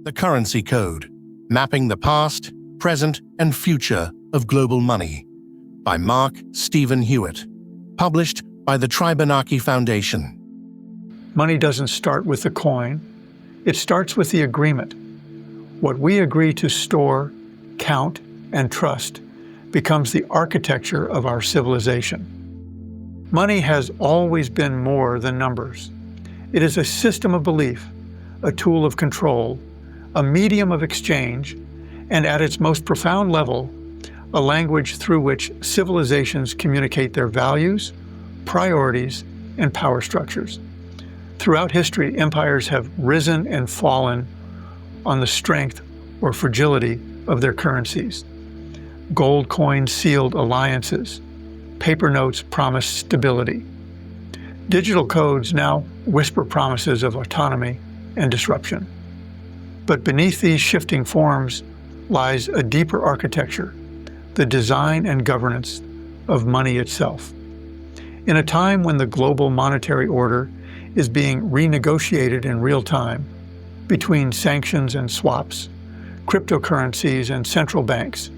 The Currency Code: Mapping the Past, Present, and Future of Global Money by Mark S Hewitt. Published by the Tribenaki Foundation. Money doesn't start with the coin. It starts with the agreement. What we agree to store, count, and trust becomes the architecture of our civilization. Money has always been more than numbers. It is a system of belief, a tool of control, a medium of exchange, and at its most profound level, a language through which civilizations communicate their values, priorities, and power structures. Throughout history, empires have risen and fallen on the strength or fragility of their currencies. Gold coins sealed alliances. Paper notes promised stability. Digital codes now whisper promises of autonomy and disruption. But beneath these shifting forms lies a deeper architecture, the design and governance of money itself. In a time when the global monetary order is being renegotiated in real time between sanctions and swaps, cryptocurrencies and central banks,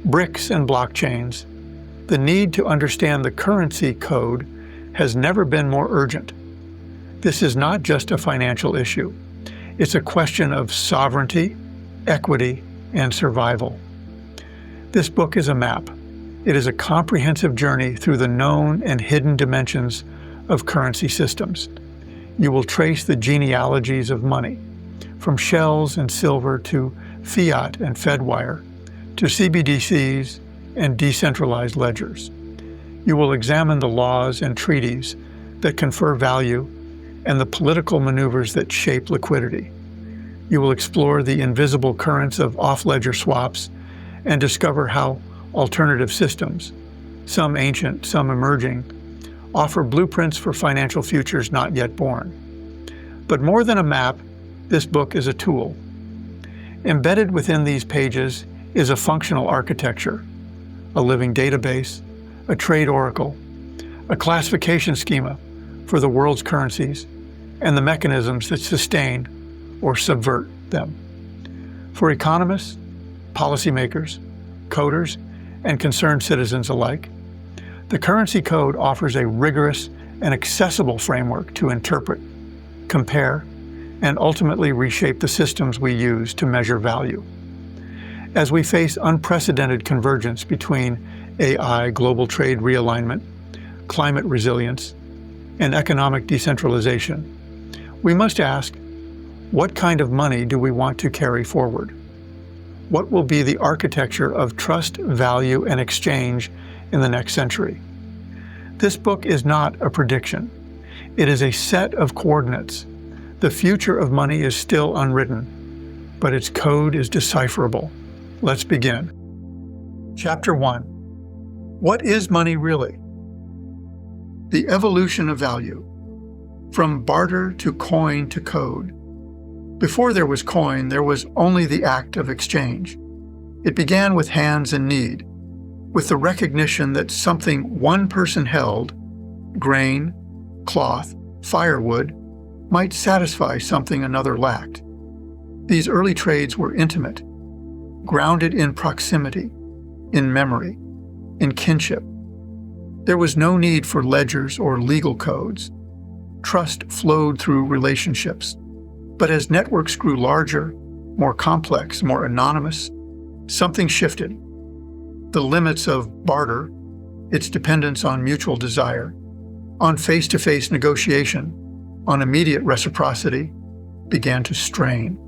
BRICS and blockchains, the need to understand the currency code has never been more urgent. This is not just a financial issue. It's a question of sovereignty, equity, and survival. This book is a map. It is a comprehensive journey through the known and hidden dimensions of currency systems. You will trace the genealogies of money, from shells and silver to fiat and Fedwire, to CBDCs and decentralized ledgers. You will examine the laws and treaties that confer value and the political maneuvers that shape liquidity. You will explore the invisible currents of off-ledger swaps and discover how alternative systems, some ancient, some emerging, offer blueprints for financial futures not yet born. But more than a map, this book is a tool. Embedded within these pages is a functional architecture, a living database, a trade oracle, a classification schema for the world's currencies, and the mechanisms that sustain or subvert them. For economists, policymakers, coders, and concerned citizens alike, the Currency Code offers a rigorous and accessible framework to interpret, compare, and ultimately reshape the systems we use to measure value. As we face unprecedented convergence between AI, global trade realignment, climate resilience, and economic decentralization, we must ask, what kind of money do we want to carry forward? What will be the architecture of trust, value, and exchange in the next century? This book is not a prediction. It is a set of coordinates. The future of money is still unwritten, but its code is decipherable. Let's begin. Chapter 1. What is money really? The evolution of value. From barter to coin to code. Before there was coin, there was only the act of exchange. It began with hands in need, with the recognition that something one person held, grain, cloth, firewood, might satisfy something another lacked. These early trades were intimate, grounded in proximity, in memory, in kinship. There was no need for ledgers or legal codes. Trust flowed through relationships. But as networks grew larger, more complex, more anonymous, something shifted. The limits of barter, its dependence on mutual desire, on face-to-face negotiation, on immediate reciprocity, began to strain.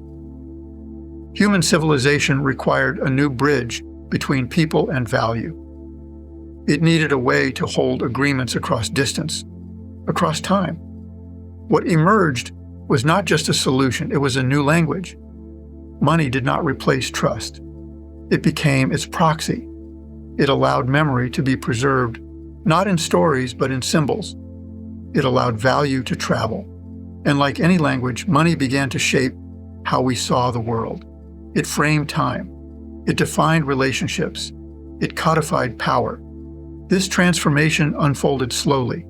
Human civilization required a new bridge between people and value. It needed a way to hold agreements across distance, across time. What emerged was not just a solution, it was a new language. Money did not replace trust. It became its proxy. It allowed memory to be preserved, not in stories, but in symbols. It allowed value to travel. And like any language, money began to shape how we saw the world. It framed time. It defined relationships. It codified power. This transformation unfolded slowly,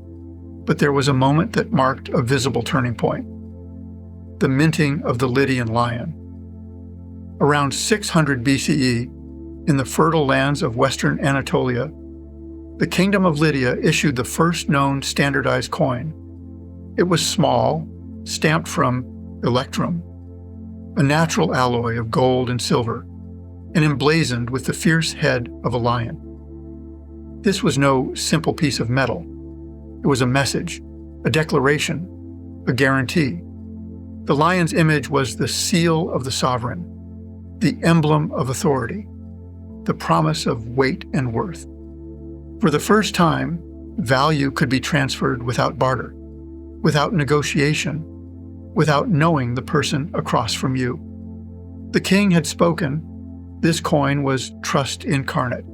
but there was a moment that marked a visible turning point. The minting of the Lydian lion. Around 600 BCE, in the fertile lands of Western Anatolia, the Kingdom of Lydia issued the first known standardized coin. It was small, stamped from electrum, a natural alloy of gold and silver, and emblazoned with the fierce head of a lion. This was no simple piece of metal. It was a message, a declaration, a guarantee. The lion's image was the seal of the sovereign, the emblem of authority, the promise of weight and worth. For the first time, value could be transferred without barter, without negotiation, without knowing the person across from you. The king had spoken. This coin was trust incarnate.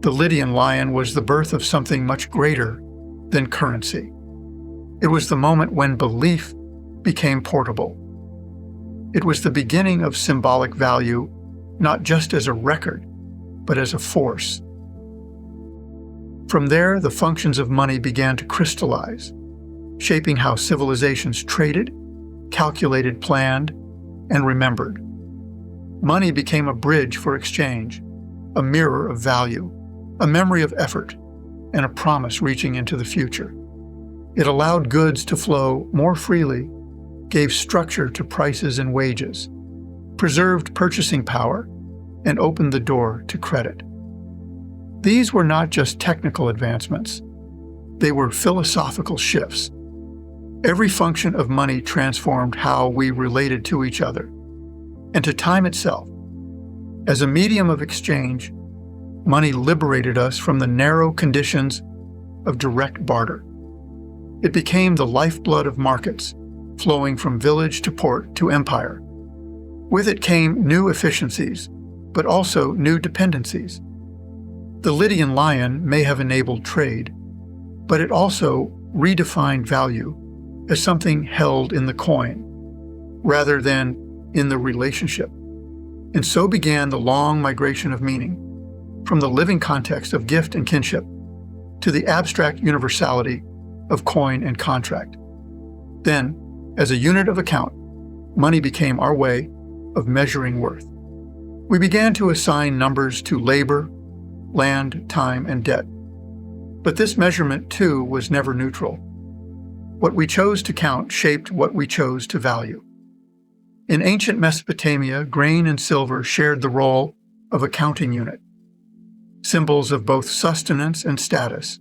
The Lydian lion was the birth of something much greater than currency. It was the moment when belief became portable. It was the beginning of symbolic value, not just as a record, but as a force. From there, the functions of money began to crystallize, shaping how civilizations traded, calculated, planned, and remembered. Money became a bridge for exchange, a mirror of value, a memory of effort, and a promise reaching into the future. It allowed goods to flow more freely, gave structure to prices and wages, preserved purchasing power, and opened the door to credit. These were not just technical advancements. They were philosophical shifts. Every function of money transformed how we related to each other and to time itself. As a medium of exchange, money liberated us from the narrow conditions of direct barter. It became the lifeblood of markets, flowing from village to port to empire. With it came new efficiencies, but also new dependencies. The Lydian lion may have enabled trade, but it also redefined value as something held in the coin, rather than in the relationship. And so began the long migration of meaning, from the living context of gift and kinship to the abstract universality of coin and contract. Then, as a unit of account, money became our way of measuring worth. We began to assign numbers to labor, land, time, and debt. But this measurement, too, was never neutral. What we chose to count shaped what we chose to value. In ancient Mesopotamia, grain and silver shared the role of a counting unit, symbols of both sustenance and status,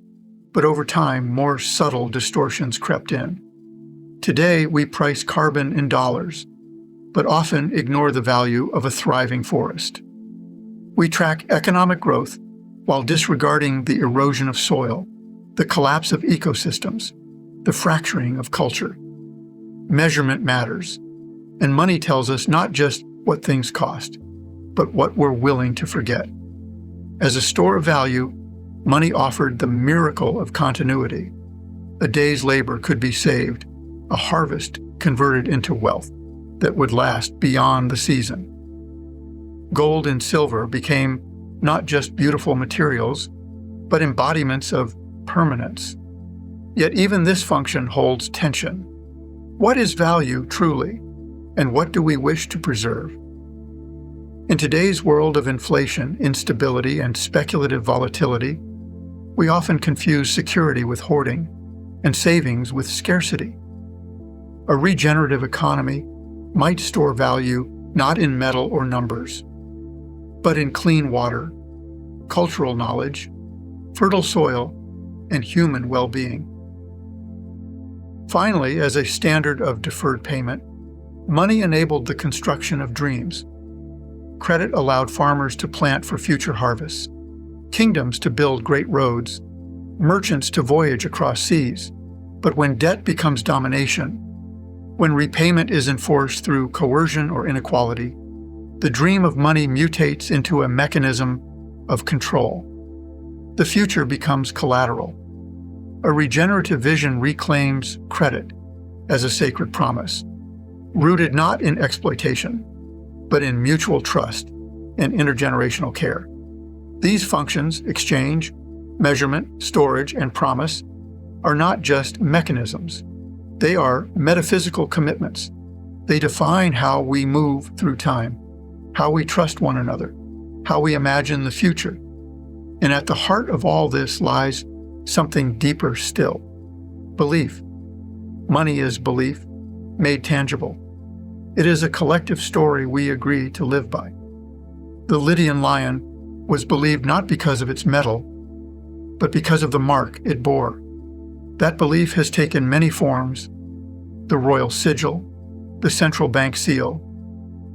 but over time, more subtle distortions crept in. Today, we price carbon in dollars, but often ignore the value of a thriving forest. We track economic growth while disregarding the erosion of soil, the collapse of ecosystems, the fracturing of culture. Measurement matters, and money tells us not just what things cost, but what we're willing to forget. As a store of value, money offered the miracle of continuity. A day's labor could be saved, a harvest converted into wealth that would last beyond the season. Gold and silver became not just beautiful materials, but embodiments of permanence. Yet even this function holds tension. What is value truly, and what do we wish to preserve? In today's world of inflation, instability, and speculative volatility, we often confuse security with hoarding and savings with scarcity. A regenerative economy might store value not in metal or numbers, but in clean water, cultural knowledge, fertile soil, and human well-being. Finally, as a standard of deferred payment, money enabled the construction of dreams. Credit allowed farmers to plant for future harvests, kingdoms to build great roads, merchants to voyage across seas. But when debt becomes domination, when repayment is enforced through coercion or inequality, the dream of money mutates into a mechanism of control. The future becomes collateral. A regenerative vision reclaims credit as a sacred promise, rooted not in exploitation, but in mutual trust and intergenerational care. These functions, exchange, measurement, storage, and promise, are not just mechanisms. They are metaphysical commitments. They define how we move through time. how we trust one another, how we imagine the future. And at the heart of all this lies something deeper still: belief. Money is belief, made tangible. It is a collective story we agree to live by. The Lydian lion was believed not because of its metal, but because of the mark it bore. That belief has taken many forms: the royal sigil, the central bank seal,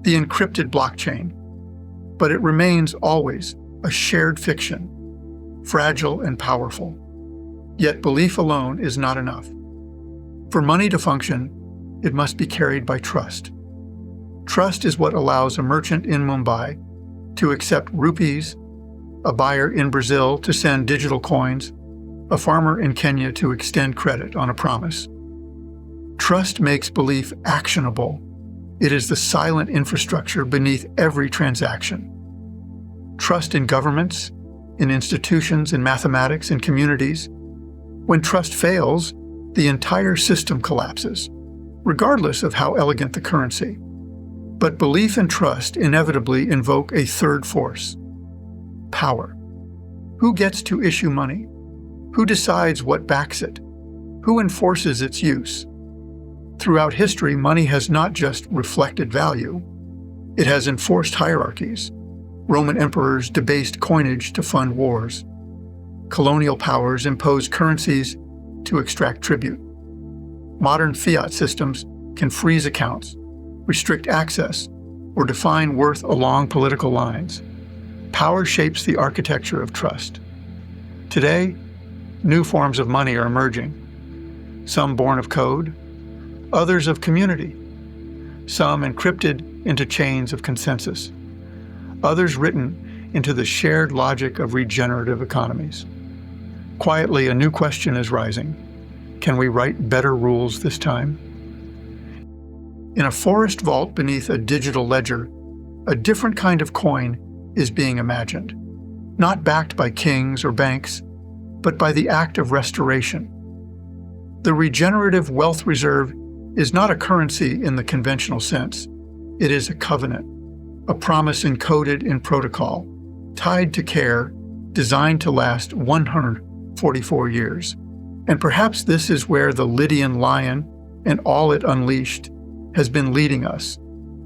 the encrypted blockchain. But it remains always a shared fiction, fragile and powerful. Yet belief alone is not enough. For money to function, it must be carried by trust. Trust is what allows a merchant in Mumbai to accept rupees, a buyer in Brazil to send digital coins, a farmer in Kenya to extend credit on a promise. Trust makes belief actionable. It is the silent infrastructure beneath every transaction. Trust in governments, in institutions, in mathematics, in communities. When trust fails, the entire system collapses, regardless of how elegant the currency. But belief and trust inevitably invoke a third force: power. Who gets to issue money? Who decides what backs it? Who enforces its use? Throughout history, money has not just reflected value, it has enforced hierarchies. Roman emperors debased coinage to fund wars. Colonial powers imposed currencies to extract tribute. Modern fiat systems can freeze accounts, restrict access, or define worth along political lines. Power shapes the architecture of trust. Today, new forms of money are emerging, some born of code, others of community, some encrypted into chains of consensus, others written into the shared logic of regenerative economies. Quietly, a new question is rising. Can we write better rules this time? In a forest vault beneath a digital ledger, a different kind of coin is being imagined, not backed by kings or banks, but by the act of restoration. The regenerative wealth reserve is not a currency in the conventional sense. It is a covenant, a promise encoded in protocol, tied to care, designed to last 144 years. And perhaps this is where the Lydian lion and all it unleashed has been leading us,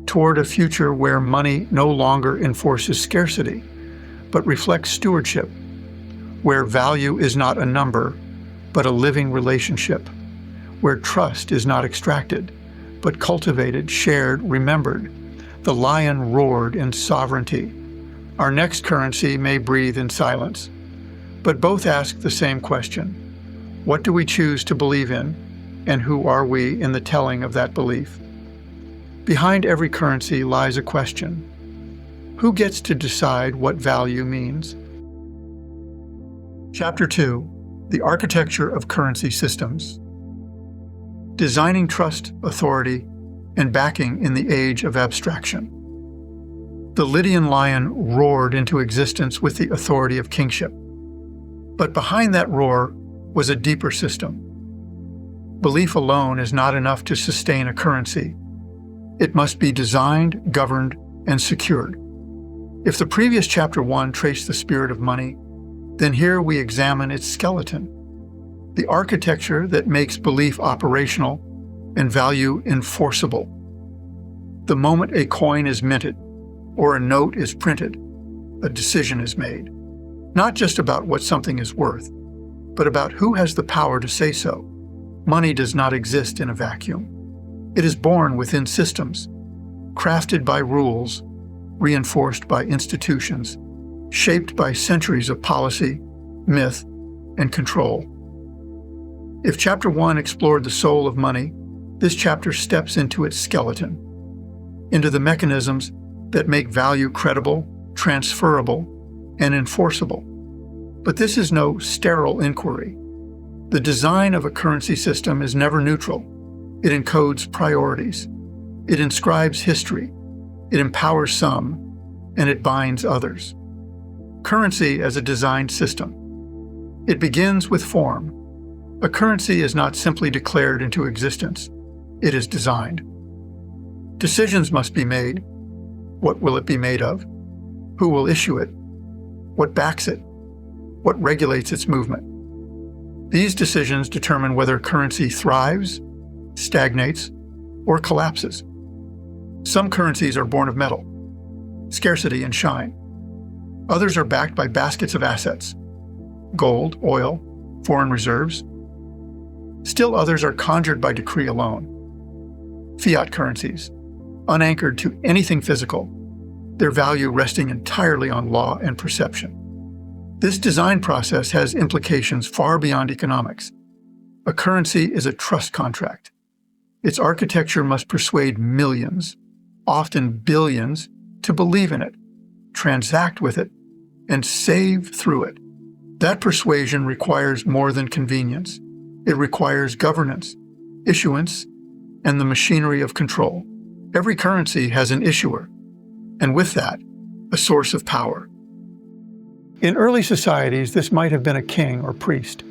toward a future where money no longer enforces scarcity, but reflects stewardship, where value is not a number, but a living relationship, where trust is not extracted, but cultivated, shared, remembered. The lion roared in sovereignty. Our next currency may breathe in silence, but both ask the same question: what do we choose to believe in, and who are we in the telling of that belief? Behind every currency lies a question: who gets to decide what value means? Chapter 2: The Architecture of Currency Systems. Designing trust, authority, and backing in the age of abstraction. The Lydian lion roared into existence with the authority of kingship. But behind that roar was a deeper system. Belief alone is not enough to sustain a currency. It must be designed, governed, and secured. If the previous chapter 1 traced the spirit of money, then here we examine its skeleton, the architecture that makes belief operational and value enforceable. The moment a coin is minted or a note is printed, a decision is made, not just about what something is worth, but about who has the power to say so. Money does not exist in a vacuum. It is born within systems, crafted by rules, reinforced by institutions, shaped by centuries of policy, myth, and control. If Chapter 1 explored the soul of money, this chapter steps into its skeleton, into the mechanisms that make value credible, transferable, and enforceable. But this is no sterile inquiry. The design of a currency system is never neutral. It encodes priorities. It inscribes history. It empowers some, and it binds others. Currency as a designed system. It begins with form. A currency is not simply declared into existence. It is designed. Decisions must be made. What will it be made of? Who will issue it? What backs it? What regulates its movement? These decisions determine whether currency thrives, stagnates, or collapses. Some currencies are born of metal, scarcity and shine. Others are backed by baskets of assets, gold, oil, foreign reserves. Still others are conjured by decree alone. Fiat currencies, unanchored to anything physical, their value resting entirely on law and perception. This design process has implications far beyond economics. A currency is a trust contract. Its architecture must persuade millions, often billions, to believe in it, transact with it, and save through it. That persuasion requires more than convenience. It requires governance, issuance, and the machinery of control. Every currency has an issuer, and with that, a source of power. In early societies, this might have been a king or priest,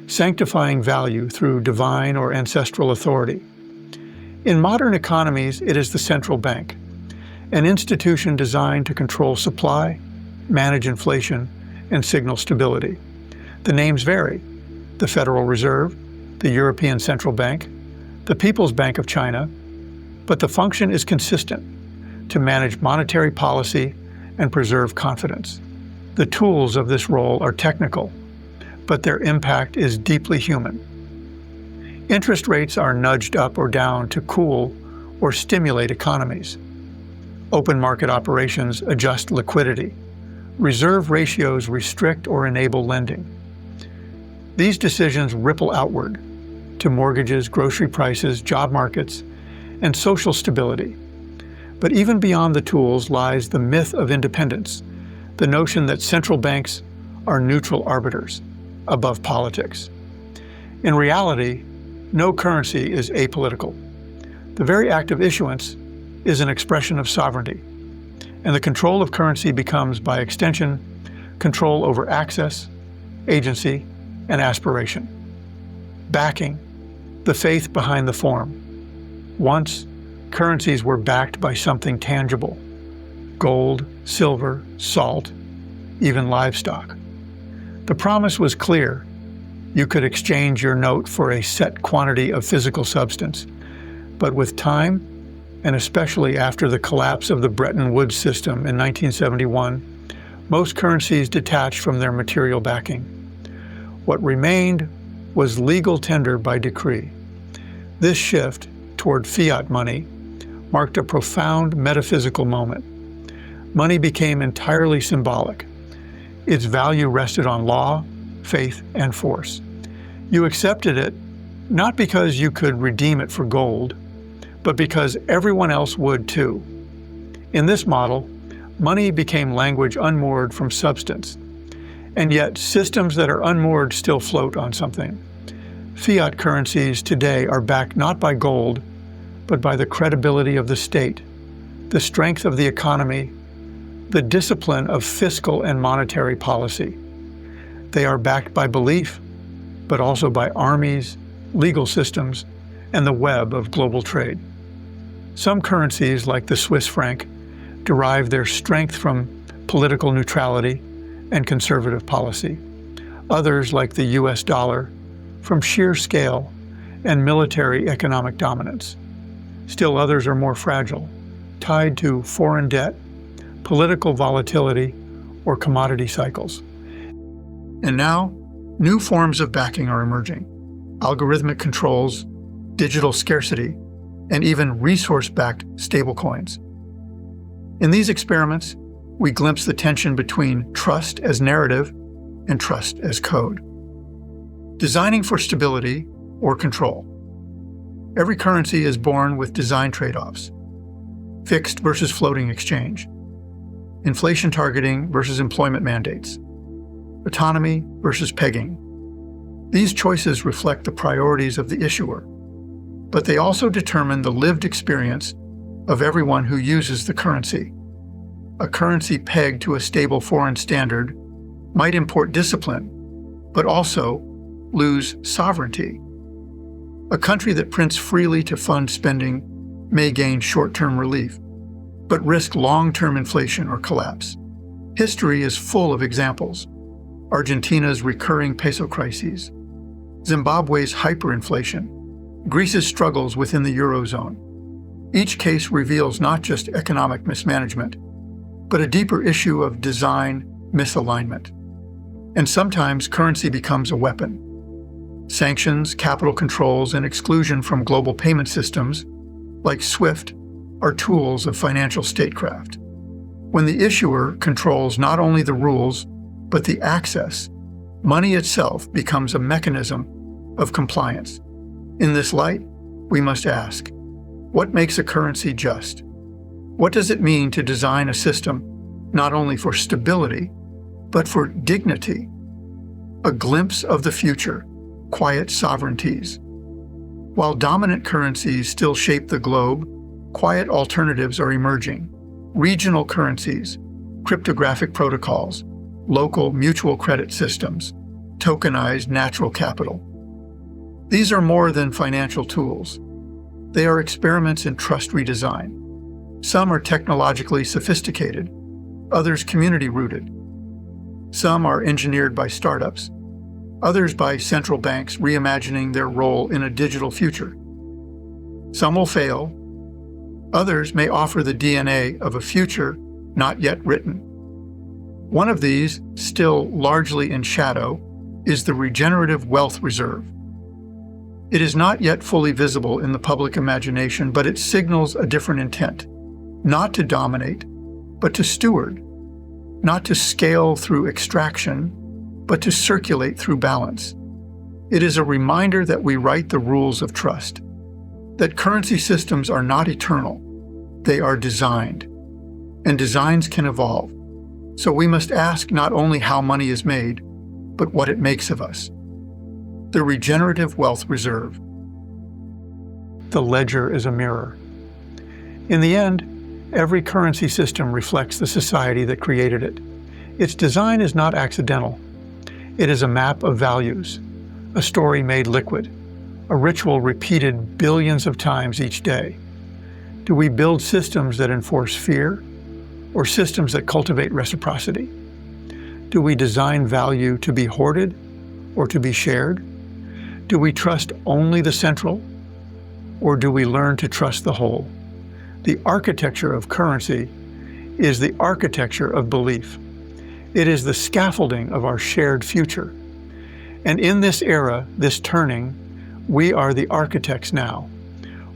sanctifying value through divine or ancestral authority. In modern economies, it is the central bank, an institution designed to control supply, manage inflation, and signal stability. The names vary: the Federal Reserve, the European Central Bank, the People's Bank of China, but the function is consistent: to manage monetary policy and preserve confidence. The tools of this role are technical, but their impact is deeply human. Interest rates are nudged up or down to cool or stimulate economies. Open market operations adjust liquidity. Reserve ratios restrict or enable lending. These decisions ripple outward to mortgages, grocery prices, job markets, and social stability. But even beyond the tools lies the myth of independence, the notion that central banks are neutral arbiters above politics. In reality, no currency is apolitical. The very act of issuance is an expression of sovereignty, and the control of currency becomes, by extension, control over access, agency, and aspiration. Backing, the faith behind the form. Once, currencies were backed by something tangible: gold, silver, salt, even livestock. The promise was clear: you could exchange your note for a set quantity of physical substance. But with time, and especially after the collapse of the Bretton Woods system in 1971, most currencies detached from their material backing. What remained was legal tender by decree. This shift toward fiat money marked a profound metaphysical moment. Money became entirely symbolic. Its value rested on law, faith, and force. You accepted it not because you could redeem it for gold, but because everyone else would too. In this model, money became language unmoored from substance. And yet, systems that are unmoored still float on something. Fiat currencies today are backed not by gold, but by the credibility of the state, the strength of the economy, the discipline of fiscal and monetary policy. They are backed by belief, but also by armies, legal systems, and the web of global trade. Some currencies, like the Swiss franc, derive their strength from political neutrality and conservative policy. Others, like the US dollar, from sheer scale and military economic dominance. Still others are more fragile, tied to foreign debt, political volatility, or commodity cycles. And now, new forms of backing are emerging: algorithmic controls, digital scarcity, and even resource-backed stablecoins. In these experiments, we glimpse the tension between trust as narrative and trust as code. Designing for stability or control. Every currency is born with design trade-offs: fixed versus floating exchange, inflation targeting versus employment mandates, autonomy versus pegging. These choices reflect the priorities of the issuer, but they also determine the lived experience of everyone who uses the currency. A currency pegged to a stable foreign standard might import discipline, but also lose sovereignty. A country that prints freely to fund spending may gain short-term relief, but risk long-term inflation or collapse. History is full of examples. Argentina's recurring peso crises, Zimbabwe's hyperinflation, Greece's struggles within the Eurozone. Each case reveals not just economic mismanagement, but a deeper issue of design misalignment. And sometimes currency becomes a weapon. Sanctions, capital controls, and exclusion from global payment systems, like SWIFT, are tools of financial statecraft. When the issuer controls not only the rules, but the access, money itself becomes a mechanism of compliance. In this light, we must ask, what makes a currency just? What does it mean to design a system not only for stability, but for dignity? A glimpse of the future, quiet sovereignties. While dominant currencies still shape the globe, quiet alternatives are emerging. Regional currencies, cryptographic protocols, local mutual credit systems, tokenized natural capital. These are more than financial tools. They are experiments in trust redesign. Some are technologically sophisticated, others community-rooted. Some are engineered by startups, others by central banks reimagining their role in a digital future. Some will fail, others may offer the DNA of a future not yet written. One of these, still largely in shadow, is the regenerative wealth reserve. It is not yet fully visible in the public imagination, but it signals a different intent, not to dominate, but to steward, not to scale through extraction, but to circulate through balance. It is a reminder that we write the rules of trust, that currency systems are not eternal, they are designed, and designs can evolve. So we must ask not only how money is made, but what it makes of us. The regenerative wealth reserve. The ledger is a mirror. In the end, every currency system reflects the society that created it. Its design is not accidental. It is a map of values, a story made liquid, a ritual repeated billions of times each day. Do we build systems that enforce fear, or systems that cultivate reciprocity? Do we design value to be hoarded or to be shared? Do we trust only the central, or do we learn to trust the whole? The architecture of currency is the architecture of belief. It is the scaffolding of our shared future. And in this era, this turning, we are the architects now.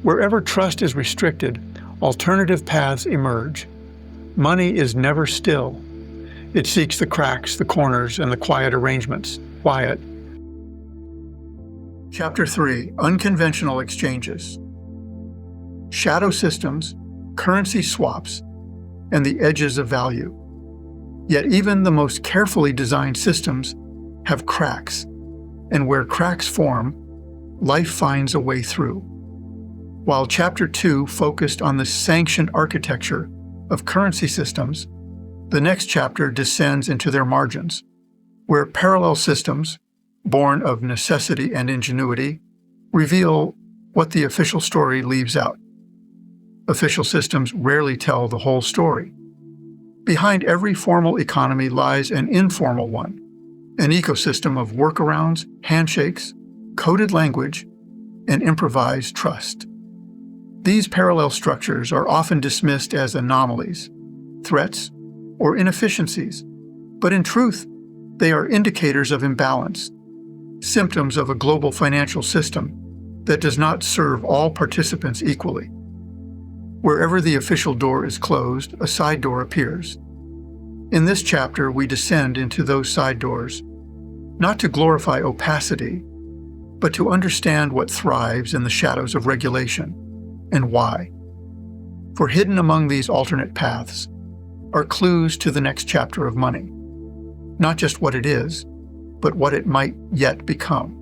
Wherever trust is restricted, alternative paths emerge. Money is never still. It seeks the cracks, the corners, and the quiet arrangements. Quiet. Chapter 3, Unconventional Exchanges. Shadow systems, currency swaps, and the edges of value. Yet even the most carefully designed systems have cracks, and where cracks form, life finds a way through. While Chapter 2 focused on the sanctioned architecture of currency systems, the next chapter descends into their margins, where parallel systems, born of necessity and ingenuity, reveal what the official story leaves out. Official systems rarely tell the whole story. Behind every formal economy lies an informal one, an ecosystem of workarounds, handshakes, coded language, and improvised trust. These parallel structures are often dismissed as anomalies, threats, or inefficiencies, but in truth, they are indicators of imbalance, symptoms of a global financial system that does not serve all participants equally. Wherever the official door is closed, a side door appears. In this chapter, we descend into those side doors, not to glorify opacity, but to understand what thrives in the shadows of regulation, and why. For hidden among these alternate paths are clues to the next chapter of money, not just what it is, but what it might yet become.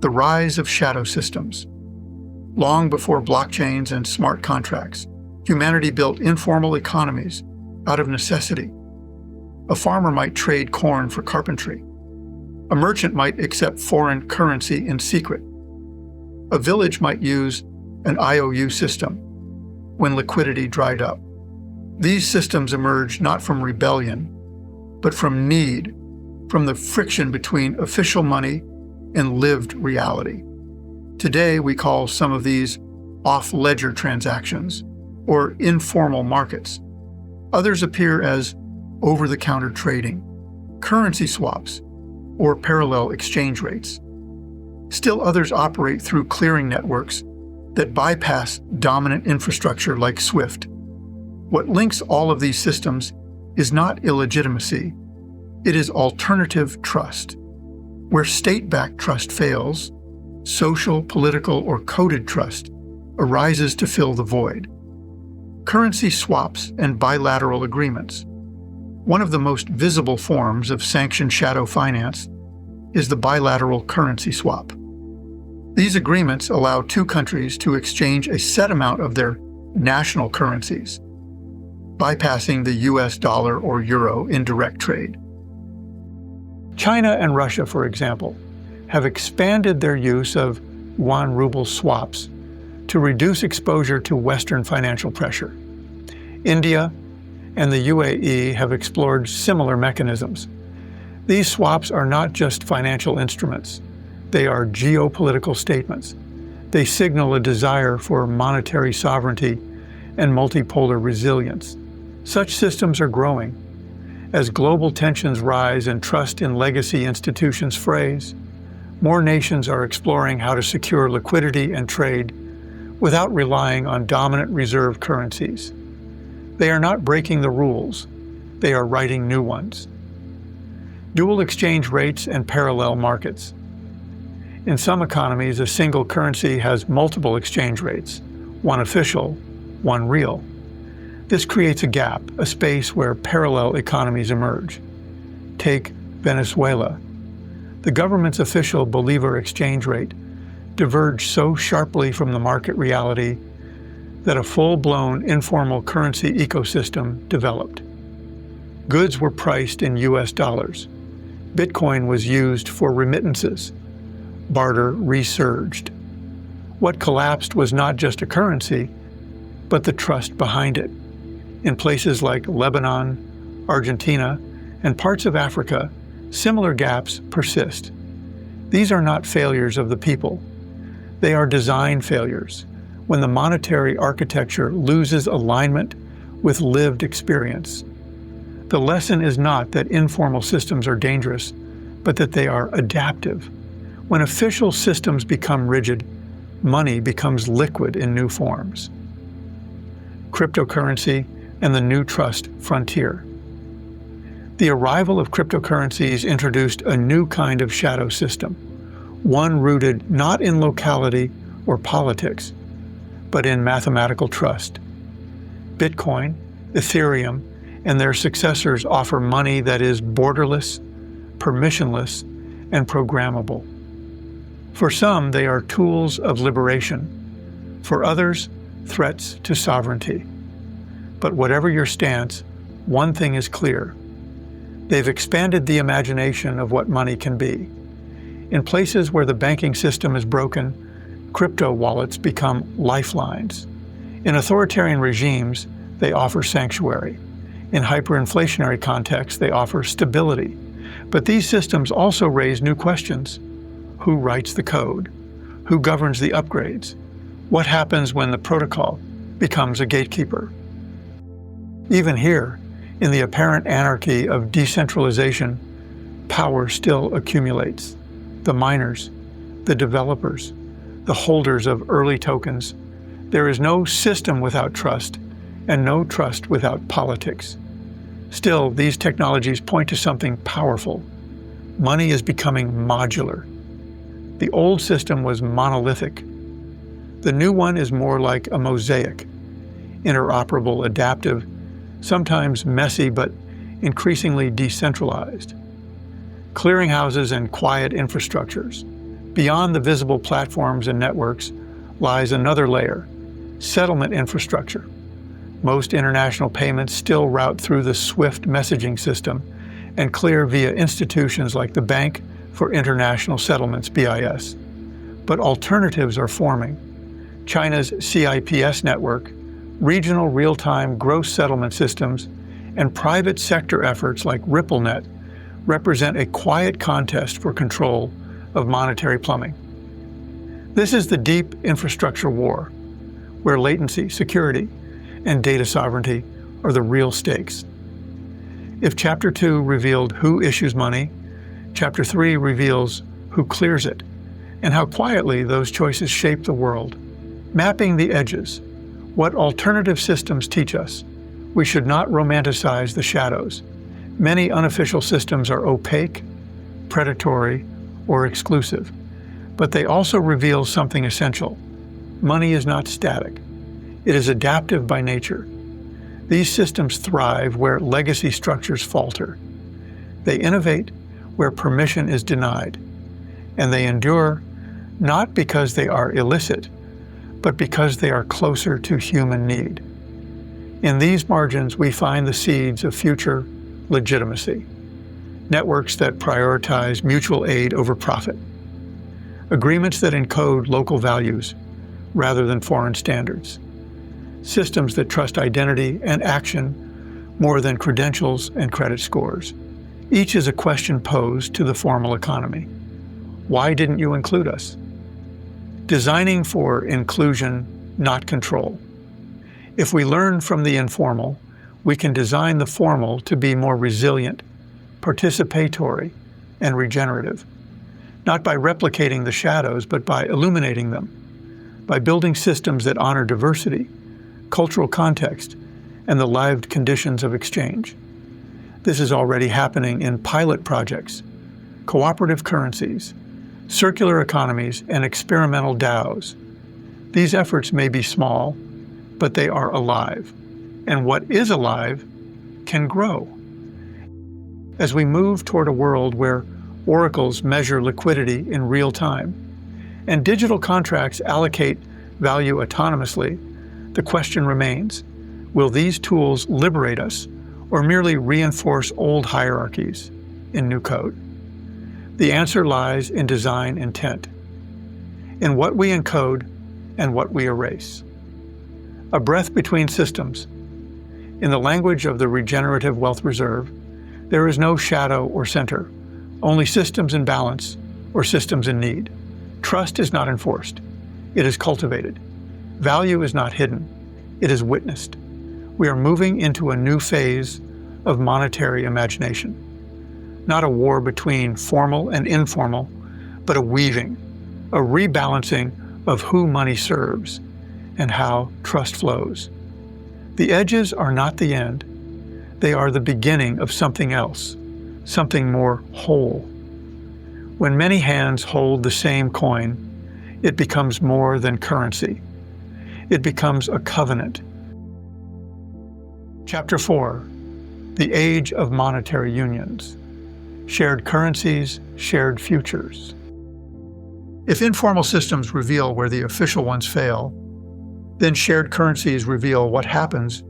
The rise of shadow systems. Long before blockchains and smart contracts, humanity built informal economies out of necessity. A farmer might trade corn for carpentry. A merchant might accept foreign currency in secret. A village might use an IOU system when liquidity dried up. These systems emerge not from rebellion, but from need, from the friction between official money and lived reality. Today, we call some of these off-ledger transactions or informal markets. Others appear as over-the-counter trading, currency swaps, or parallel exchange rates. Still others operate through clearing networks that bypass dominant infrastructure like SWIFT. What links all of these systems is not illegitimacy, it is alternative trust. Where state-backed trust fails, social, political, or coded trust arises to fill the void. Currency swaps and bilateral agreements. One of the most visible forms of sanctioned shadow finance is the bilateral currency swap. These agreements allow two countries to exchange a set amount of their national currencies, bypassing the US dollar or euro in direct trade. China and Russia, for example, have expanded their use of yuan ruble swaps to reduce exposure to Western financial pressure. India and the UAE have explored similar mechanisms. These swaps are not just financial instruments, they are geopolitical statements. They signal a desire for monetary sovereignty and multipolar resilience. Such systems are growing. As global tensions rise and trust in legacy institutions frays, more nations are exploring how to secure liquidity and trade without relying on dominant reserve currencies. They are not breaking the rules, they are writing new ones. Dual exchange rates and parallel markets. In some economies, a single currency has multiple exchange rates, one official, one real. This creates a gap, a space where parallel economies emerge. Take Venezuela. The government's official Bolivar exchange rate diverged so sharply from the market reality that a full-blown informal currency ecosystem developed. Goods were priced in US dollars. Bitcoin was used for remittances. Barter resurged. What collapsed was not just a currency, but the trust behind it. In places like Lebanon, Argentina, and parts of Africa, similar gaps persist. These are not failures of the people. They are design failures, when the monetary architecture loses alignment with lived experience. The lesson is not that informal systems are dangerous, but that they are adaptive. When official systems become rigid, money becomes liquid in new forms. Cryptocurrency and the new trust frontier. The arrival of cryptocurrencies introduced a new kind of shadow system, one rooted not in locality or politics, but in mathematical trust. Bitcoin, Ethereum, and their successors offer money that is borderless, permissionless, and programmable. For some, they are tools of liberation. For others, threats to sovereignty. But whatever your stance, one thing is clear. They've expanded the imagination of what money can be. In places where the banking system is broken, crypto wallets become lifelines. In authoritarian regimes, they offer sanctuary. In hyperinflationary contexts, they offer stability. But these systems also raise new questions. Who writes the code? Who governs the upgrades? What happens when the protocol becomes a gatekeeper? Even here, in the apparent anarchy of decentralization, power still accumulates. The miners, the developers, the holders of early tokens. There is no system without trust, and no trust without politics. Still, these technologies point to something powerful. Money is becoming modular. The old system was monolithic. The new one is more like a mosaic, interoperable, adaptive, sometimes messy but increasingly decentralized. Clearinghouses and quiet infrastructures. Beyond the visible platforms and networks lies another layer, settlement infrastructure. Most international payments still route through the SWIFT messaging system and clear via institutions like the Bank for International Settlements, BIS. But alternatives are forming. China's CIPS network, regional real-time gross settlement systems, and private sector efforts like RippleNet represent a quiet contest for control of monetary plumbing. This is the deep infrastructure war, where latency, security, and data sovereignty are the real stakes. If Chapter 2 revealed who issues money, Chapter 3 reveals who clears it, and how quietly those choices shape the world. Mapping the edges. What alternative systems teach us. We should not romanticize the shadows. Many unofficial systems are opaque, predatory, or exclusive, but they also reveal something essential. Money is not static. It is adaptive by nature. These systems thrive where legacy structures falter. They innovate where permission is denied, and they endure not because they are illicit, but because they are closer to human need. In these margins, we find the seeds of future legitimacy. Networks that prioritize mutual aid over profit. Agreements that encode local values rather than foreign standards. Systems that trust identity and action more than credentials and credit scores. Each is a question posed to the formal economy. Why didn't you include us? Designing for inclusion, not control. If we learn from the informal, we can design the formal to be more resilient, participatory, and regenerative. Not by replicating the shadows, but by illuminating them. By building systems that honor diversity, cultural context, and the lived conditions of exchange. This is already happening in pilot projects, cooperative currencies, circular economies, and experimental DAOs. These efforts may be small, but they are alive. And what is alive can grow. As we move toward a world where oracles measure liquidity in real time, and digital contracts allocate value autonomously, the question remains, will these tools liberate us or merely reinforce old hierarchies in new code? The answer lies in design intent, in what we encode and what we erase. A breath between systems. In the language of the regenerative wealth reserve, there is no shadow or center, only systems in balance or systems in need. Trust is not enforced, it is cultivated. Value is not hidden, it is witnessed. We are moving into a new phase of monetary imagination. Not a war between formal and informal, but a weaving, a rebalancing of who money serves and how trust flows. The edges are not the end. They are the beginning of something else, something more whole. When many hands hold the same coin, it becomes more than currency. It becomes a covenant. Chapter 4, The Age of Monetary Unions. Shared currencies, shared futures. If informal systems reveal where the official ones fail, then shared currencies reveal what happens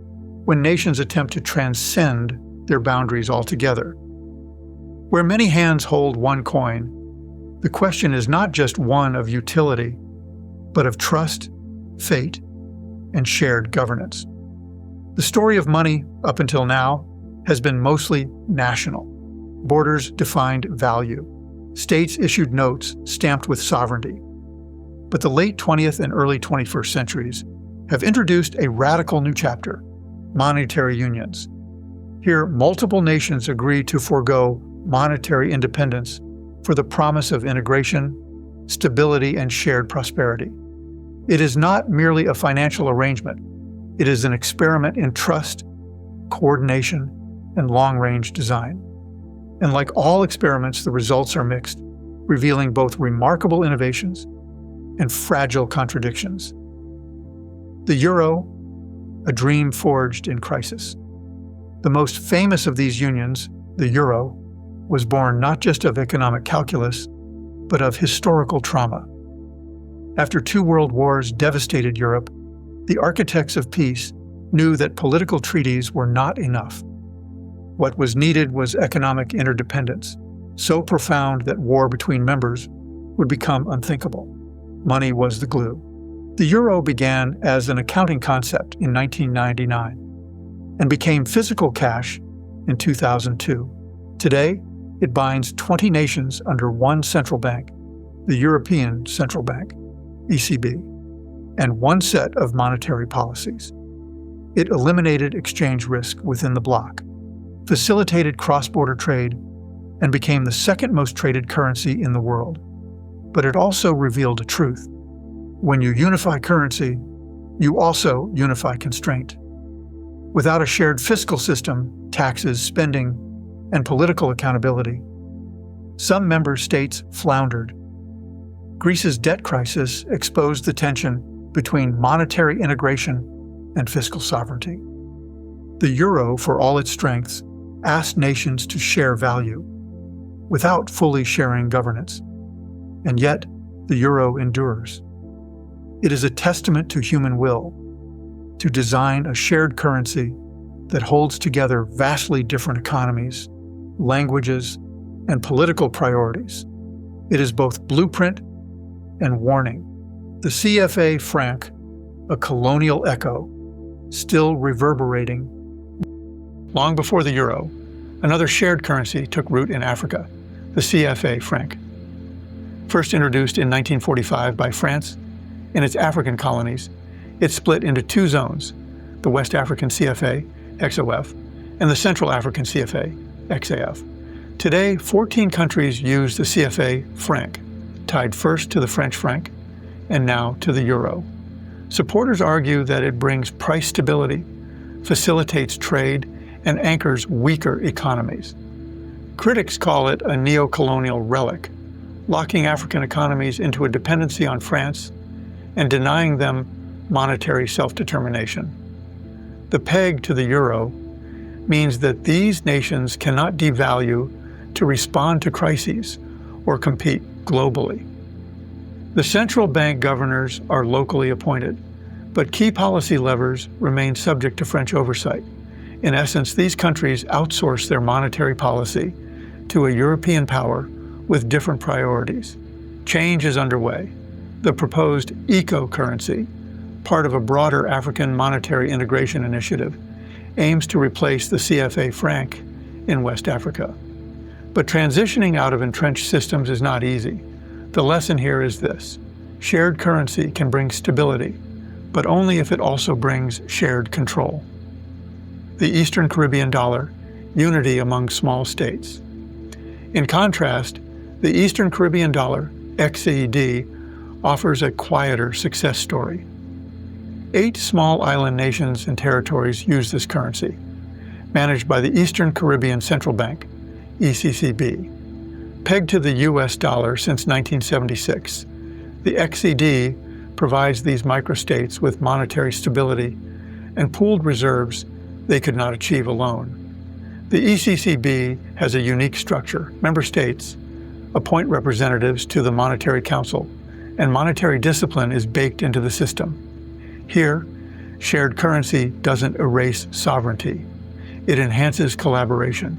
when nations attempt to transcend their boundaries altogether. Where many hands hold one coin, the question is not just one of utility, but of trust, fate, and shared governance. The story of money, up until now, has been mostly national. Borders defined value. States issued notes stamped with sovereignty. But the late 20th and early 21st centuries have introduced a radical new chapter, monetary unions. Here, multiple nations agree to forego monetary independence for the promise of integration, stability, and shared prosperity. It is not merely a financial arrangement. It is an experiment in trust, coordination, and long-range design. And like all experiments, the results are mixed, revealing both remarkable innovations and fragile contradictions. The euro, a dream forged in crisis. The most famous of these unions, the euro, was born not just of economic calculus, but of historical trauma. After 2 world wars devastated Europe, the architects of peace knew that political treaties were not enough. What was needed was economic interdependence, so profound that war between members would become unthinkable. Money was the glue. The euro began as an accounting concept in 1999 and became physical cash in 2002. Today, it binds 20 nations under one central bank, the European Central Bank, ECB, and one set of monetary policies. It eliminated exchange risk within the bloc, facilitated cross-border trade, and became the second most traded currency in the world. But it also revealed a truth. When you unify currency, you also unify constraint. Without a shared fiscal system, taxes, spending, and political accountability, some member states floundered. Greece's debt crisis exposed the tension between monetary integration and fiscal sovereignty. The euro, for all its strengths, asked nations to share value without fully sharing governance. And yet, the euro endures. It is a testament to human will to design a shared currency that holds together vastly different economies, languages, and political priorities. It is both blueprint and warning. The CFA franc, a colonial echo, still reverberating. Long before the euro, another shared currency took root in Africa, the CFA franc. First introduced in 1945 by France in its African colonies, it split into two zones, the West African CFA, XOF, and the Central African CFA, XAF. Today, 14 countries use the CFA franc, tied first to the French franc and now to the euro. Supporters argue that it brings price stability, facilitates trade, and anchors weaker economies. Critics call it a neo-colonial relic, locking African economies into a dependency on France and denying them monetary self-determination. The peg to the euro means that these nations cannot devalue to respond to crises or compete globally. The central bank governors are locally appointed, but key policy levers remain subject to French oversight. In essence, these countries outsource their monetary policy to a European power with different priorities. Change is underway. The proposed eco-currency, part of a broader African monetary integration initiative, aims to replace the CFA franc in West Africa. But transitioning out of entrenched systems is not easy. The lesson here is this: shared currency can bring stability, but only if it also brings shared control. The Eastern Caribbean dollar, unity among small states. In contrast, the Eastern Caribbean dollar, XED, offers a quieter success story. 8 small island nations and territories use this currency, managed by the Eastern Caribbean Central Bank, ECCB. Pegged to the US dollar since 1976, the XED provides these microstates with monetary stability and pooled reserves they could not achieve alone. The ECCB has a unique structure. Member states appoint representatives to the Monetary Council, and monetary discipline is baked into the system. Here, shared currency doesn't erase sovereignty. It enhances collaboration.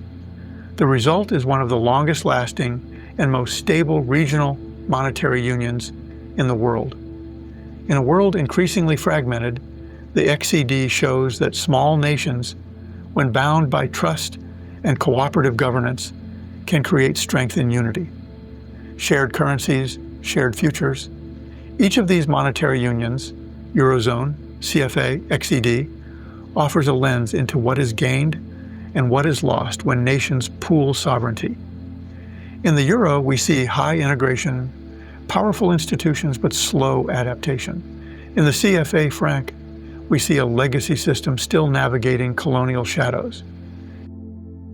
The result is one of the longest-lasting and most stable regional monetary unions in the world. In a world increasingly fragmented, the XCD shows that small nations, when bound by trust and cooperative governance, can create strength in unity. Shared currencies, shared futures. Each of these monetary unions, Eurozone, CFA, XED, offers a lens into what is gained and what is lost when nations pool sovereignty. In the euro, we see high integration, powerful institutions, but slow adaptation. In the CFA franc, we see a legacy system still navigating colonial shadows.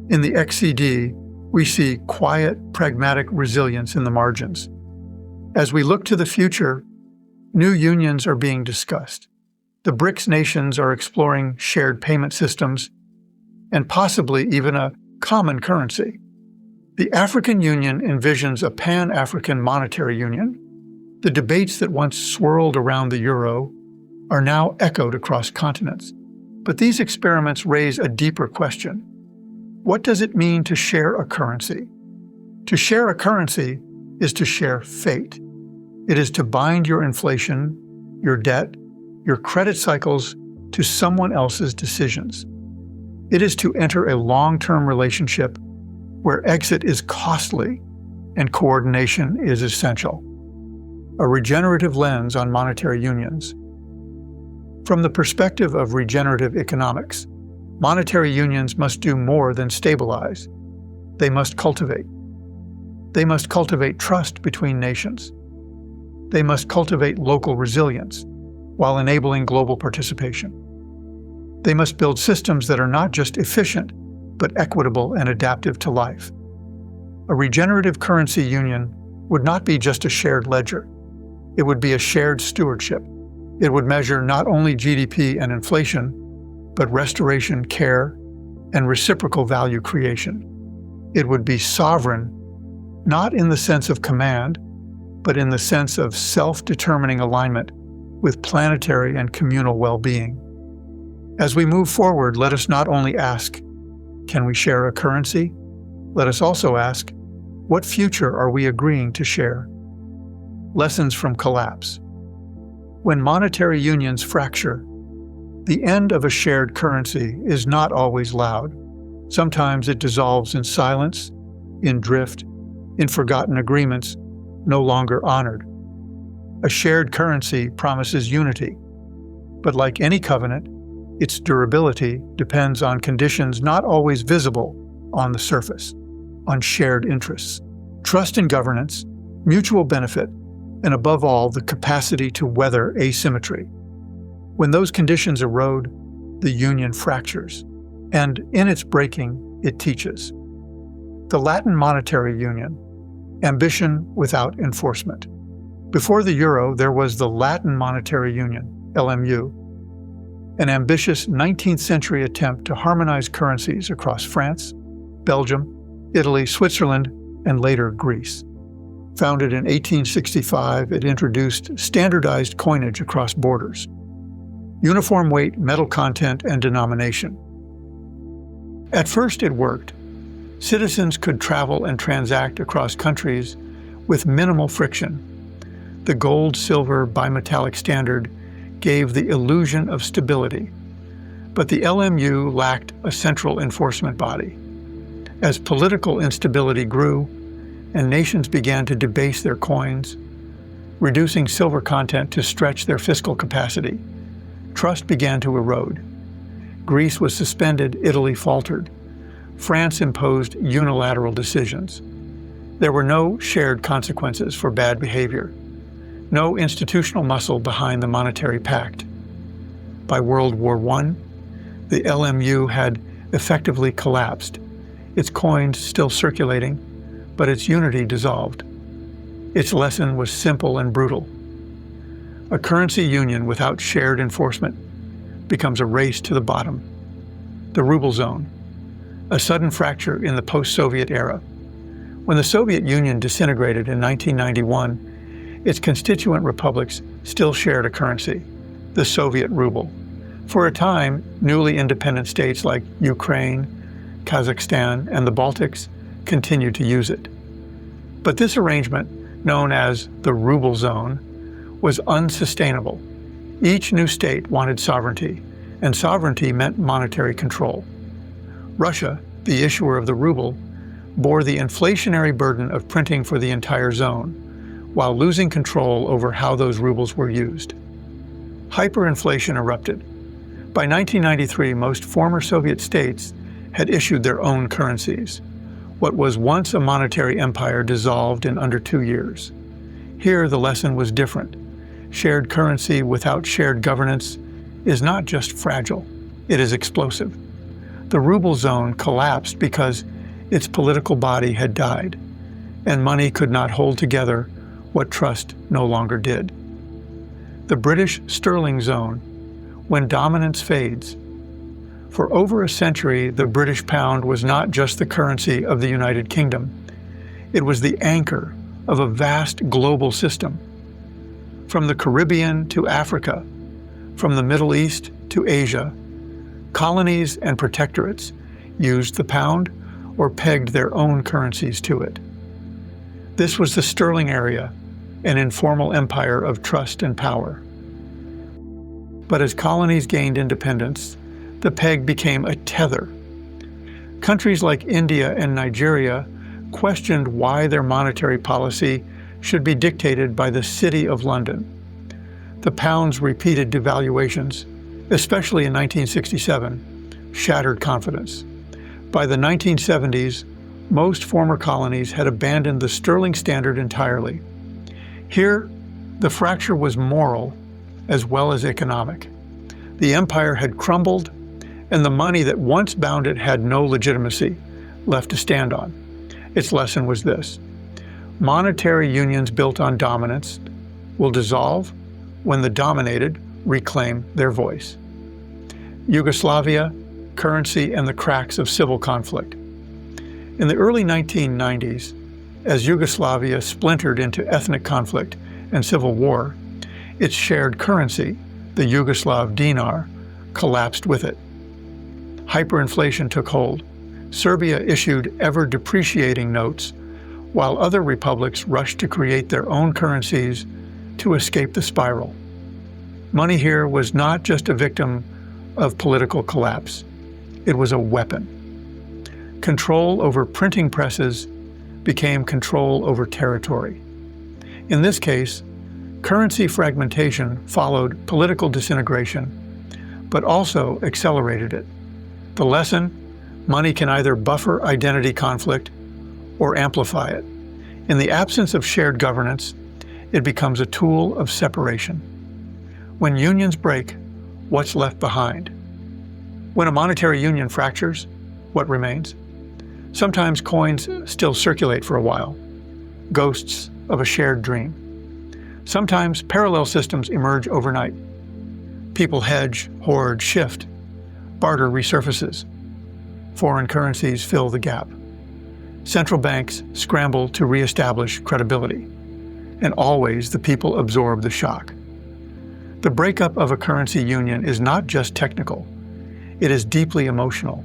In the XCD, we see quiet, pragmatic resilience in the margins. As we look to the future, new unions are being discussed. The BRICS nations are exploring shared payment systems and possibly even a common currency. The African Union envisions a Pan-African monetary union. The debates that once swirled around the euro are now echoed across continents. But these experiments raise a deeper question. What does it mean to share a currency? To share a currency is to share fate. It is to bind your inflation, your debt, your credit cycles to someone else's decisions. It is to enter a long-term relationship where exit is costly and coordination is essential. A regenerative lens on monetary unions. From the perspective of regenerative economics, monetary unions must do more than stabilize. They must cultivate. They must cultivate trust between nations. They must cultivate local resilience while enabling global participation. They must build systems that are not just efficient, but equitable and adaptive to life. A regenerative currency union would not be just a shared ledger. It would be a shared stewardship. It would measure not only GDP and inflation, but restoration, care, and reciprocal value creation. It would be sovereign, not in the sense of command, but in the sense of self-determining alignment with planetary and communal well-being. As we move forward, let us not only ask, can we share a currency? Let us also ask, what future are we agreeing to share? Lessons from collapse. When monetary unions fracture, the end of a shared currency is not always loud. Sometimes it dissolves in silence, in drift, in forgotten agreements no longer honored. A shared currency promises unity, but like any covenant, its durability depends on conditions not always visible on the surface, on shared interests, trust in governance, mutual benefit, and above all, the capacity to weather asymmetry. When those conditions erode, the union fractures, and in its breaking, it teaches. The Latin monetary union, ambition without enforcement. Before the euro, there was the Latin Monetary Union, LMU, an ambitious 19th century attempt to harmonize currencies across France, Belgium, Italy, Switzerland, and later Greece. Founded in 1865, it introduced standardized coinage across borders, uniform weight, metal content, and denomination. At first it worked. Citizens could travel and transact across countries with minimal friction. The gold-silver bimetallic standard gave the illusion of stability, but the LMU lacked a central enforcement body. As political instability grew and nations began to debase their coins, reducing silver content to stretch their fiscal capacity, trust began to erode. Greece was suspended, Italy faltered. France imposed unilateral decisions. There were no shared consequences for bad behavior, no institutional muscle behind the monetary pact. By World War I, the LMU had effectively collapsed, its coins still circulating, but its unity dissolved. Its lesson was simple and brutal. A currency union without shared enforcement becomes a race to the bottom. The ruble zone, a sudden fracture in the post-Soviet era. When the Soviet Union disintegrated in 1991, its constituent republics still shared a currency, the Soviet ruble. For a time, newly independent states like Ukraine, Kazakhstan, and the Baltics continued to use it. But this arrangement, known as the ruble zone, was unsustainable. Each new state wanted sovereignty, and sovereignty meant monetary control. Russia, the issuer of the ruble, bore the inflationary burden of printing for the entire zone, while losing control over how those rubles were used. Hyperinflation erupted. By 1993, most former Soviet states had issued their own currencies. What was once a monetary empire dissolved in under 2 years. Here, the lesson was different. Shared currency without shared governance is not just fragile, it is explosive. The ruble zone collapsed because its political body had died, and money could not hold together what trust no longer did. The British sterling zone, when dominance fades. For over a century, the British pound was not just the currency of the United Kingdom. It was the anchor of a vast global system. From the Caribbean to Africa, from the Middle East to Asia, colonies and protectorates used the pound or pegged their own currencies to it. This was the sterling area, an informal empire of trust and power. But as colonies gained independence, the peg became a tether. Countries like India and Nigeria questioned why their monetary policy should be dictated by the City of London. The pound's repeated devaluations, especially in 1967, shattered confidence. By the 1970s, most former colonies had abandoned the sterling standard entirely. Here, the fracture was moral as well as economic. The empire had crumbled, and the money that once bound it had no legitimacy left to stand on. Its lesson was this: monetary unions built on dominance will dissolve when the dominated reclaim their voice. Yugoslavia, currency, and the cracks of civil conflict. In the early 1990s, as Yugoslavia splintered into ethnic conflict and civil war, its shared currency, the Yugoslav dinar, collapsed with it. Hyperinflation took hold. Serbia issued ever-depreciating notes, while other republics rushed to create their own currencies to escape the spiral. Money here was not just a victim of political collapse. It was a weapon. Control over printing presses became control over territory. In this case, currency fragmentation followed political disintegration, but also accelerated it. The lesson: money can either buffer identity conflict or amplify it. In the absence of shared governance, it becomes a tool of separation. When unions break, what's left behind? When a monetary union fractures, what remains? Sometimes coins still circulate for a while, ghosts of a shared dream. Sometimes parallel systems emerge overnight. People hedge, hoard, shift. Barter resurfaces. Foreign currencies fill the gap. Central banks scramble to reestablish credibility. And always the people absorb the shock. The breakup of a currency union is not just technical. It is deeply emotional.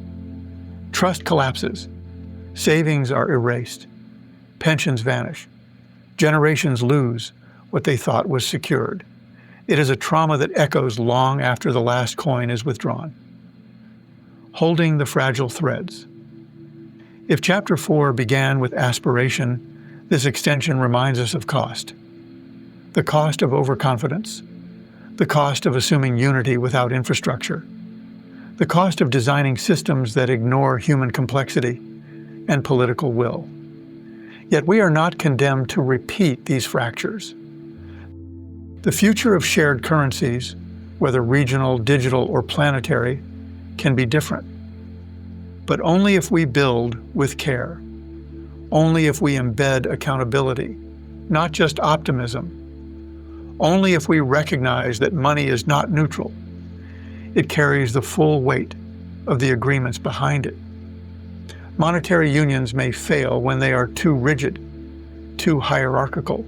Trust collapses. Savings are erased. Pensions vanish. Generations lose what they thought was secured. It is a trauma that echoes long after the last coin is withdrawn. Holding the fragile threads. If Chapter 4 began with aspiration, this extension reminds us of cost. The cost of overconfidence. The cost of assuming unity without infrastructure. The cost of designing systems that ignore human complexity and political will. Yet we are not condemned to repeat these fractures. The future of shared currencies, whether regional, digital, or planetary, can be different. But only if we build with care. Only if we embed accountability, not just optimism. Only if we recognize that money is not neutral. It carries the full weight of the agreements behind it. Monetary unions may fail when they are too rigid, too hierarchical,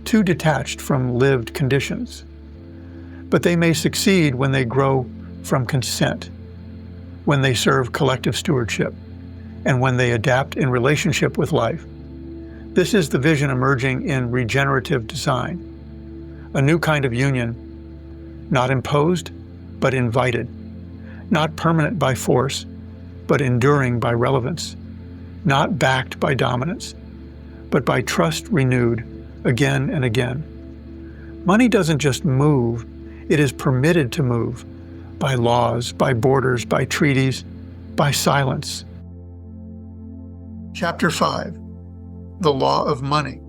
too detached from lived conditions. But they may succeed when they grow from consent, when they serve collective stewardship, and when they adapt in relationship with life. This is the vision emerging in regenerative design, a new kind of union, not imposed, but invited, not permanent by force, but enduring by relevance, not backed by dominance, but by trust renewed again and again. Money doesn't just move, it is permitted to move by laws, by borders, by treaties, by silence. Chapter 5: The Law of Money.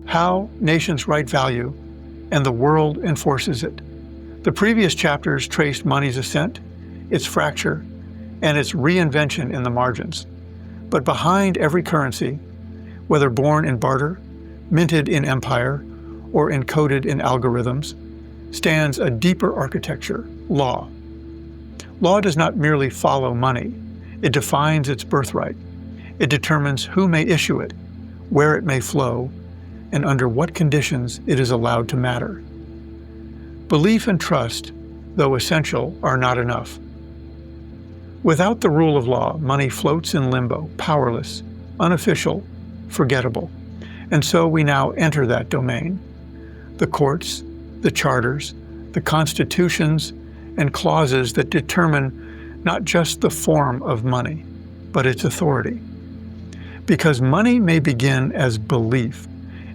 How nations write value and the world enforces it. The previous chapters traced money's ascent, its fracture, and its reinvention in the margins. But behind every currency, whether born in barter, minted in empire, or encoded in algorithms, stands a deeper architecture: law. Law does not merely follow money. It defines its birthright. It determines who may issue it, where it may flow, and under what conditions it is allowed to matter. Belief and trust, though essential, are not enough. Without the rule of law, money floats in limbo, powerless, unofficial, forgettable. And so we now enter that domain. The courts, the charters, the constitutions and clauses that determine not just the form of money, but its authority. Because money may begin as belief,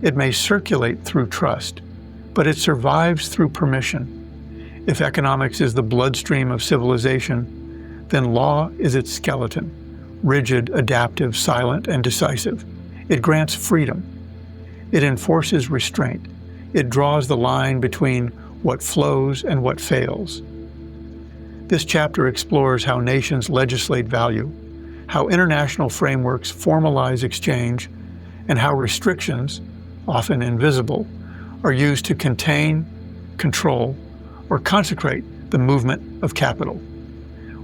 it may circulate through trust, but it survives through permission. If economics is the bloodstream of civilization, then law is its skeleton, rigid, adaptive, silent, and decisive. It grants freedom. It enforces restraint. It draws the line between what flows and what fails. This chapter explores how nations legislate value, how international frameworks formalize exchange, and how restrictions, often invisible, are used to contain, control, or consecrate the movement of capital.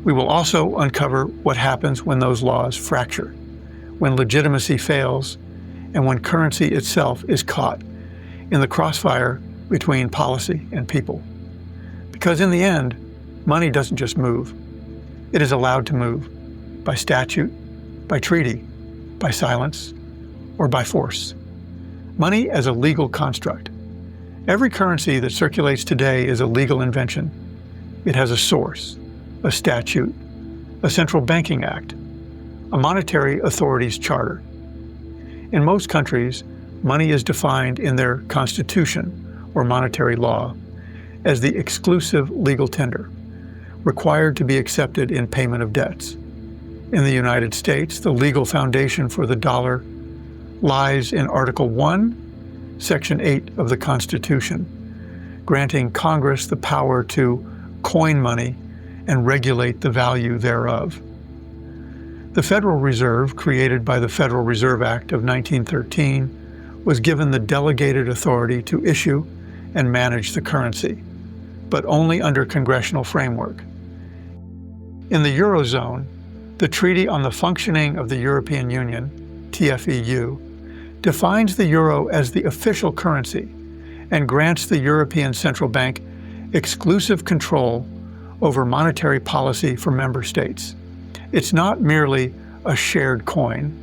We will also uncover what happens when those laws fracture, when legitimacy fails, and when currency itself is caught in the crossfire between policy and people. Because in the end, money doesn't just move. It is allowed to move by statute, by treaty, by silence, or by force. Money as a legal construct. Every currency that circulates today is a legal invention. It has a source, a statute, a central banking act, a monetary authority's charter. In most countries, money is defined in their constitution or monetary law as the exclusive legal tender, required to be accepted in payment of debts. In the United States, the legal foundation for the dollar lies in Article 1, Section 8 of the Constitution, granting Congress the power to coin money and regulate the value thereof. The Federal Reserve, created by the Federal Reserve Act of 1913, was given the delegated authority to issue and manage the currency, but only under congressional framework. In the Eurozone, the Treaty on the Functioning of the European Union, TFEU, defines the euro as the official currency and grants the European Central Bank exclusive control over monetary policy for member states. It's not merely a shared coin.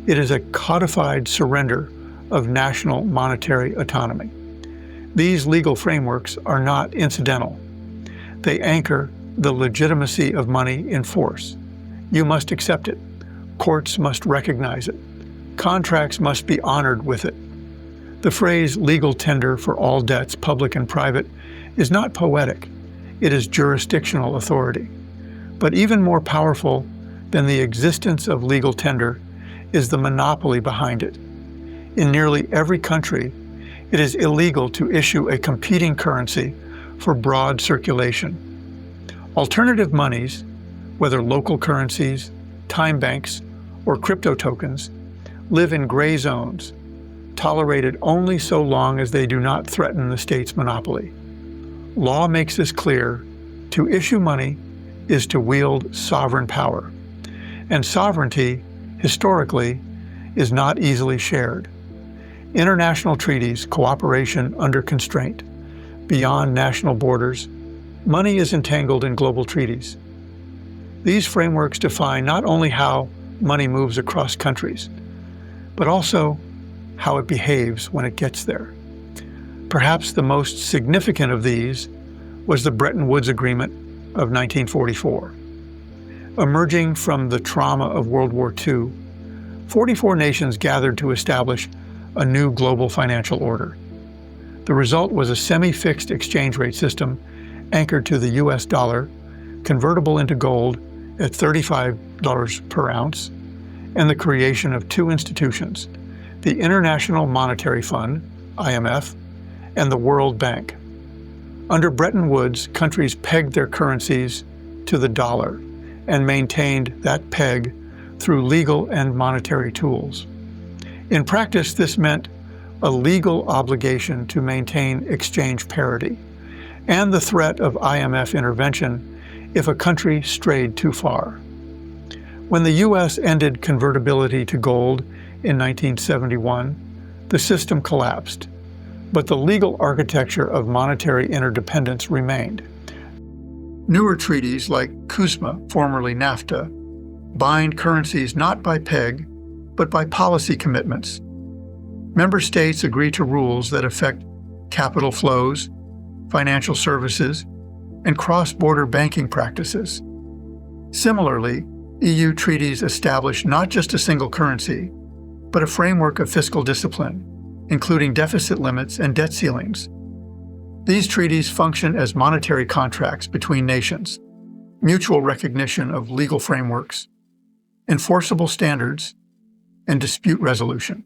It is a codified surrender of national monetary autonomy. These legal frameworks are not incidental. They anchor the legitimacy of money in force. You must accept it. Courts must recognize it. Contracts must be honored with it. The phrase legal tender for all debts, public and private, is not poetic. It is jurisdictional authority. But even more powerful than the existence of legal tender is the monopoly behind it. In nearly every country, it is illegal to issue a competing currency for broad circulation. Alternative monies, whether local currencies, time banks, or crypto tokens, live in gray zones, tolerated only so long as they do not threaten the state's monopoly. Law makes this clear. To issue money is to wield sovereign power. And sovereignty, historically, is not easily shared. International treaties, cooperation under constraint, beyond national borders, money is entangled in global treaties. These frameworks define not only how money moves across countries, but also how it behaves when it gets there. Perhaps the most significant of these was the Bretton Woods Agreement of 1944. Emerging from the trauma of World War II, 44 nations gathered to establish a new global financial order. The result was a semi-fixed exchange rate system anchored to the US dollar, convertible into gold at $35 per ounce, and the creation of two institutions, the International Monetary Fund, IMF, and the World Bank. Under Bretton Woods, countries pegged their currencies to the dollar and maintained that peg through legal and monetary tools. In practice, this meant a legal obligation to maintain exchange parity and the threat of IMF intervention if a country strayed too far. When the U.S. ended convertibility to gold in 1971, the system collapsed, but the legal architecture of monetary interdependence remained. Newer treaties like CUSMA, formerly NAFTA, bind currencies not by peg, but by policy commitments. Member states agree to rules that affect capital flows, financial services, and cross-border banking practices. Similarly, EU treaties establish not just a single currency, but a framework of fiscal discipline, including deficit limits and debt ceilings. These treaties function as monetary contracts between nations, mutual recognition of legal frameworks, enforceable standards, and dispute resolution.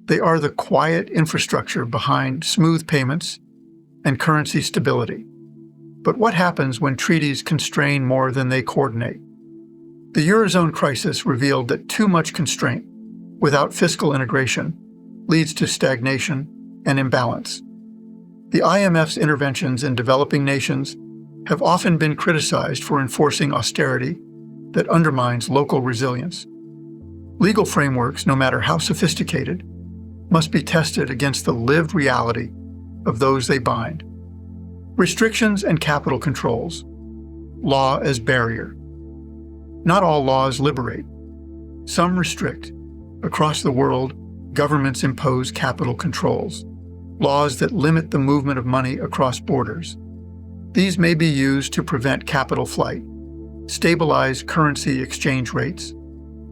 They are the quiet infrastructure behind smooth payments and currency stability. But what happens when treaties constrain more than they coordinate? The Eurozone crisis revealed that too much constraint, without fiscal integration, leads to stagnation and imbalance. The IMF's interventions in developing nations have often been criticized for enforcing austerity that undermines local resilience. Legal frameworks, no matter how sophisticated, must be tested against the lived reality of those they bind. Restrictions and capital controls. Law as barrier. Not all laws liberate. Some restrict. Across the world, governments impose capital controls, laws that limit the movement of money across borders. These may be used to prevent capital flight, stabilize currency exchange rates,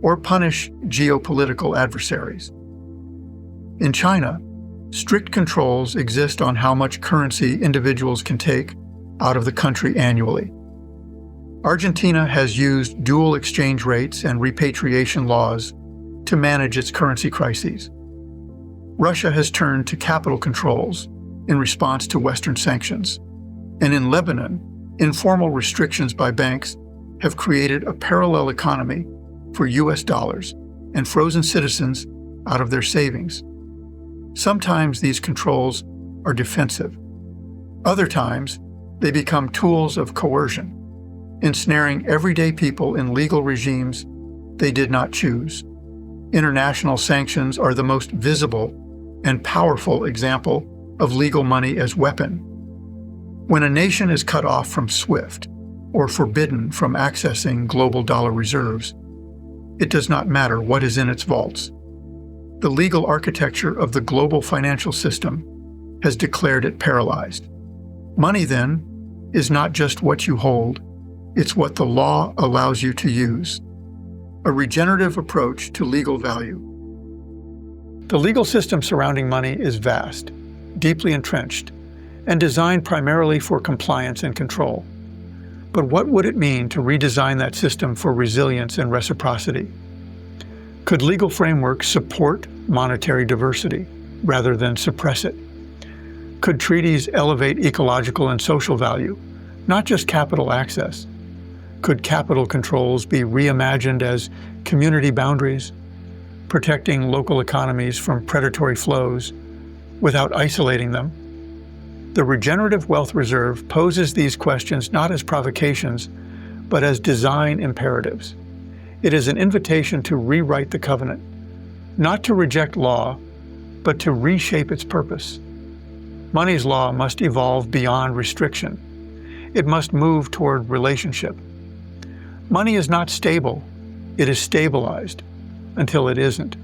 or punish geopolitical adversaries. In China, strict controls exist on how much currency individuals can take out of the country annually. Argentina has used dual exchange rates and repatriation laws to manage its currency crises. Russia has turned to capital controls in response to Western sanctions. And in Lebanon, informal restrictions by banks have created a parallel economy for US dollars and frozen citizens out of their savings. Sometimes these controls are defensive. Other times, they become tools of coercion, ensnaring everyday people in legal regimes they did not choose. International sanctions are the most visible and powerful example of legal money as weapon. When a nation is cut off from SWIFT or forbidden from accessing global dollar reserves, it does not matter what is in its vaults. The legal architecture of the global financial system has declared it paralyzed. Money, then, is not just what you hold, it's what the law allows you to use. A regenerative approach to legal value. The legal system surrounding money is vast, deeply entrenched, and designed primarily for compliance and control. But what would it mean to redesign that system for resilience and reciprocity? Could legal frameworks support monetary diversity rather than suppress it? Could treaties elevate ecological and social value, not just capital access? Could capital controls be reimagined as community boundaries, protecting local economies from predatory flows without isolating them? The Regenerative Wealth Reserve poses these questions not as provocations, but as design imperatives. It is an invitation to rewrite the covenant, not to reject law, but to reshape its purpose. Money's law must evolve beyond restriction. It must move toward relationship. Money is not stable, it is stabilized until it isn't.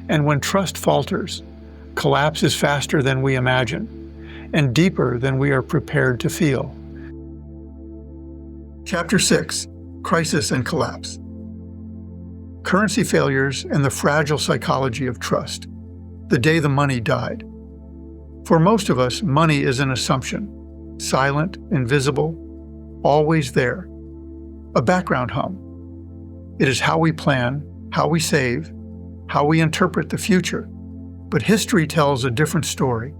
And when trust falters, collapse is faster than we imagine and deeper than we are prepared to feel. Chapter 6: Crisis and Collapse. Currency failures and the fragile psychology of trust. The day the money died. For most of us, money is an assumption, silent, invisible, always there. A background hum. It is how we plan, how we save, how we interpret the future. But history tells a different story,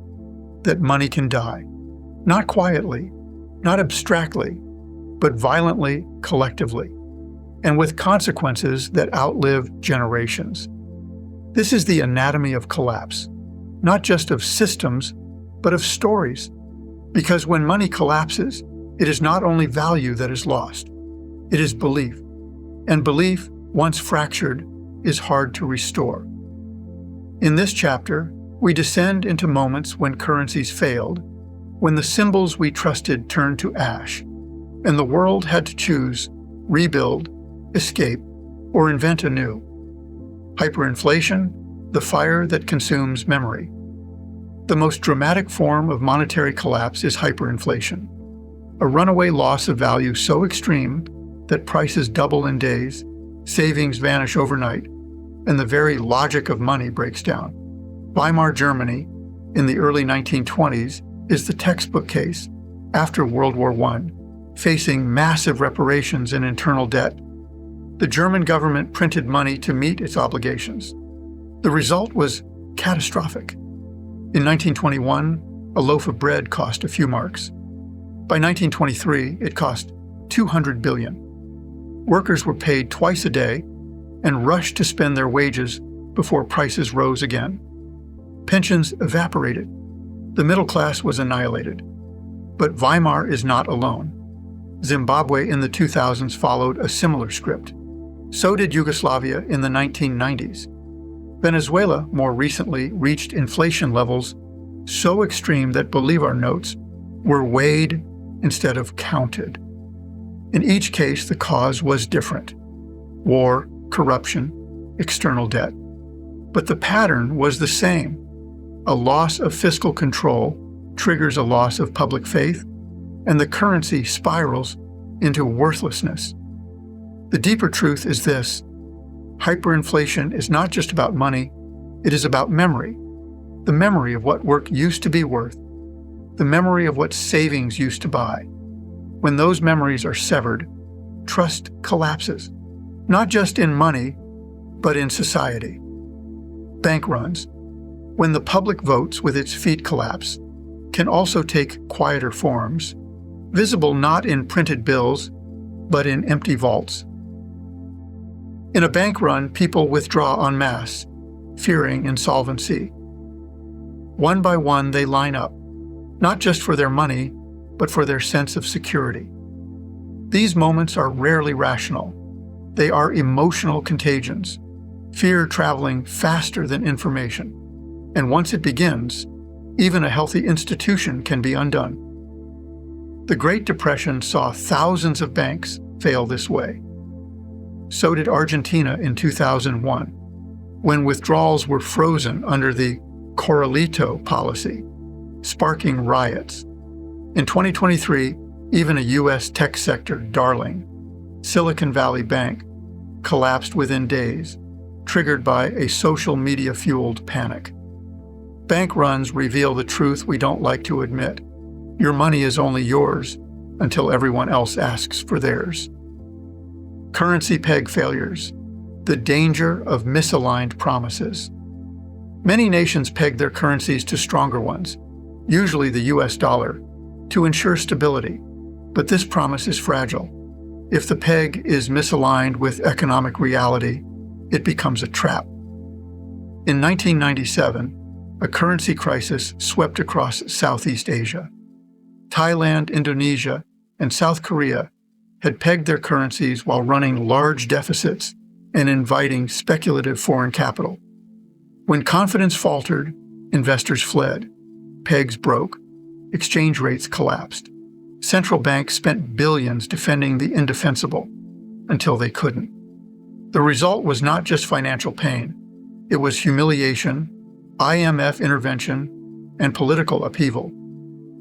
that money can die. Not quietly, not abstractly, but violently, collectively, and with consequences that outlive generations. This is the anatomy of collapse, not just of systems, but of stories. Because when money collapses, it is not only value that is lost, it is belief. And belief, once fractured, is hard to restore. In this chapter, we descend into moments when currencies failed, when the symbols we trusted turned to ash, and the world had to choose, rebuild, escape, or invent anew. Hyperinflation, the fire that consumes memory. The most dramatic form of monetary collapse is hyperinflation, a runaway loss of value so extreme that prices double in days, savings vanish overnight, and the very logic of money breaks down. Weimar Germany, in the early 1920s, is the textbook case after World War I, facing massive reparations and internal debt. The German government printed money to meet its obligations. The result was catastrophic. In 1921, a loaf of bread cost a few marks. By 1923, it cost 200 billion. Workers were paid twice a day and rushed to spend their wages before prices rose again. Pensions evaporated. The middle class was annihilated. But Weimar is not alone. Zimbabwe in the 2000s followed a similar script. So did Yugoslavia in the 1990s. Venezuela more recently reached inflation levels so extreme that Bolivar notes were weighed instead of counted. In each case, the cause was different: war, corruption, external debt. But the pattern was the same. A loss of fiscal control triggers a loss of public faith, and the currency spirals into worthlessness. The deeper truth is this: hyperinflation is not just about money, it is about memory. The memory of what work used to be worth, the memory of what savings used to buy. When those memories are severed, trust collapses, not just in money, but in society. Bank runs, when the public votes with its feet collapse, can also take quieter forms, visible not in printed bills, but in empty vaults. In a bank run, people withdraw en masse, fearing insolvency. One by one, they line up, not just for their money, but for their sense of security. These moments are rarely rational. They are emotional contagions, fear traveling faster than information. And once it begins, even a healthy institution can be undone. The Great Depression saw thousands of banks fail this way. So did Argentina in 2001, when withdrawals were frozen under the Corralito policy, sparking riots. In 2023, even a U.S. tech sector darling, Silicon Valley Bank, collapsed within days, triggered by a social media-fueled panic. Bank runs reveal the truth we don't like to admit. Your money is only yours until everyone else asks for theirs. Currency peg failures, the danger of misaligned promises. Many nations peg their currencies to stronger ones, usually the US dollar, to ensure stability. But this promise is fragile. If the peg is misaligned with economic reality, it becomes a trap. In 1997, a currency crisis swept across Southeast Asia. Thailand, Indonesia, and South Korea had pegged their currencies while running large deficits and inviting speculative foreign capital. When confidence faltered, investors fled. Pegs broke. Exchange rates collapsed. Central banks spent billions defending the indefensible until they couldn't. The result was not just financial pain. It was humiliation, IMF intervention, and political upheaval.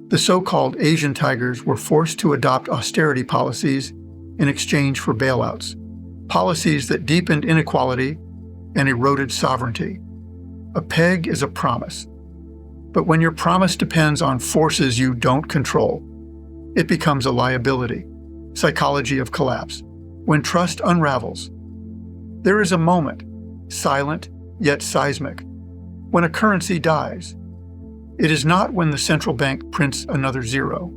The so-called Asian tigers were forced to adopt austerity policies in exchange for bailouts, policies that deepened inequality and eroded sovereignty. A peg is a promise. But when your promise depends on forces you don't control, it becomes a liability. Psychology of collapse. When trust unravels, there is a moment, silent yet seismic, when a currency dies. It is not when the central bank prints another zero,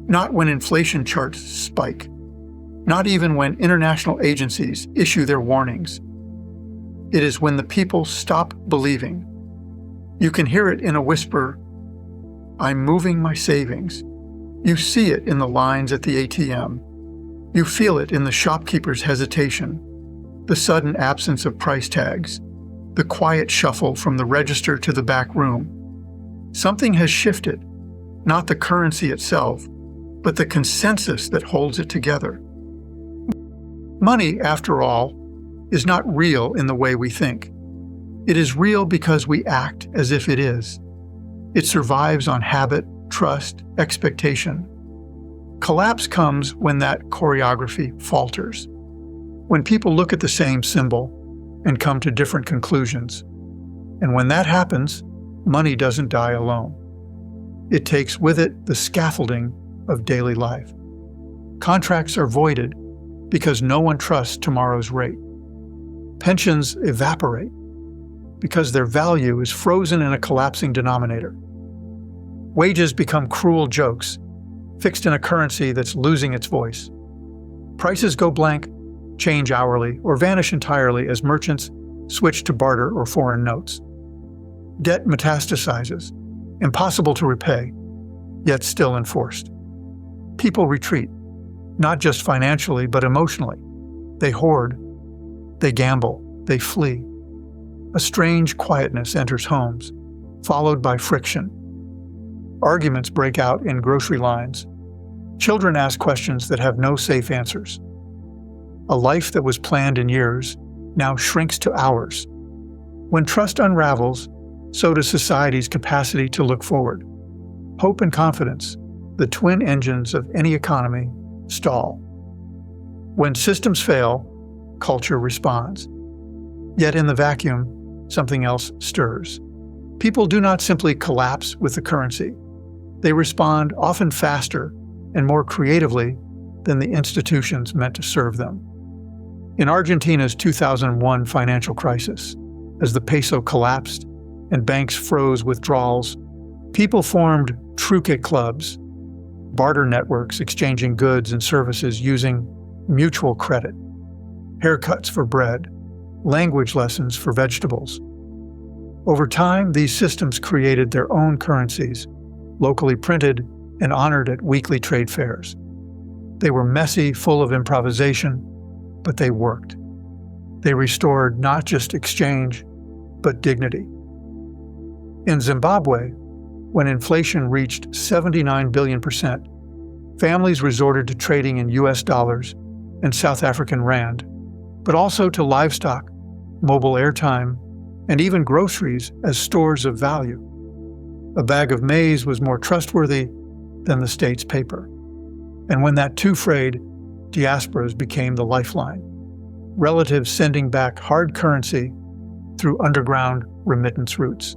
not when inflation charts spike, not even when international agencies issue their warnings. It is when the people stop believing. You can hear it in a whisper, "I'm moving my savings." You see it in the lines at the ATM. You feel it in the shopkeeper's hesitation, the sudden absence of price tags, the quiet shuffle from the register to the back room. Something has shifted, not the currency itself, but the consensus that holds it together. Money, after all, is not real in the way we think. It is real because we act as if it is. It survives on habit, trust, expectation. Collapse comes when that choreography falters, when people look at the same symbol and come to different conclusions. And when that happens, money doesn't die alone. It takes with it the scaffolding of daily life. Contracts are voided because no one trusts tomorrow's rate. Pensions evaporate because their value is frozen in a collapsing denominator. Wages become cruel jokes, fixed in a currency that's losing its voice. Prices go blank, change hourly, or vanish entirely as merchants switch to barter or foreign notes. Debt metastasizes, impossible to repay, yet still enforced. People retreat, not just financially, but emotionally. They hoard, they gamble, they flee. A strange quietness enters homes, followed by friction. Arguments break out in grocery lines. Children ask questions that have no safe answers. A life that was planned in years now shrinks to hours. When trust unravels, so does society's capacity to look forward. Hope and confidence, the twin engines of any economy, stall. When systems fail, culture responds. Yet in the vacuum, something else stirs. People do not simply collapse with the currency. They respond often faster and more creatively than the institutions meant to serve them. In Argentina's 2001 financial crisis, as the peso collapsed and banks froze withdrawals, people formed truque clubs, barter networks exchanging goods and services using mutual credit, haircuts for bread, language lessons for vegetables. Over time, these systems created their own currencies, locally printed and honored at weekly trade fairs. They were messy, full of improvisation, but they worked. They restored not just exchange, but dignity. In Zimbabwe, when inflation reached 79 billion%, families resorted to trading in US dollars and South African rand, but also to livestock, mobile airtime, and even groceries as stores of value. A bag of maize was more trustworthy than the state's paper. And when that too frayed, diasporas became the lifeline, relatives sending back hard currency through underground remittance routes.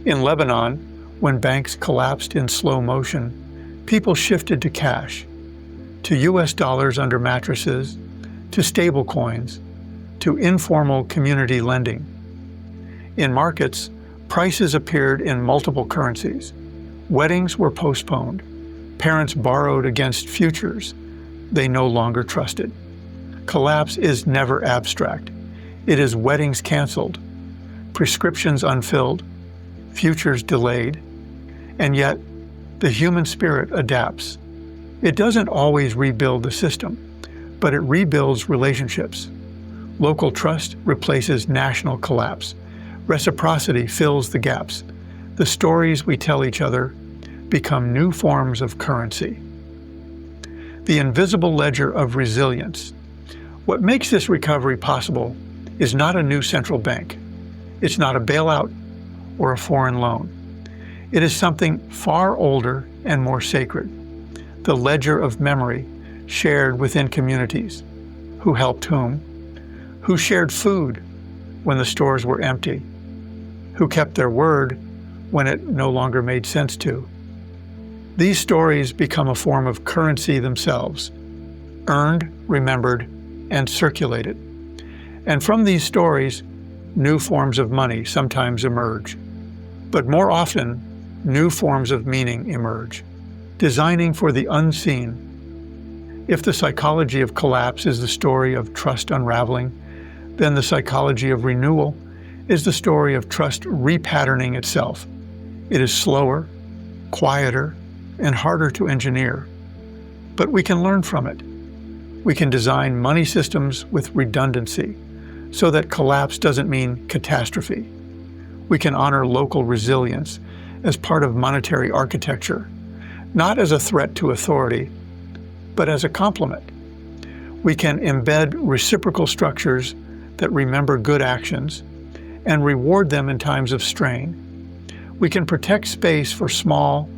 In Lebanon, when banks collapsed in slow motion, people shifted to cash, to US dollars under mattresses, to stable coins, to informal community lending. In markets, prices appeared in multiple currencies. Weddings were postponed. Parents borrowed against futures they no longer trusted. Collapse is never abstract. It is weddings canceled, prescriptions unfilled, futures delayed, and yet the human spirit adapts. It doesn't always rebuild the system, but it rebuilds relationships. Local trust replaces national collapse. Reciprocity fills the gaps. The stories we tell each other become new forms of currency. The invisible ledger of resilience. What makes this recovery possible is not a new central bank. It's not a bailout or a foreign loan. It is something far older and more sacred. The ledger of memory shared within communities. Who helped whom? Who shared food when the stores were empty? Who kept their word when it no longer made sense to? These stories become a form of currency themselves, earned, remembered, and circulated. And from these stories, new forms of money sometimes emerge. But more often, new forms of meaning emerge, designing for the unseen. If the psychology of collapse is the story of trust unraveling, then the psychology of renewal is the story of trust repatterning itself. It is slower, quieter, and harder to engineer. But we can learn from it. We can design money systems with redundancy so that collapse doesn't mean catastrophe. We can honor local resilience as part of monetary architecture, not as a threat to authority, but as a complement. We can embed reciprocal structures that remember good actions and reward them in times of strain. We can protect space for small,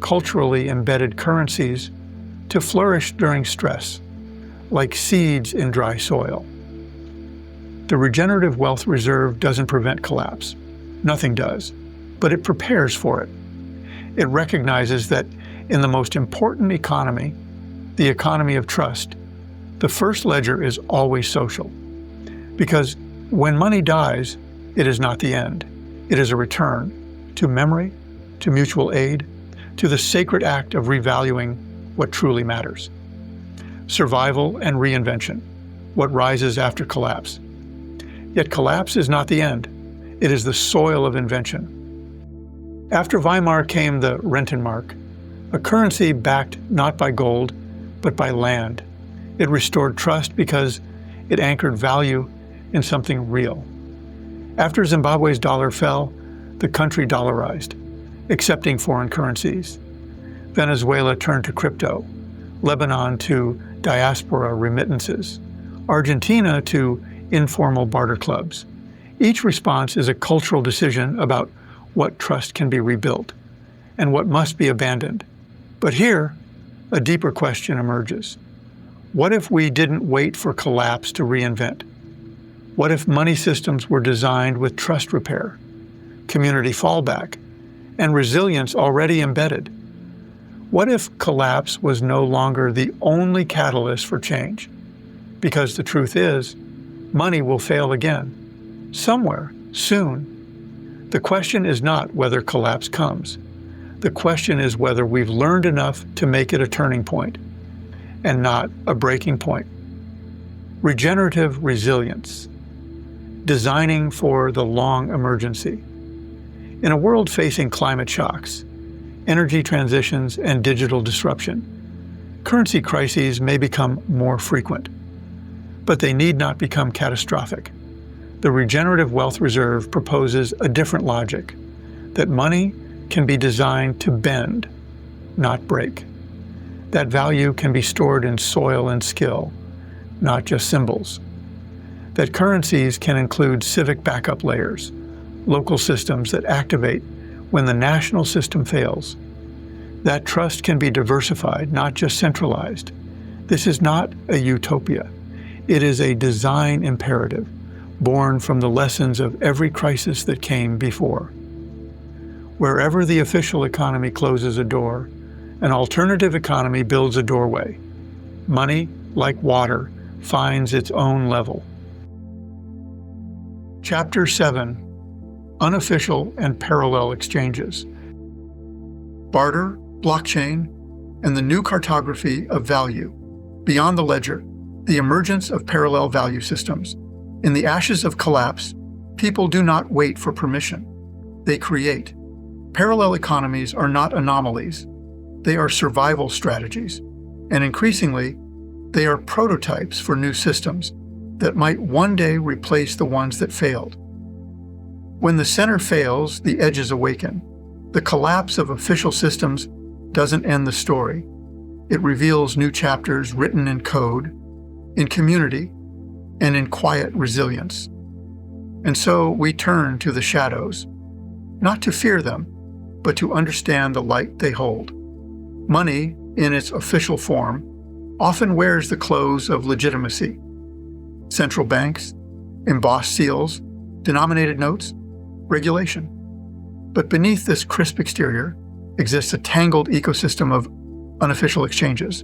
culturally embedded currencies to flourish during stress, like seeds in dry soil. The regenerative wealth reserve doesn't prevent collapse. Nothing does, but it prepares for it. It recognizes that in the most important economy, the economy of trust, the first ledger is always social. Because when money dies, it is not the end. It is a return to memory, to mutual aid, to the sacred act of revaluing what truly matters. Survival and reinvention, what rises after collapse. Yet collapse is not the end. It is the soil of invention. After Weimar came the Rentenmark, a currency backed not by gold, but by land. It restored trust because it anchored value in something real. After Zimbabwe's dollar fell, the country dollarized, accepting foreign currencies. Venezuela turned to crypto, Lebanon to diaspora remittances, Argentina to informal barter clubs. Each response is a cultural decision about what trust can be rebuilt and what must be abandoned. But here, a deeper question emerges. What if we didn't wait for collapse to reinvent? What if money systems were designed with trust repair, community fallback, and resilience already embedded? What if collapse was no longer the only catalyst for change? Because the truth is, money will fail again, somewhere, soon. The question is not whether collapse comes. The question is whether we've learned enough to make it a turning point, and not a breaking point. Regenerative resilience, designing for the long emergency. In a world facing climate shocks, energy transitions, and digital disruption, currency crises may become more frequent, but they need not become catastrophic. The regenerative wealth reserve proposes a different logic, that money can be designed to bend, not break. That value can be stored in soil and skill, not just symbols. That currencies can include civic backup layers, local systems that activate when the national system fails. That trust can be diversified, not just centralized. This is not a utopia. It is a design imperative, born from the lessons of every crisis that came before. Wherever the official economy closes a door, an alternative economy builds a doorway. Money, like water, finds its own level. Chapter 7: Unofficial and Parallel Exchanges. Barter, blockchain, and the new cartography of value. Beyond the ledger, the emergence of parallel value systems. In the ashes of collapse, people do not wait for permission. They create. Parallel economies are not anomalies. They are survival strategies. And increasingly, they are prototypes for new systems that might one day replace the ones that failed. When the center fails, the edges awaken. The collapse of official systems doesn't end the story. It reveals new chapters written in code, in community, and in quiet resilience. And so we turn to the shadows, not to fear them, but to understand the light they hold. Money, in its official form, often wears the clothes of legitimacy. Central banks, embossed seals, denominated notes, regulation. But beneath this crisp exterior exists a tangled ecosystem of unofficial exchanges,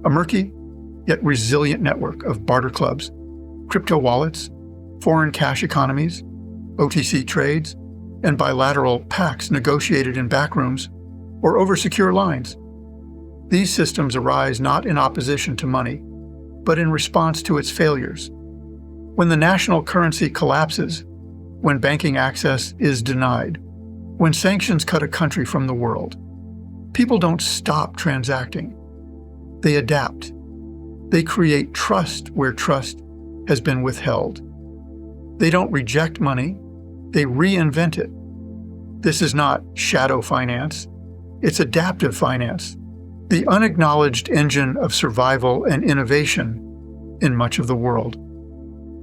a murky yet resilient network of barter clubs, crypto wallets, foreign cash economies, OTC trades, and bilateral pacts negotiated in backrooms or over secure lines. These systems arise not in opposition to money, but in response to its failures. When the national currency collapses, when banking access is denied, when sanctions cut a country from the world, people don't stop transacting. They adapt. They create trust where trust has been withheld. They don't reject money, they reinvent it. This is not shadow finance, it's adaptive finance, the unacknowledged engine of survival and innovation in much of the world.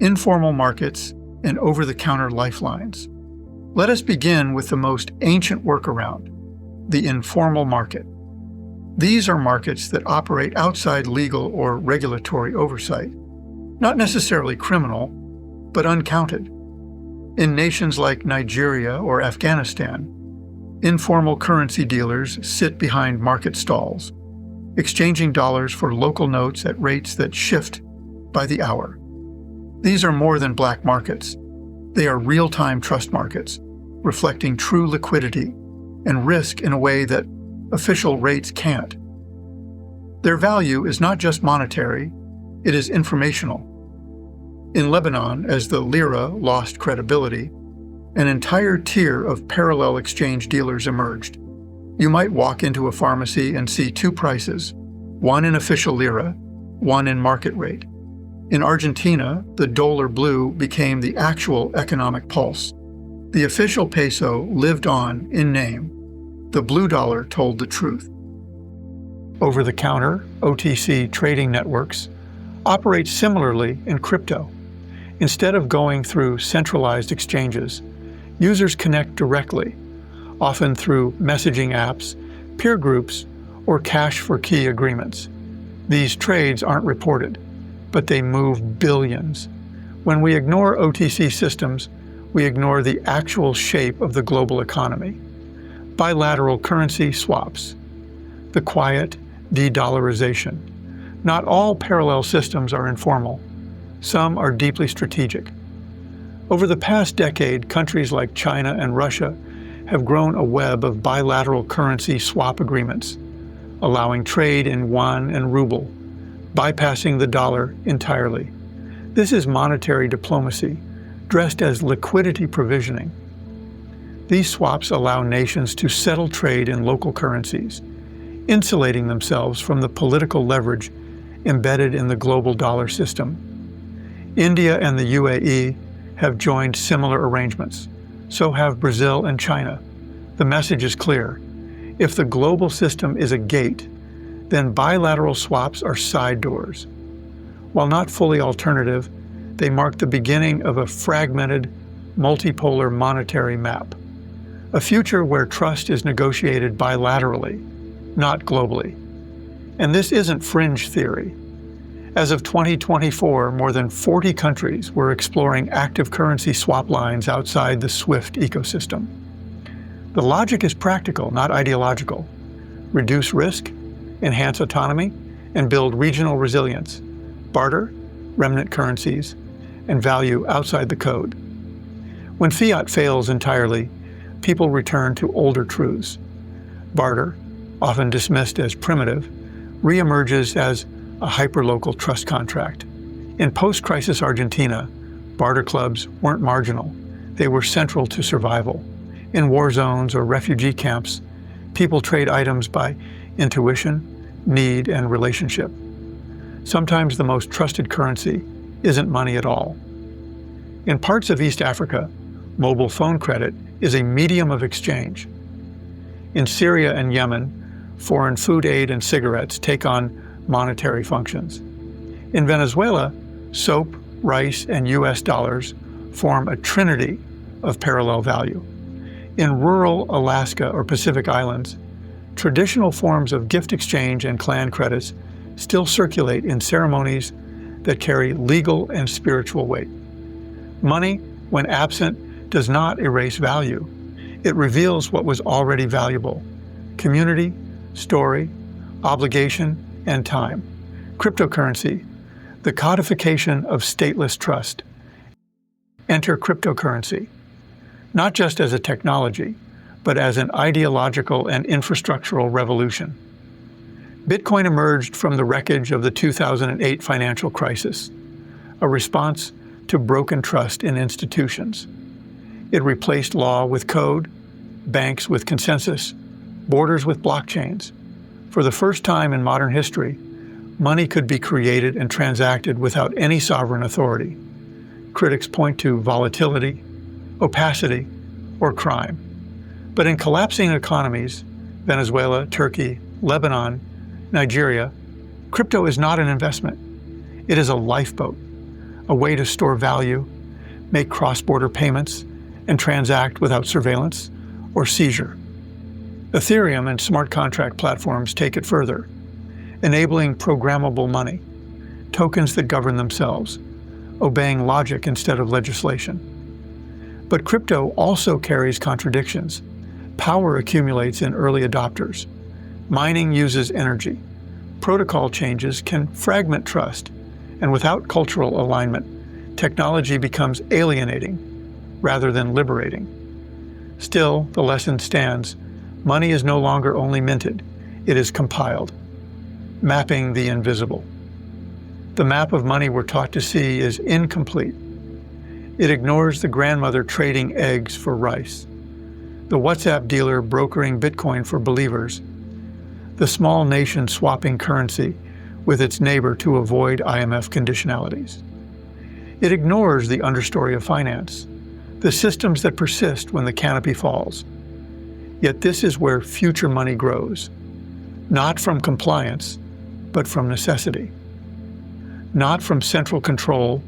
Informal markets and over-the-counter lifelines. Let us begin with the most ancient workaround, the informal market. These are markets that operate outside legal or regulatory oversight, not necessarily criminal, but uncounted. In nations like Nigeria or Afghanistan, informal currency dealers sit behind market stalls, exchanging dollars for local notes at rates that shift by the hour. These are more than black markets. They are real-time trust markets, reflecting true liquidity and risk in a way that official rates can't. Their value is not just monetary, it is informational. In Lebanon, as the lira lost credibility, an entire tier of parallel exchange dealers emerged. You might walk into a pharmacy and see two prices, one in official lira, one in market rate. In Argentina, the dollar blue became the actual economic pulse. The official peso lived on in name. The blue dollar told the truth. Over-the-counter, OTC trading networks operate similarly in crypto. Instead of going through centralized exchanges, users connect directly, often through messaging apps, peer groups, or cash-for-key agreements. These trades aren't reported, but they move billions. When we ignore OTC systems, we ignore the actual shape of the global economy. Bilateral currency swaps. The quiet de-dollarization. Not all parallel systems are informal. Some are deeply strategic. Over the past decade, countries like China and Russia have grown a web of bilateral currency swap agreements, allowing trade in yuan and ruble, bypassing the dollar entirely. This is monetary diplomacy, dressed as liquidity provisioning. These swaps allow nations to settle trade in local currencies, insulating themselves from the political leverage embedded in the global dollar system. India and the UAE have joined similar arrangements. So have Brazil and China. The message is clear. If the global system is a gate, then bilateral swaps are side doors. While not fully alternative, they mark the beginning of a fragmented, multipolar monetary map. A future where trust is negotiated bilaterally, not globally. And this isn't fringe theory. As of 2024, more than 40 countries were exploring active currency swap lines outside the SWIFT ecosystem. The logic is practical, not ideological. Reduce risk, enhance autonomy, and build regional resilience. Barter, remnant currencies, and value outside the code. When fiat fails entirely, people return to older truths. Barter, often dismissed as primitive, reemerges as a hyperlocal trust contract. In post-crisis Argentina, barter clubs weren't marginal. They were central to survival. In war zones or refugee camps, people trade items by intuition, need, and relationship. Sometimes the most trusted currency isn't money at all. In parts of East Africa, mobile phone credit is a medium of exchange. In Syria and Yemen, foreign food aid and cigarettes take on monetary functions. In Venezuela, soap, rice, and US dollars form a trinity of parallel value. In rural Alaska or Pacific Islands, traditional forms of gift exchange and clan credits still circulate in ceremonies that carry legal and spiritual weight. Money, when absent, does not erase value. It reveals what was already valuable: community, story, obligation, and time. Cryptocurrency, the codification of stateless trust. Enter cryptocurrency, not just as a technology, but as an ideological and infrastructural revolution. Bitcoin emerged from the wreckage of the 2008 financial crisis, a response to broken trust in institutions. It replaced law with code, banks with consensus, borders with blockchains. For the first time in modern history, money could be created and transacted without any sovereign authority. Critics point to volatility, opacity, or crime. But in collapsing economies, Venezuela, Turkey, Lebanon, Nigeria, crypto is not an investment. It is a lifeboat, a way to store value, make cross-border payments, and transact without surveillance or seizure. Ethereum and smart contract platforms take it further, enabling programmable money, tokens that govern themselves, obeying logic instead of legislation. But crypto also carries contradictions. Power accumulates in early adopters. Mining uses energy. Protocol changes can fragment trust, and without cultural alignment, technology becomes alienating rather than liberating. Still, the lesson stands. Money is no longer only minted, it is compiled, mapping the invisible. The map of money we're taught to see is incomplete. It ignores the grandmother trading eggs for rice, the WhatsApp dealer brokering Bitcoin for believers, the small nation swapping currency with its neighbor to avoid IMF conditionalities. It ignores the understory of finance, the systems that persist when the canopy falls. Yet this is where future money grows, not from compliance, but from necessity. Not from central control,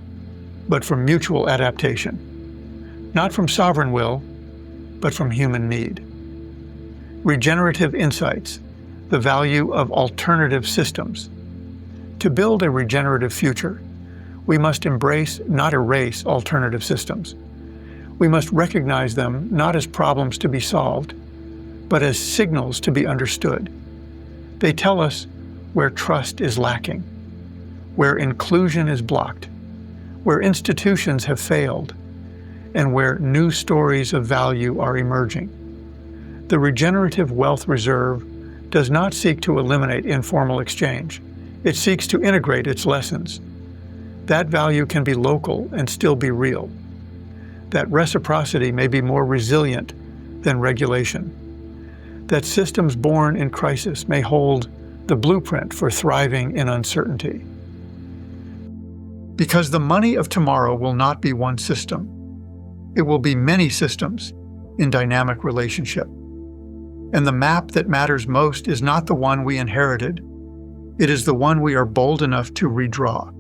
but from mutual adaptation. Not from sovereign will, but from human need. Regenerative insights, the value of alternative systems. To build a regenerative future, we must embrace, not erase, alternative systems. We must recognize them not as problems to be solved, but as signals to be understood. They tell us where trust is lacking, where inclusion is blocked, where institutions have failed, and where new stories of value are emerging. The regenerative wealth reserve does not seek to eliminate informal exchange. It seeks to integrate its lessons. That value can be local and still be real. That reciprocity may be more resilient than regulation. That systems born in crisis may hold the blueprint for thriving in uncertainty. Because the money of tomorrow will not be one system. It will be many systems in dynamic relationship. And the map that matters most is not the one we inherited. It is the one we are bold enough to redraw.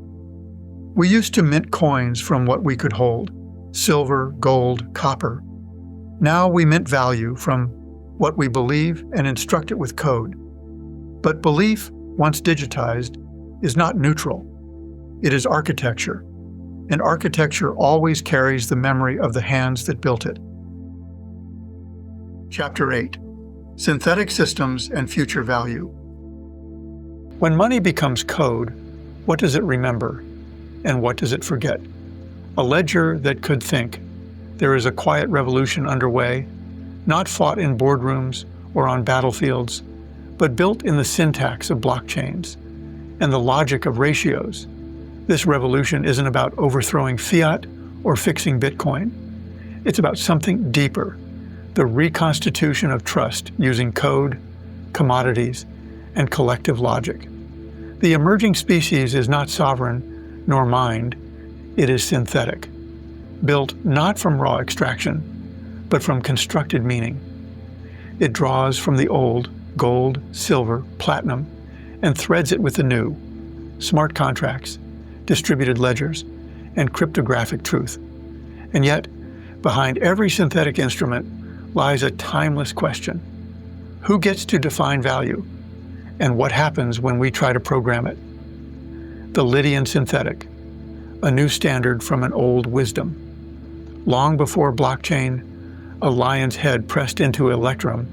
We used to mint coins from what we could hold, silver, gold, copper. Now we mint value from what we believe and instruct it with code. But belief, once digitized, is not neutral. It is architecture, and architecture always carries the memory of the hands that built it. Chapter 8: Synthetic Systems and Future Value. When money becomes code, what does it remember, and what does it forget? A ledger that could think. There is a quiet revolution underway, not fought in boardrooms or on battlefields, but built in the syntax of blockchains and the logic of ratios. This revolution isn't about overthrowing fiat or fixing Bitcoin. It's about something deeper, the reconstitution of trust using code, commodities, and collective logic. The emerging species is not sovereign nor mined, it is synthetic, built not from raw extraction, but from constructed meaning. It draws from the old, gold, silver, platinum, and threads it with the new, smart contracts, distributed ledgers, and cryptographic truth. And yet, behind every synthetic instrument lies a timeless question. Who gets to define value? And what happens when we try to program it? The Lydian synthetic, a new standard from an old wisdom. Long before blockchain, a lion's head pressed into electrum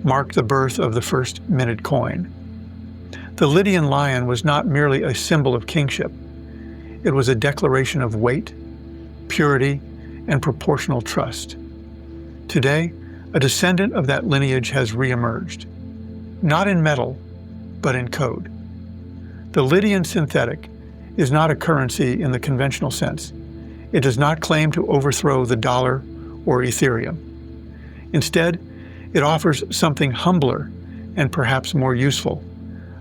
marked the birth of the first minted coin. The Lydian lion was not merely a symbol of kingship. It was a declaration of weight, purity, and proportional trust. Today, a descendant of that lineage has reemerged, not in metal, but in code. The Lydian synthetic is not a currency in the conventional sense. It does not claim to overthrow the dollar or Ethereum. Instead, it offers something humbler and perhaps more useful,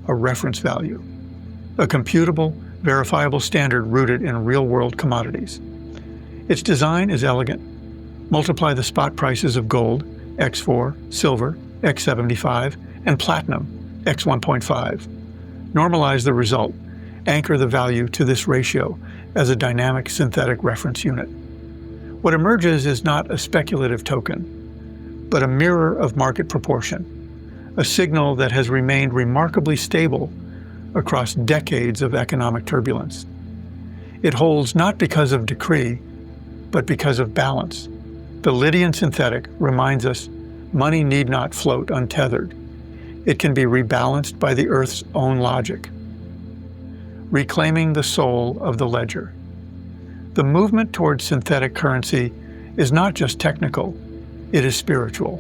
a reference value, a computable, verifiable standard rooted in real-world commodities. Its design is elegant. Multiply the spot prices of gold, X4, silver, X75, and platinum, X1.5. Normalize the result. Anchor the value to this ratio as a dynamic synthetic reference unit. What emerges is not a speculative token, but a mirror of market proportion, a signal that has remained remarkably stable across decades of economic turbulence. It holds not because of decree, but because of balance. The Lydian synthetic reminds us money need not float untethered. It can be rebalanced by the Earth's own logic, reclaiming the soul of the ledger. The movement towards synthetic currency is not just technical, it is spiritual.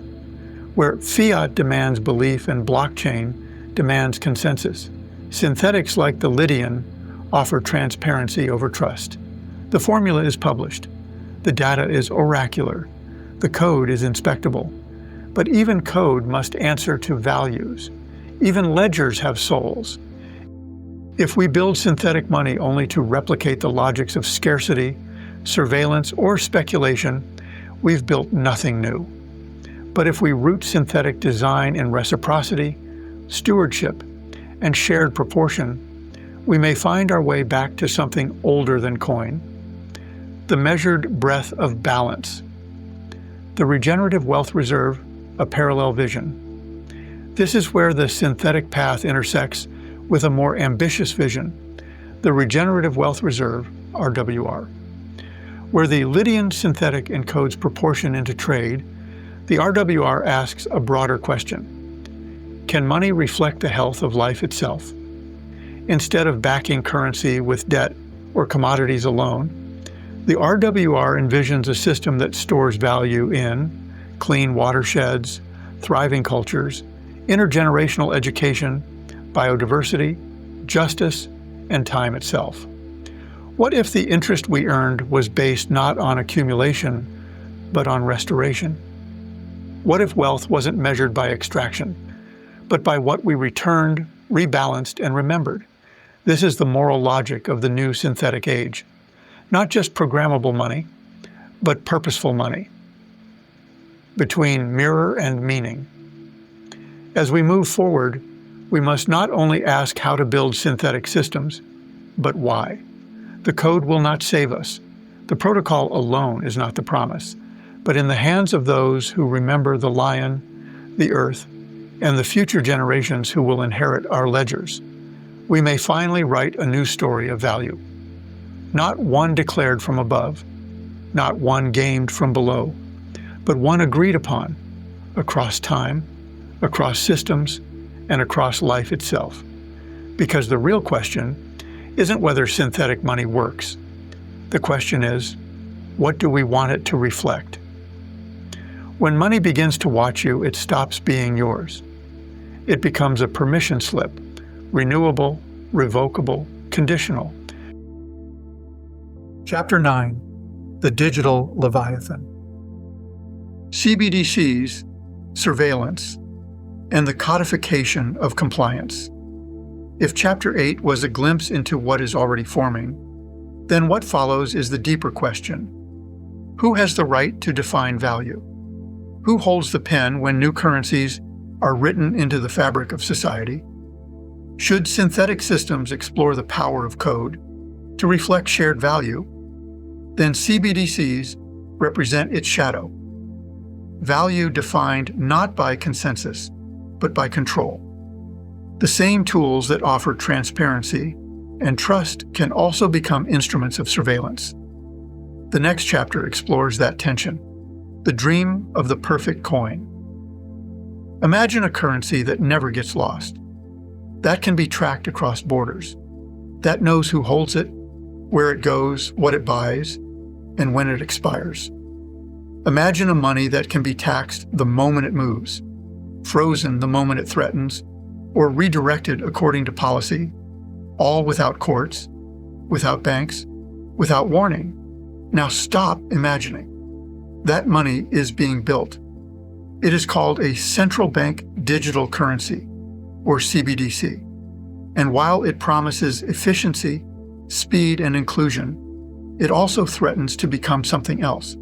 Where fiat demands belief and blockchain demands consensus, synthetics like the Lydian offer transparency over trust. The formula is published. The data is oracular. The code is inspectable. But even code must answer to values. Even ledgers have souls. If we build synthetic money only to replicate the logics of scarcity, surveillance, or speculation, we've built nothing new. But if we root synthetic design in reciprocity, stewardship, and shared proportion, we may find our way back to something older than coin, the measured breath of balance, the regenerative wealth reserve, a parallel vision. This is where the synthetic path intersects with a more ambitious vision, the regenerative wealth reserve, RWR. Where the Lydian synthetic encodes proportion into trade, the RWR asks a broader question. Can money reflect the health of life itself? Instead of backing currency with debt or commodities alone, the RWR envisions a system that stores value in clean watersheds, thriving cultures, intergenerational education, biodiversity, justice, and time itself. What if the interest we earned was based not on accumulation, but on restoration? What if wealth wasn't measured by extraction, but by what we returned, rebalanced, and remembered? This is the moral logic of the new synthetic age. Not just programmable money, but purposeful money. Between mirror and meaning. As we move forward, we must not only ask how to build synthetic systems, but why. The code will not save us. The protocol alone is not the promise, but in the hands of those who remember the lion, the earth, and the future generations who will inherit our ledgers, we may finally write a new story of value. Not one declared from above, not one gamed from below, but one agreed upon across time, across systems, and across life itself. Because the real question isn't whether synthetic money works. The question is, what do we want it to reflect? When money begins to watch you, it stops being yours. It becomes a permission slip, renewable, revocable, conditional. Chapter 9, The Digital Leviathan. CBDCs, surveillance, and the codification of compliance. If Chapter 8 was a glimpse into what is already forming, then what follows is the deeper question. Who has the right to define value? Who holds the pen when new currencies are written into the fabric of society? Should synthetic systems explore the power of code to reflect shared value, then CBDCs represent its shadow. Value defined not by consensus, but by control. The same tools that offer transparency and trust can also become instruments of surveillance. The next chapter explores that tension, the dream of the perfect coin. Imagine a currency that never gets lost, that can be tracked across borders, that knows who holds it, where it goes, what it buys, and when it expires. Imagine a money that can be taxed the moment it moves, frozen the moment it threatens, or redirected according to policy, all without courts, without banks, without warning. Now stop imagining. That money is being built. It is called a central bank digital currency, or CBDC. And while it promises efficiency, speed, and inclusion, it also threatens to become something else,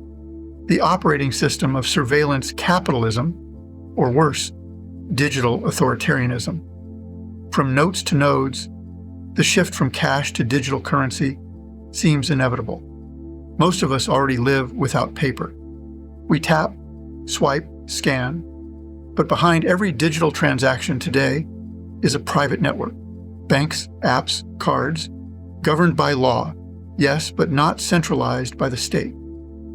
the operating system of surveillance capitalism, or worse, digital authoritarianism. From notes to nodes, the shift from cash to digital currency seems inevitable. Most of us already live without paper. We tap, swipe, scan, but behind every digital transaction today is a private network. Banks, apps, cards, governed by law, yes, but not centralized by the state.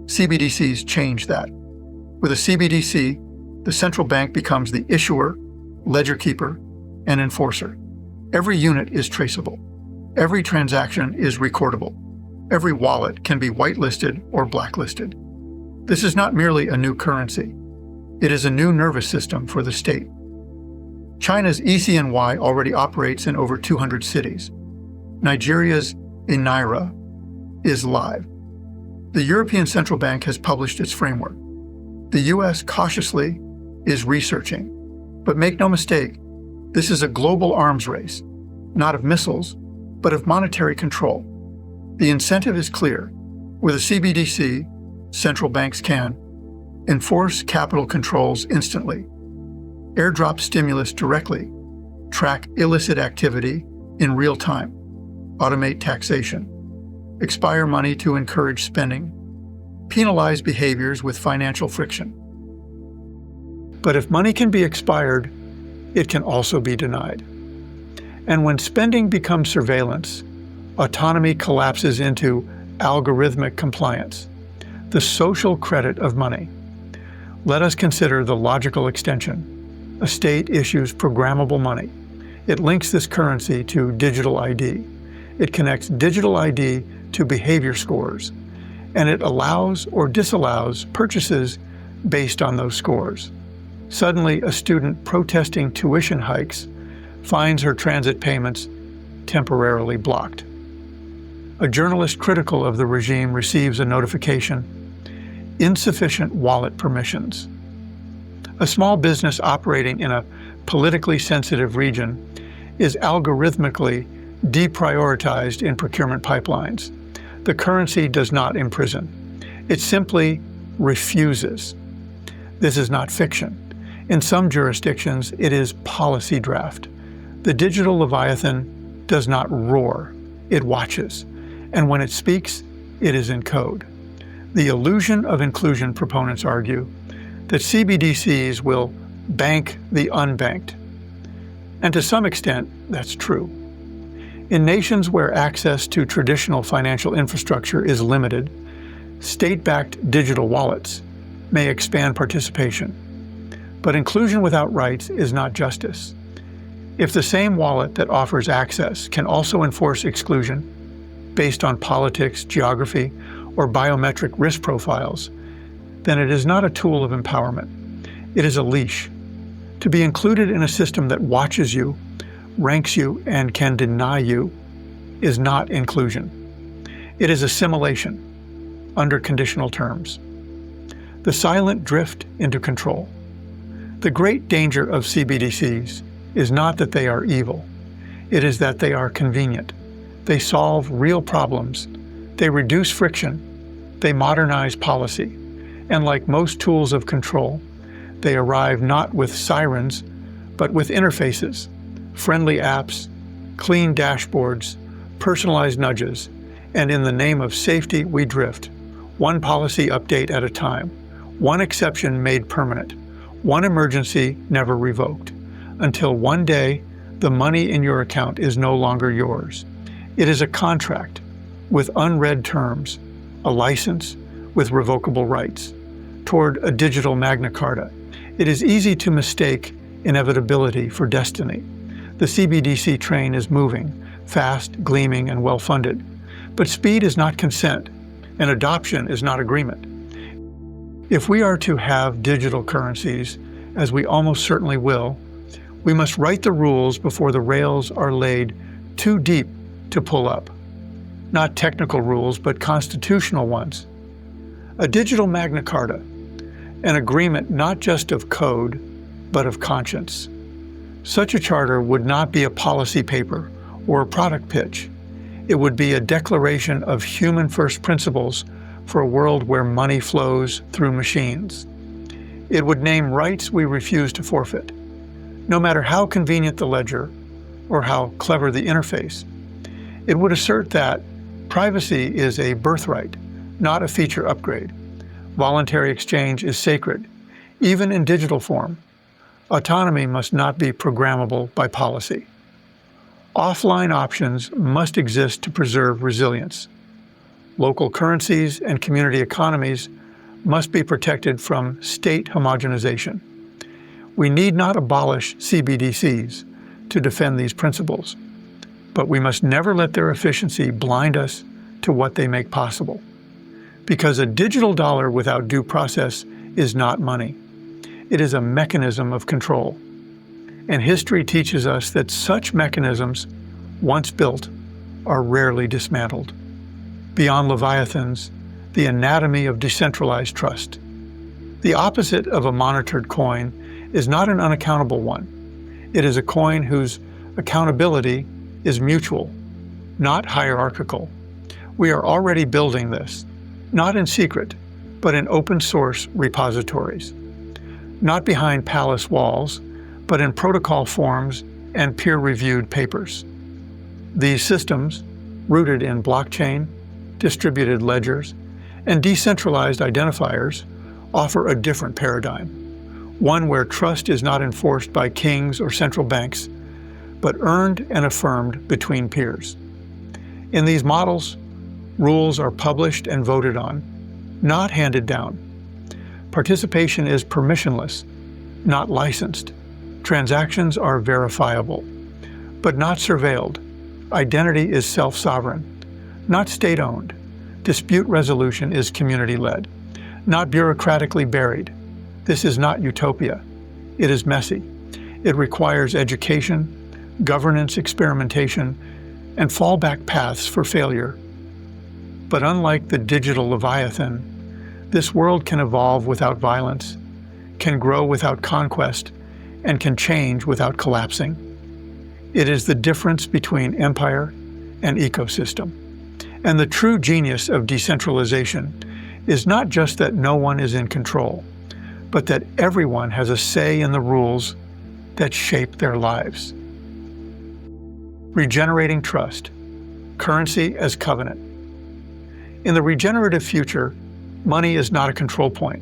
CBDCs change that. With a CBDC, the central bank becomes the issuer, ledger keeper, and enforcer. Every unit is traceable. Every transaction is recordable. Every wallet can be whitelisted or blacklisted. This is not merely a new currency. It is a new nervous system for the state. China's eCNY already operates in over 200 cities. Nigeria's Naira is live. The European Central Bank has published its framework. The US cautiously is researching. But make no mistake, this is a global arms race, not of missiles, but of monetary control. The incentive is clear. With a CBDC, central banks can enforce capital controls instantly, airdrop stimulus directly, track illicit activity in real time, automate taxation, expire money to encourage spending, penalize behaviors with financial friction. But if money can be expired, it can also be denied. And when spending becomes surveillance, autonomy collapses into algorithmic compliance, the social credit of money. Let us consider the logical extension. A state issues programmable money. It links this currency to digital ID. It connects digital ID to behavior scores, and it allows or disallows purchases based on those scores. Suddenly, a student protesting tuition hikes finds her transit payments temporarily blocked. A journalist critical of the regime receives a notification: insufficient wallet permissions. A small business operating in a politically sensitive region is algorithmically deprioritized in procurement pipelines. The currency does not imprison. It simply refuses. This is not fiction. In some jurisdictions, it is policy draft. The digital Leviathan does not roar, it watches. And when it speaks, it is in code. The illusion of inclusion proponents argue that CBDCs will bank the unbanked. And to some extent, that's true. In nations where access to traditional financial infrastructure is limited, state-backed digital wallets may expand participation. But inclusion without rights is not justice. If the same wallet that offers access can also enforce exclusion based on politics, geography, or biometric risk profiles, then it is not a tool of empowerment. It is a leash. To be included in a system that watches you, ranks you, and can deny you is not inclusion. It is assimilation under conditional terms. The silent drift into control. The great danger of CBDCs is not that they are evil. It is that they are convenient. They solve real problems. They reduce friction. They modernize policy. And like most tools of control, they arrive not with sirens, but with interfaces, friendly apps, clean dashboards, personalized nudges, and in the name of safety, we drift, one policy update at a time, one exception made permanent, one emergency never revoked, until one day the money in your account is no longer yours. It is a contract with unread terms, a license with revocable rights, toward a digital Magna Carta. It is easy to mistake inevitability for destiny. The CBDC train is moving, fast, gleaming, and well-funded. But speed is not consent, and adoption is not agreement. If we are to have digital currencies, as we almost certainly will, we must write the rules before the rails are laid too deep to pull up. Not technical rules, but constitutional ones. A digital Magna Carta, an agreement not just of code, but of conscience. Such a charter would not be a policy paper or a product pitch. It would be a declaration of human first principles for a world where money flows through machines. It would name rights we refuse to forfeit, no matter how convenient the ledger or how clever the interface. It would assert that privacy is a birthright, not a feature upgrade. Voluntary exchange is sacred, even in digital form. Autonomy must not be programmable by policy. Offline options must exist to preserve resilience. Local currencies and community economies must be protected from state homogenization. We need not abolish CBDCs to defend these principles, but we must never let their efficiency blind us to what they make possible. Because a digital dollar without due process is not money. It is a mechanism of control. And history teaches us that such mechanisms, once built, are rarely dismantled. Beyond Leviathans, the anatomy of decentralized trust. The opposite of a monitored coin is not an unaccountable one. It is a coin whose accountability is mutual, not hierarchical. We are already building this, not in secret, but in open source repositories. Not behind palace walls, but in protocol forms and peer-reviewed papers. These systems, rooted in blockchain, distributed ledgers, and decentralized identifiers, offer a different paradigm, one where trust is not enforced by kings or central banks, but earned and affirmed between peers. In these models, rules are published and voted on, not handed down. Participation is permissionless, not licensed. Transactions are verifiable, but not surveilled. Identity is self-sovereign, not state-owned. Dispute resolution is community-led, not bureaucratically buried. This is not utopia. It is messy. It requires education, governance experimentation, and fallback paths for failure. But unlike the digital Leviathan, this world can evolve without violence, can grow without conquest, and can change without collapsing. It is the difference between empire and ecosystem. And the true genius of decentralization is not just that no one is in control, but that everyone has a say in the rules that shape their lives. Regenerating trust, currency as covenant. In the regenerative future, money is not a control point.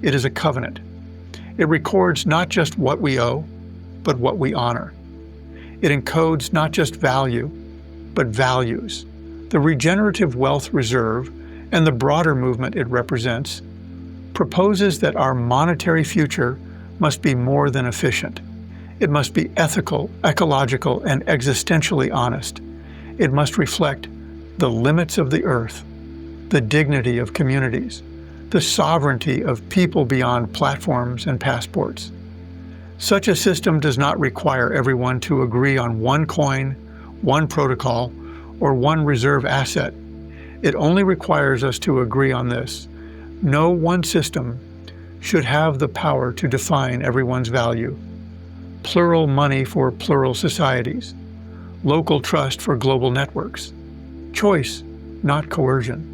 It is a covenant. It records not just what we owe, but what we honor. It encodes not just value, but values. The regenerative wealth reserve and the broader movement it represents proposes that our monetary future must be more than efficient. It must be ethical, ecological, and existentially honest. It must reflect the limits of the earth, the dignity of communities, the sovereignty of people beyond platforms and passports. Such a system does not require everyone to agree on one coin, one protocol, or one reserve asset. It only requires us to agree on this. No one system should have the power to define everyone's value. Plural money for plural societies. Local trust for global networks. Choice, not coercion.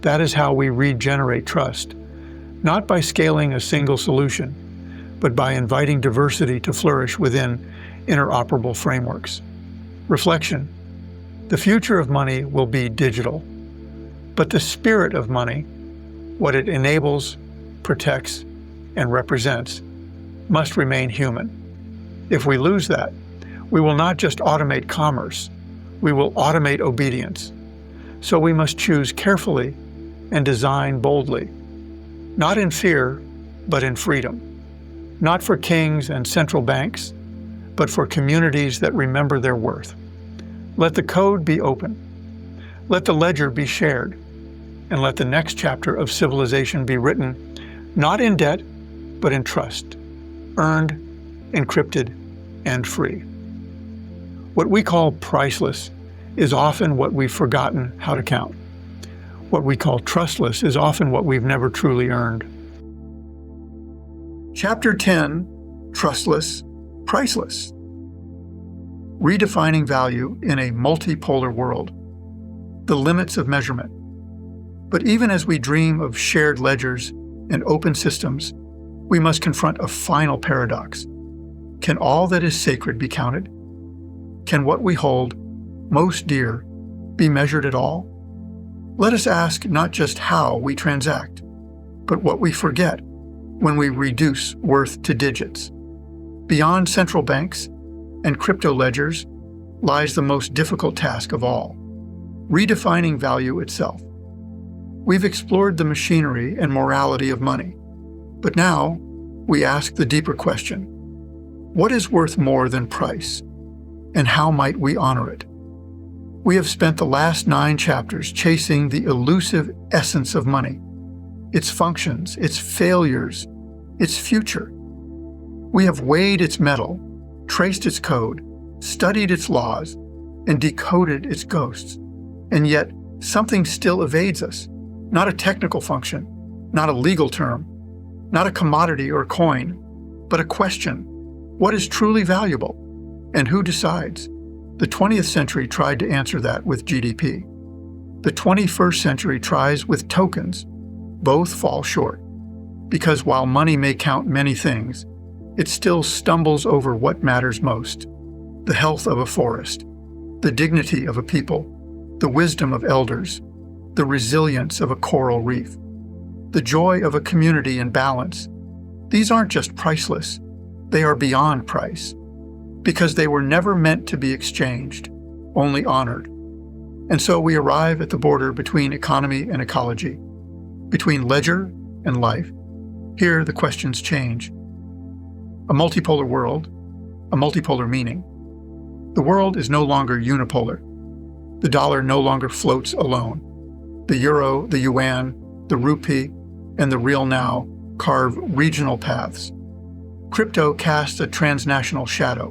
That is how we regenerate trust, not by scaling a single solution, but by inviting diversity to flourish within interoperable frameworks. Reflection. The future of money will be digital, but the spirit of money, what it enables, protects, and represents, must remain human. If we lose that, we will not just automate commerce, we will automate obedience. So we must choose carefully and design boldly, not in fear, but in freedom. Not for kings and central banks, but for communities that remember their worth. Let the code be open. Let the ledger be shared. And let the next chapter of civilization be written, not in debt, but in trust, earned, encrypted, and free. What we call priceless is often what we've forgotten how to count. What we call trustless is often what we've never truly earned. Chapter 10, Trustless, Priceless. Redefining value in a multipolar world. The limits of measurement. But even as we dream of shared ledgers and open systems, we must confront a final paradox. Can all that is sacred be counted? Can what we hold most dear be measured at all? Let us ask not just how we transact, but what we forget when we reduce worth to digits. Beyond central banks and crypto ledgers lies the most difficult task of all, redefining value itself. We've explored the machinery and morality of money, but now we ask the deeper question: what is worth more than price, and how might we honor it? We have spent the last 9 chapters chasing the elusive essence of money, its functions, its failures, its future. We have weighed its metal, traced its code, studied its laws, and decoded its ghosts. And yet, something still evades us. Not a technical function, not a legal term, not a commodity or coin, but a question: what is truly valuable, and who decides? The 20th century tried to answer that with GDP. The 21st century tries with tokens. Both fall short, because while money may count many things, it still stumbles over what matters most: the health of a forest, the dignity of a people, the wisdom of elders, the resilience of a coral reef, the joy of a community in balance. These aren't just priceless, they are beyond price, because they were never meant to be exchanged, only honored. And so we arrive at the border between economy and ecology, between ledger and life. Here the questions change. A multipolar world, a multipolar meaning. The world is no longer unipolar. The dollar no longer floats alone. The euro, the yuan, the rupee, and the real now carve regional paths. Crypto casts a transnational shadow.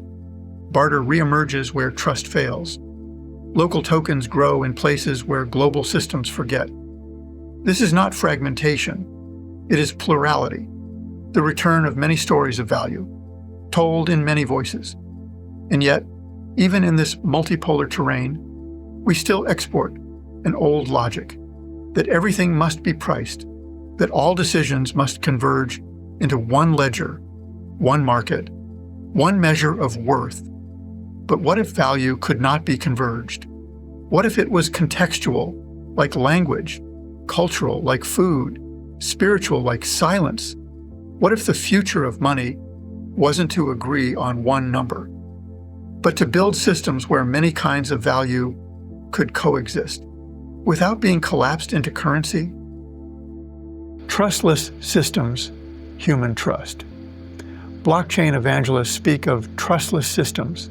Barter reemerges where trust fails. Local tokens grow in places where global systems forget. This is not fragmentation. It is plurality, the return of many stories of value, told in many voices. And yet, even in this multipolar terrain, we still export an old logic that everything must be priced, that all decisions must converge into one ledger, one market, one measure of worth. But what if value could not be converged? What if it was contextual, like language, cultural, like food, spiritual, like silence? What if the future of money wasn't to agree on one number, but to build systems where many kinds of value could coexist, without being collapsed into currency? Trustless systems, human trust. Blockchain evangelists speak of trustless systems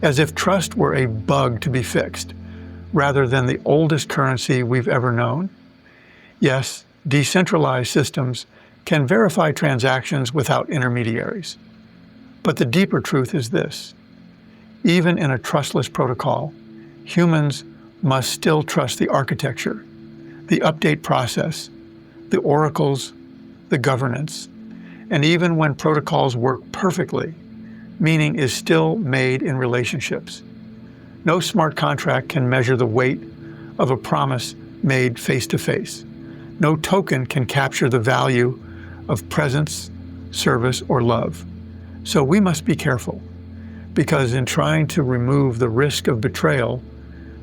as if trust were a bug to be fixed, rather than the oldest currency we've ever known. Yes, decentralized systems can verify transactions without intermediaries. But the deeper truth is this: even in a trustless protocol, humans must still trust the architecture, the update process, the oracles, the governance. And even when protocols work perfectly, meaning is still made in relationships. No smart contract can measure the weight of a promise made face-to-face. No token can capture the value of presence, service, or love. So we must be careful, because in trying to remove the risk of betrayal,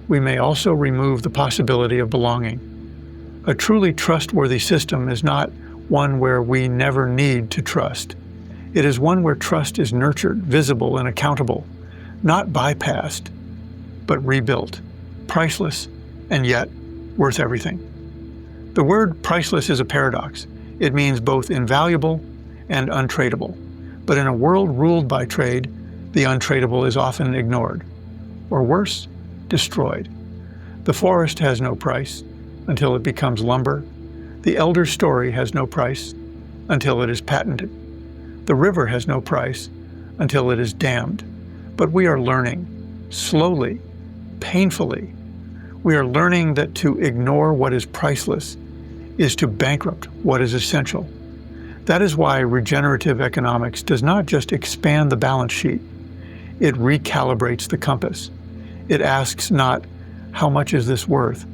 we may also remove the possibility of belonging. A truly trustworthy system is not one where we never need to trust. It is one where trust is nurtured, visible, and accountable, not bypassed, but rebuilt, priceless, and yet worth everything. The word priceless is a paradox. It means both invaluable and untradeable. But in a world ruled by trade, the untradeable is often ignored, or worse, destroyed. The forest has no price until it becomes lumber. The elder's story has no price until it is patented. The river has no price until it is dammed. But we are learning, slowly, painfully, we are learning that to ignore what is priceless is to bankrupt what is essential. That is why regenerative economics does not just expand the balance sheet, it recalibrates the compass. It asks not, how much is this worth,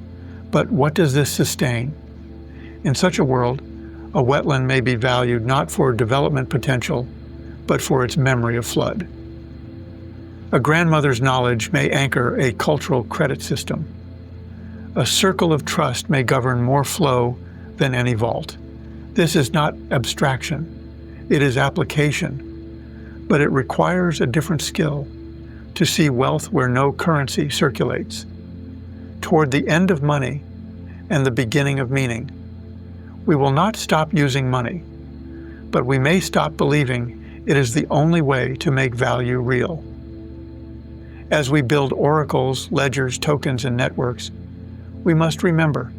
but what does this sustain? In such a world, a wetland may be valued not for development potential, but for its memory of flood. A grandmother's knowledge may anchor a cultural credit system. A circle of trust may govern more flow than any vault. This is not abstraction, it is application, but it requires a different skill to see wealth where no currency circulates, toward the end of money and the beginning of meaning. We will not stop using money, but we may stop believing it is the only way to make value real. As we build oracles, ledgers, tokens, and networks, we must remember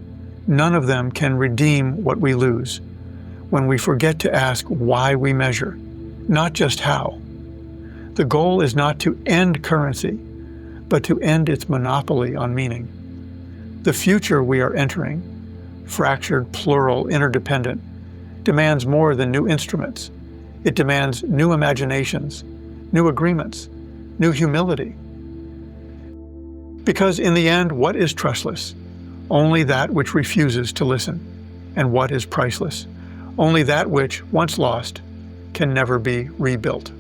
none of them can redeem what we lose when we forget to ask why we measure, not just how. The goal is not to end currency, but to end its monopoly on meaning. The future we are entering, fractured, plural, interdependent, demands more than new instruments. It demands new imaginations, new agreements, new humility. Because in the end, what is trustless? Only that which refuses to listen. And what is priceless? Only that which, once lost, can never be rebuilt.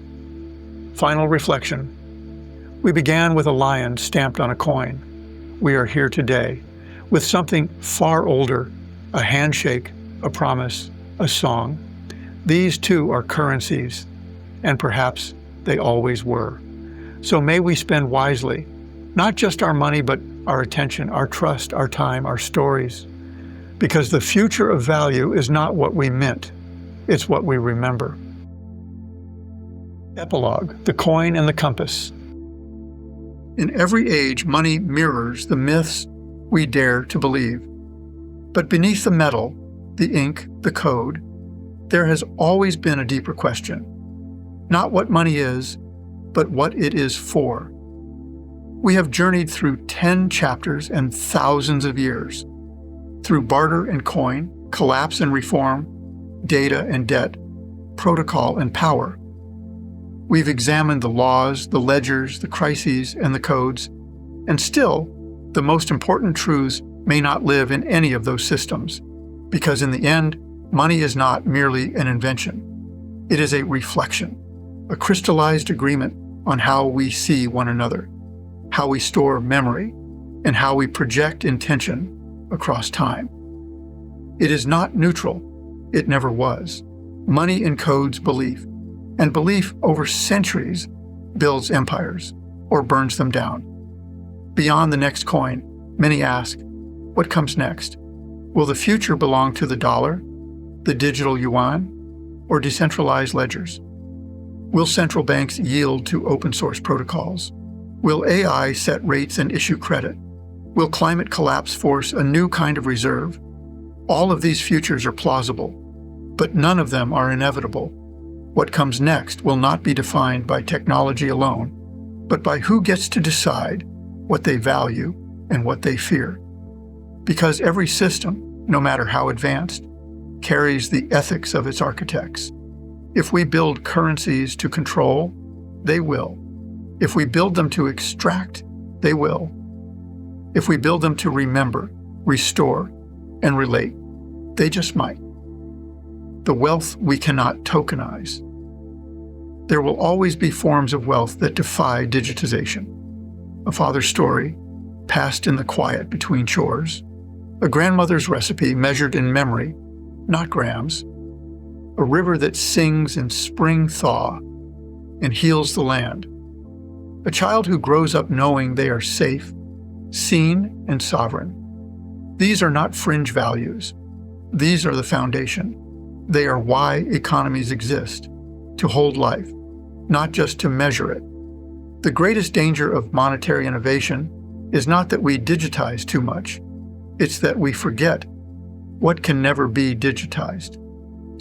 Final reflection. We began with a lion stamped on a coin. We are here today with something far older, a handshake, a promise, a song. These too are currencies, and perhaps they always were. So may we spend wisely, not just our money, but our attention, our trust, our time, our stories. Because the future of value is not what we mint, it's what we remember. Epilogue, the coin and the compass. In every age, money mirrors the myths we dare to believe. But beneath the metal, the ink, the code, there has always been a deeper question. Not what money is, but what it is for. We have journeyed through 10 chapters and thousands of years, through barter and coin, collapse and reform, data and debt, protocol and power. We've examined the laws, the ledgers, the crises, and the codes, and still, the most important truths may not live in any of those systems, because in the end, money is not merely an invention. It is a reflection, a crystallized agreement on how we see one another, how we store memory, and how we project intention across time. It is not neutral. It never was. Money encodes belief, and belief over centuries builds empires or burns them down. Beyond the next coin, many ask, what comes next? Will the future belong to the dollar, the digital yuan, or decentralized ledgers? Will central banks yield to open source protocols? Will AI set rates and issue credit? Will climate collapse force a new kind of reserve? All of these futures are plausible, but none of them are inevitable. What comes next will not be defined by technology alone, but by who gets to decide what they value and what they fear. Because every system, no matter how advanced, carries the ethics of its architects. If we build currencies to control, they will. If we build them to extract, they will. If we build them to remember, restore, and relate, they just might. The wealth we cannot tokenize. There will always be forms of wealth that defy digitization. A father's story, passed in the quiet between chores. A grandmother's recipe measured in memory, not grams. A river that sings in spring thaw and heals the land. A child who grows up knowing they are safe, seen, and sovereign. These are not fringe values. These are the foundation. They are why economies exist, to hold life, not just to measure it. The greatest danger of monetary innovation is not that we digitize too much. It's that we forget what can never be digitized.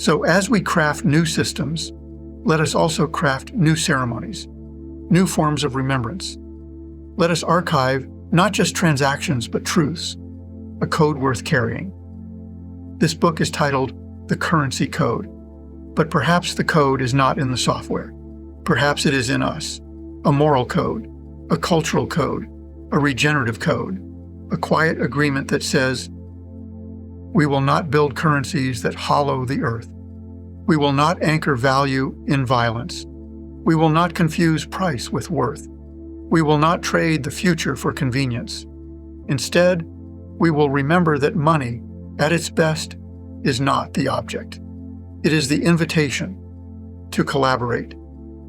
So as we craft new systems, let us also craft new ceremonies, new forms of remembrance. Let us archive not just transactions, but truths, a code worth carrying. This book is titled The Currency Code, but perhaps the code is not in the software. Perhaps it is in us, a moral code, a cultural code, a regenerative code, a quiet agreement that says, we will not build currencies that hollow the earth. We will not anchor value in violence. We will not confuse price with worth. We will not trade the future for convenience. Instead, we will remember that money, at its best, is not the object. It is the invitation to collaborate,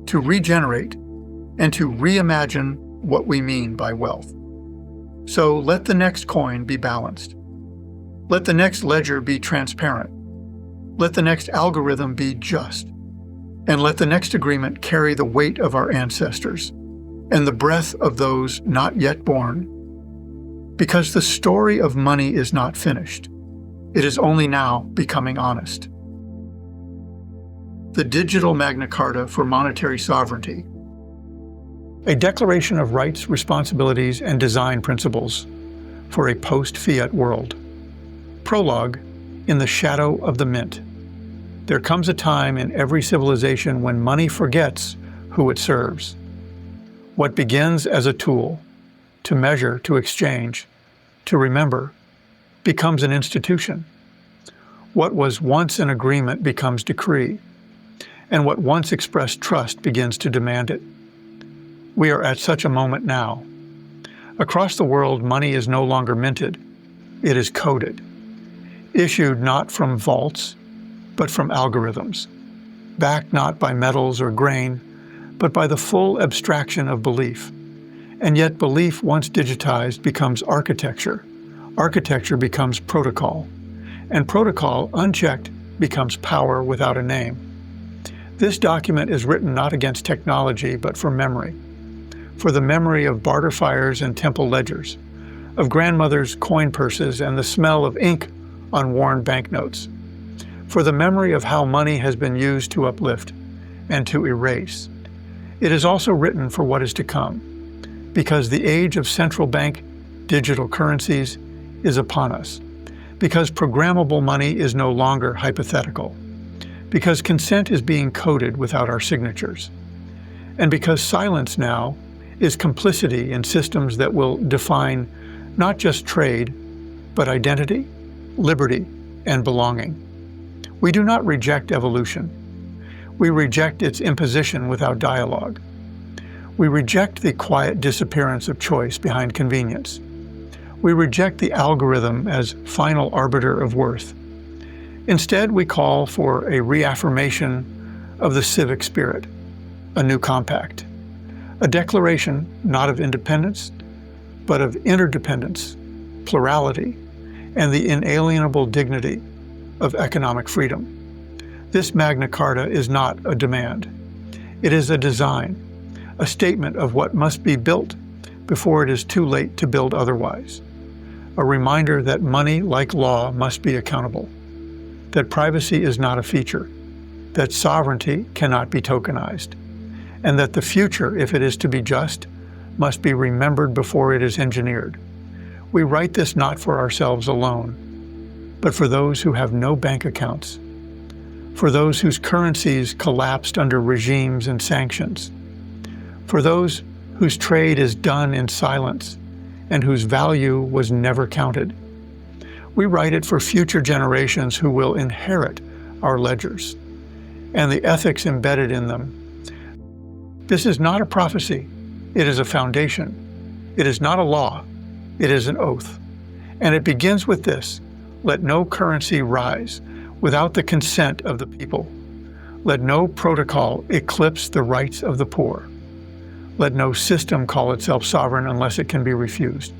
to regenerate, and to reimagine what we mean by wealth. So let the next coin be balanced. Let the next ledger be transparent. Let the next algorithm be just. And let the next agreement carry the weight of our ancestors and the breath of those not yet born. Because the story of money is not finished. It is only now becoming honest. The Digital Magna Carta for Monetary Sovereignty. A declaration of rights, responsibilities, and design principles for a post-fiat world. Prologue. In the shadow of the mint. There comes a time in every civilization when money forgets who it serves. What begins as a tool, to measure, to exchange, to remember, becomes an institution. What was once an agreement becomes decree, and what once expressed trust begins to demand it. We are at such a moment now. Across the world, money is no longer minted. It is coded, issued not from vaults, but from algorithms, backed not by metals or grain, but by the full abstraction of belief. And yet belief, once digitized, becomes architecture. Architecture becomes protocol. And protocol, unchecked, becomes power without a name. This document is written not against technology, but for memory. For the memory of barter fires and temple ledgers, of grandmothers' coin purses and the smell of ink on worn banknotes. For the memory of how money has been used to uplift and to erase. It is also written for what is to come, because the age of central bank digital currencies is upon us, because programmable money is no longer hypothetical, because consent is being coded without our signatures, and because silence now is complicity in systems that will define not just trade, but identity, liberty, and belonging. We do not reject evolution. We reject its imposition without dialogue. We reject the quiet disappearance of choice behind convenience. We reject the algorithm as final arbiter of worth. Instead, we call for a reaffirmation of the civic spirit, a new compact, a declaration not of independence, but of interdependence, plurality, and the inalienable dignity of economic freedom. This Magna Carta is not a demand. It is a design, a statement of what must be built before it is too late to build otherwise. A reminder that money, like law, must be accountable, that privacy is not a feature, that sovereignty cannot be tokenized, and that the future, if it is to be just, must be remembered before it is engineered. We write this not for ourselves alone, but for those who have no bank accounts, for those whose currencies collapsed under regimes and sanctions, for those whose trade is done in silence and whose value was never counted. We write it for future generations who will inherit our ledgers and the ethics embedded in them. This is not a prophecy. It is a foundation. It is not a law. It is an oath. And it begins with this: let no currency rise without the consent of the people. Let no protocol eclipse the rights of the poor. Let no system call itself sovereign unless it can be refused.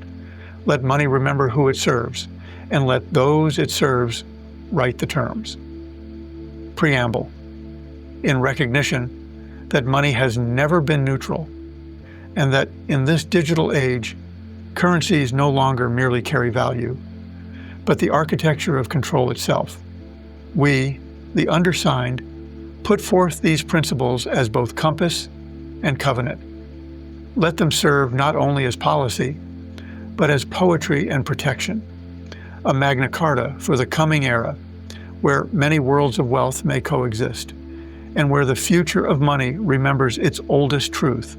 Let money remember who it serves, and let those it serves write the terms. Preamble. In recognition that money has never been neutral, and that in this digital age, currencies no longer merely carry value, but the architecture of control itself. We, the undersigned, put forth these principles as both compass and covenant. Let them serve not only as policy, but as poetry and protection, a Magna Carta for the coming era, where many worlds of wealth may coexist, and where the future of money remembers its oldest truth,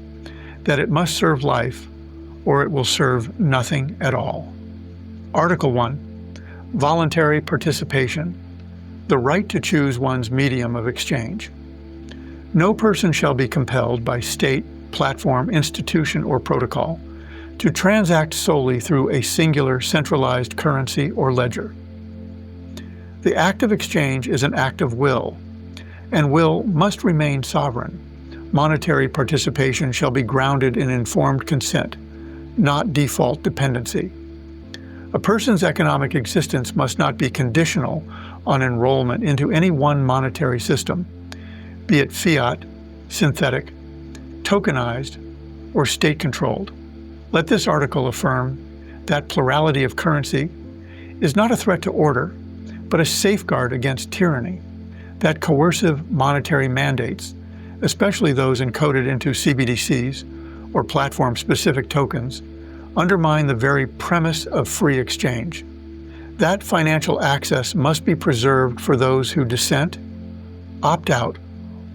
that it must serve life, or it will serve nothing at all. Article 1. Voluntary participation, the right to choose one's medium of exchange. No person shall be compelled by state, platform, institution, or protocol to transact solely through a singular centralized currency or ledger. The act of exchange is an act of will, and will must remain sovereign. Monetary participation shall be grounded in informed consent, not default dependency. A person's economic existence must not be conditional on enrollment into any one monetary system, be it fiat, synthetic, tokenized, or state-controlled. Let this article affirm that plurality of currency is not a threat to order, but a safeguard against tyranny, that coercive monetary mandates, especially those encoded into CBDCs or platform-specific tokens, undermine the very premise of free exchange. That financial access must be preserved for those who dissent, opt out,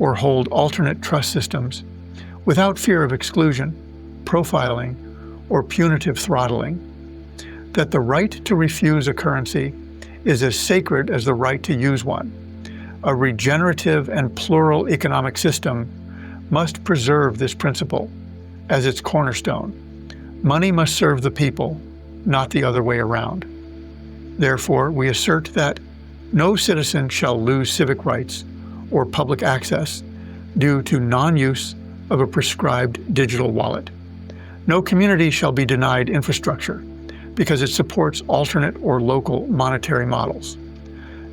or hold alternate trust systems without fear of exclusion, profiling, or punitive throttling. That the right to refuse a currency is as sacred as the right to use one. A regenerative and plural economic system must preserve this principle as its cornerstone. Money must serve the people, not the other way around. Therefore, we assert that no citizen shall lose civic rights or public access due to non-use of a prescribed digital wallet. No community shall be denied infrastructure because it supports alternate or local monetary models.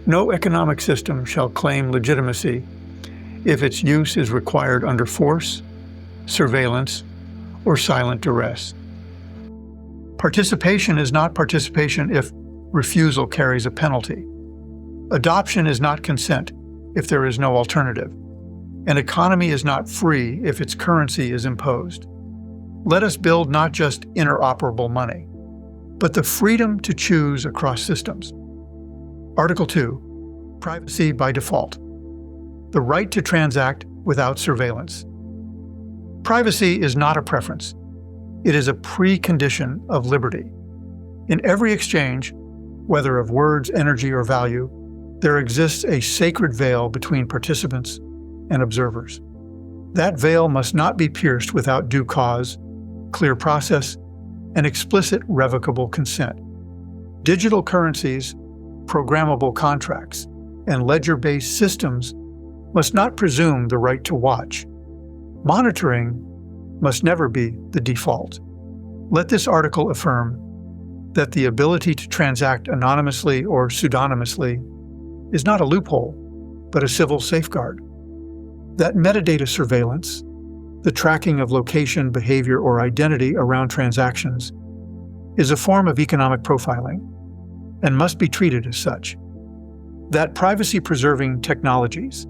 No economic system shall claim legitimacy if its use is required under force, surveillance, or silent duress. Participation is not participation if refusal carries a penalty. Adoption is not consent if there is no alternative. An economy is not free if its currency is imposed. Let us build not just interoperable money, but the freedom to choose across systems. Article 2, Privacy by Default. The right to transact without surveillance. Privacy is not a preference. It is a precondition of liberty. In every exchange, whether of words, energy, or value, there exists a sacred veil between participants and observers. That veil must not be pierced without due cause, clear process, and explicit revocable consent. Digital currencies, programmable contracts, and ledger-based systems must not presume the right to watch. Monitoring must never be the default. Let this article affirm that the ability to transact anonymously or pseudonymously is not a loophole, but a civil safeguard. That metadata surveillance, the tracking of location, behavior, or identity around transactions, is a form of economic profiling and must be treated as such. That privacy-preserving technologies,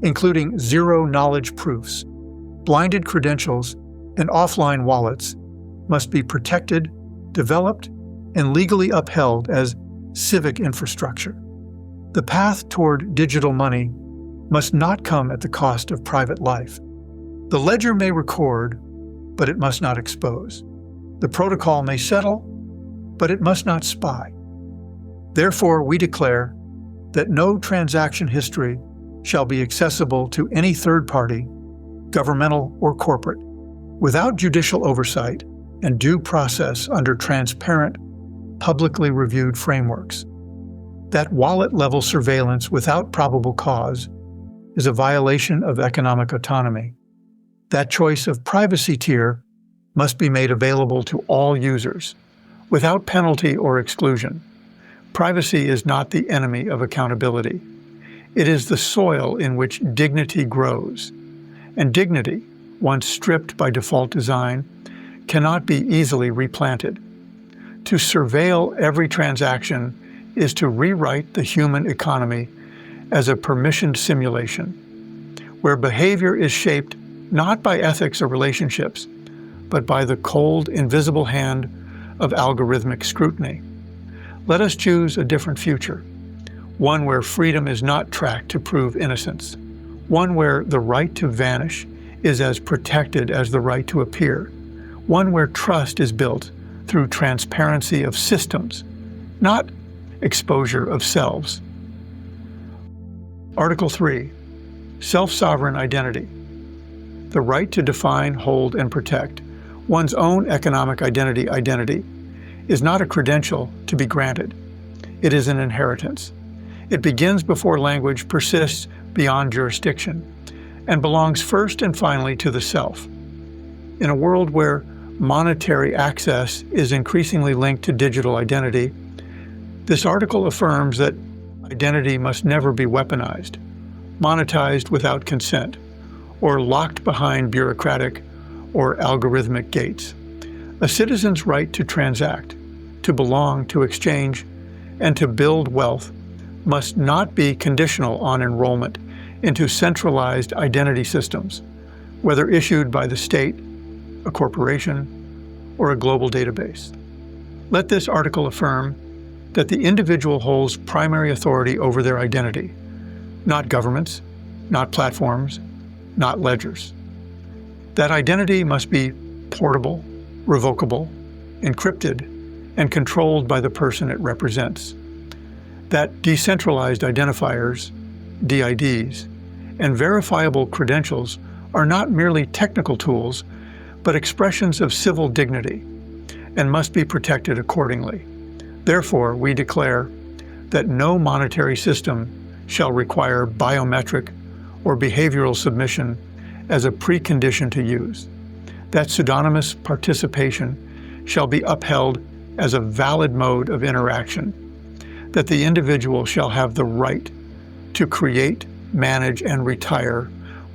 including zero-knowledge proofs, blinded credentials, and offline wallets, must be protected, developed, and legally upheld as civic infrastructure. The path toward digital money must not come at the cost of private life. The ledger may record, but it must not expose. The protocol may settle, but it must not spy. Therefore, we declare that no transaction history shall be accessible to any third party, governmental or corporate, without judicial oversight and due process under transparent, publicly reviewed frameworks. That wallet-level surveillance without probable cause is a violation of economic autonomy. That choice of privacy tier must be made available to all users, without penalty or exclusion. Privacy is not the enemy of accountability. It is the soil in which dignity grows. And dignity, once stripped by default design, cannot be easily replanted. To surveil every transaction is to rewrite the human economy as a permissioned simulation, where behavior is shaped not by ethics or relationships, but by the cold, invisible hand of algorithmic scrutiny. Let us choose a different future, one where freedom is not tracked to prove innocence, one where the right to vanish is as protected as the right to appear, one where trust is built through transparency of systems, not exposure of selves. Article 3, Self-Sovereign Identity. The right to define, hold, and protect One's own economic identity is not a credential to be granted. It is an inheritance. It begins before language persists beyond jurisdiction and belongs first and finally to the self. In a world where monetary access is increasingly linked to digital identity, this article affirms that identity must never be weaponized, monetized without consent, or locked behind bureaucratic or algorithmic gates. A citizen's right to transact, to belong, to exchange, and to build wealth must not be conditional on enrollment into centralized identity systems, whether issued by the state, a corporation, or a global database. Let this article affirm that the individual holds primary authority over their identity, not governments, not platforms, not ledgers. That identity must be portable, revocable, encrypted, and controlled by the person it represents. That decentralized identifiers, DIDs, and verifiable credentials are not merely technical tools, but expressions of civil dignity, and must be protected accordingly. Therefore, we declare that no monetary system shall require biometric or behavioral submission as a precondition to use. That pseudonymous participation shall be upheld as a valid mode of interaction. That the individual shall have the right to create, manage, and retire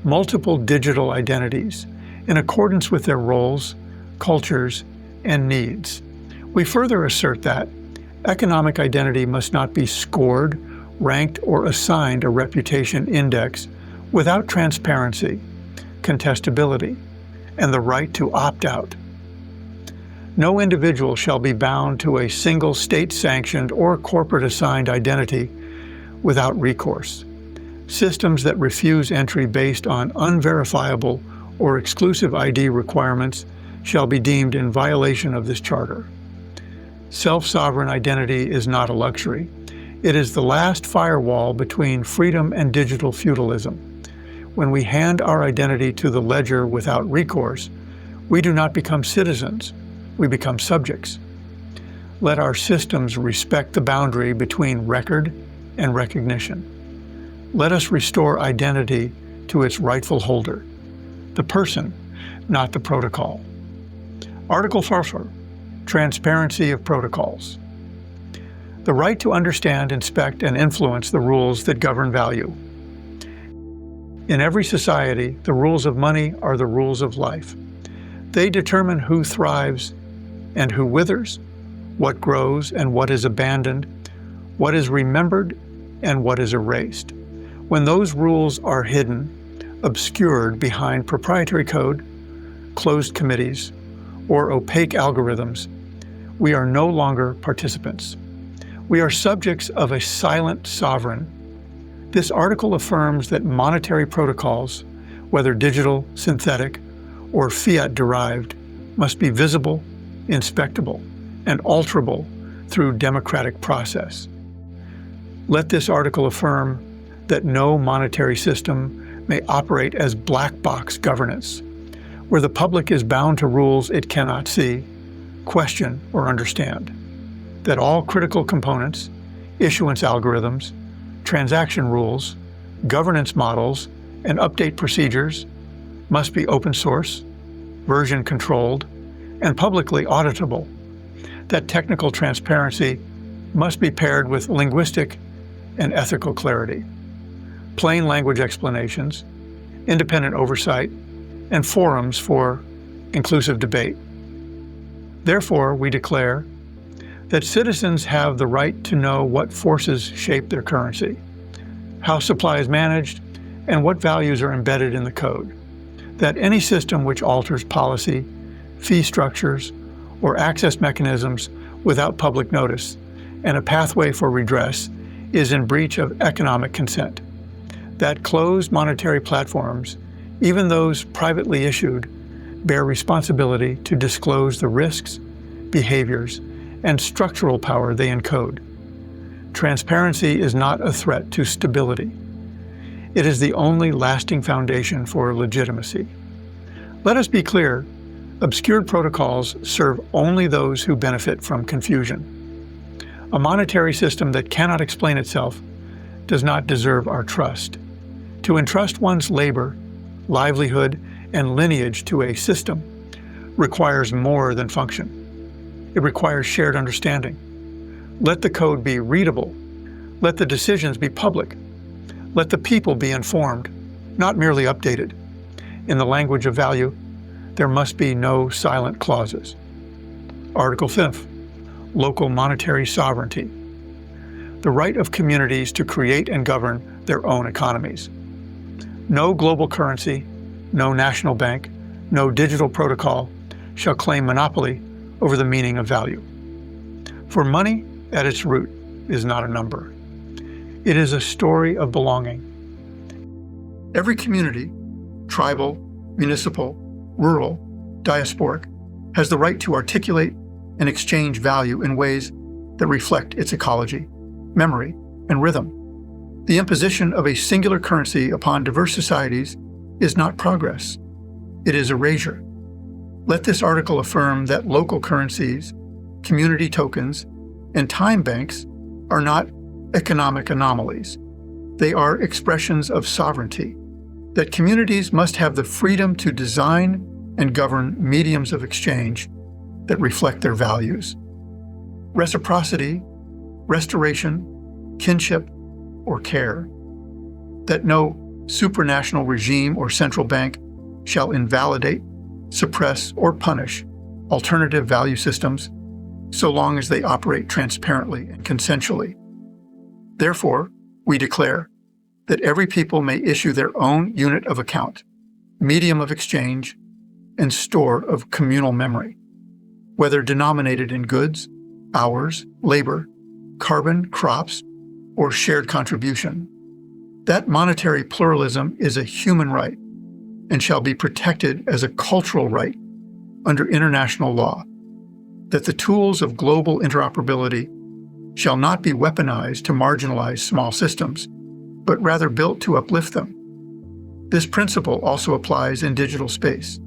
multiple digital identities in accordance with their roles, cultures, and needs. We further assert that economic identity must not be scored, ranked, or assigned a reputation index without transparency, contestability, and the right to opt out. No individual shall be bound to a single state-sanctioned or corporate-assigned identity without recourse. Systems that refuse entry based on unverifiable or exclusive ID requirements shall be deemed in violation of this charter. Self-sovereign identity is not a luxury. It is the last firewall between freedom and digital feudalism. When we hand our identity to the ledger without recourse, we do not become citizens, we become subjects. Let our systems respect the boundary between record and recognition. Let us restore identity to its rightful holder, the person, not the protocol. Article 4, Transparency of Protocols. The right to understand, inspect, and influence the rules that govern value. In every society, the rules of money are the rules of life. They determine who thrives and who withers, what grows and what is abandoned, what is remembered and what is erased. When those rules are hidden, obscured behind proprietary code, closed committees, or opaque algorithms, we are no longer participants. We are subjects of a silent sovereign. This article affirms that monetary protocols, whether digital, synthetic, or fiat-derived, must be visible, inspectable, and alterable through democratic process. Let this article affirm that no monetary system may operate as black box governance, where the public is bound to rules it cannot see, question, or understand. That all critical components, issuance algorithms, transaction rules, governance models, and update procedures must be open source, version controlled, and publicly auditable. That technical transparency must be paired with linguistic and ethical clarity, plain language explanations, independent oversight, and forums for inclusive debate. Therefore, we declare that citizens have the right to know what forces shape their currency, how supply is managed, and what values are embedded in the code. That any system which alters policy, fee structures, or access mechanisms without public notice and a pathway for redress is in breach of economic consent. That closed monetary platforms, even those privately issued, bear responsibility to disclose the risks, behaviors, and structural power they encode. Transparency is not a threat to stability. It is the only lasting foundation for legitimacy. Let us be clear, Obscured protocols serve only those who benefit from confusion. A monetary system that cannot explain itself does not deserve our trust. To entrust one's labor, livelihood, and lineage to a system requires more than function. It requires shared understanding. Let the code be readable. Let the decisions be public. Let the people be informed, not merely updated. In the language of value, there must be no silent clauses. Article 5, Local Monetary Sovereignty. The right of communities to create and govern their own economies. No global currency, no national bank, no digital protocol shall claim monopoly over the meaning of value. For money, at its root, is not a number. It is a story of belonging. Every community, tribal, municipal, rural, diasporic, has the right to articulate and exchange value in ways that reflect its ecology, memory, and rhythm. The imposition of a singular currency upon diverse societies is not progress. It is erasure. Let this article affirm that local currencies, community tokens, and time banks are not economic anomalies. They are expressions of sovereignty, that communities must have the freedom to design and govern mediums of exchange that reflect their values. Reciprocity, restoration, kinship, or care. That no supranational regime or central bank shall invalidate, suppress, or punish alternative value systems so long as they operate transparently and consensually. Therefore, we declare that every people may issue their own unit of account, medium of exchange, and store of communal memory, whether denominated in goods, hours, labor, carbon, crops, or shared contribution. That monetary pluralism is a human right and shall be protected as a cultural right under international law, that the tools of global interoperability shall not be weaponized to marginalize small systems, but rather built to uplift them. This principle also applies in digital space.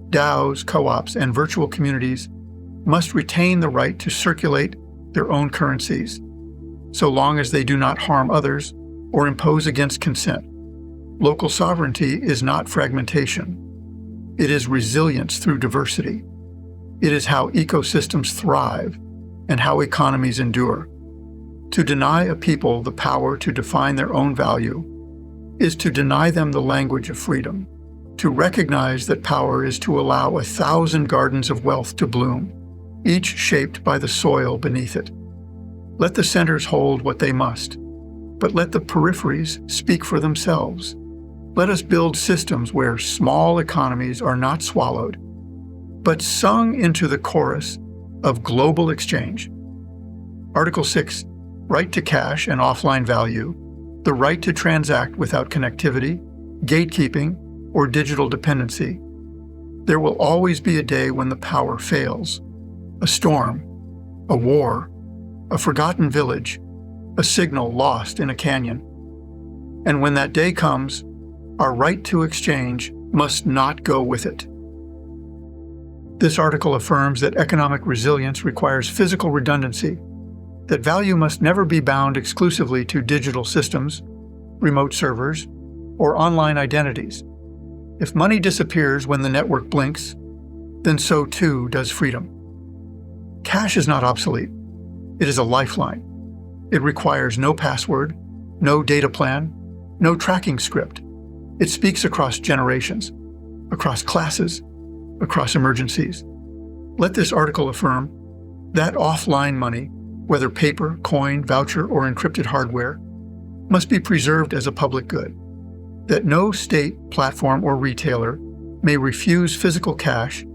DAOs, co-ops, and virtual communities must retain the right to circulate their own currencies, so long as they do not harm others or impose against consent. Local sovereignty is not fragmentation. It is resilience through diversity. It is how ecosystems thrive and how economies endure. To deny a people the power to define their own value is to deny them the language of freedom. To recognize that power is to allow 1,000 gardens of wealth to bloom, each shaped by the soil beneath it. Let the centers hold what they must, but let the peripheries speak for themselves. Let us build systems where small economies are not swallowed, but sung into the chorus of global exchange. Article 6, Right to cash and offline value, the right to transact without connectivity, gatekeeping, or digital dependency. There will always be a day when the power fails. A storm, a war, a forgotten village, a signal lost in a canyon. And when that day comes, our right to exchange must not go with it. This article affirms that economic resilience requires physical redundancy, that value must never be bound exclusively to digital systems, remote servers, or online identities. If money disappears when the network blinks, then so too does freedom. Cash is not obsolete. It is a lifeline. It requires no password, no data plan, no tracking script. It speaks across generations, across classes, across emergencies. Let this article affirm that offline money, whether paper, coin, voucher, or encrypted hardware, must be preserved as a public good, that no state, platform, or retailer may refuse physical cash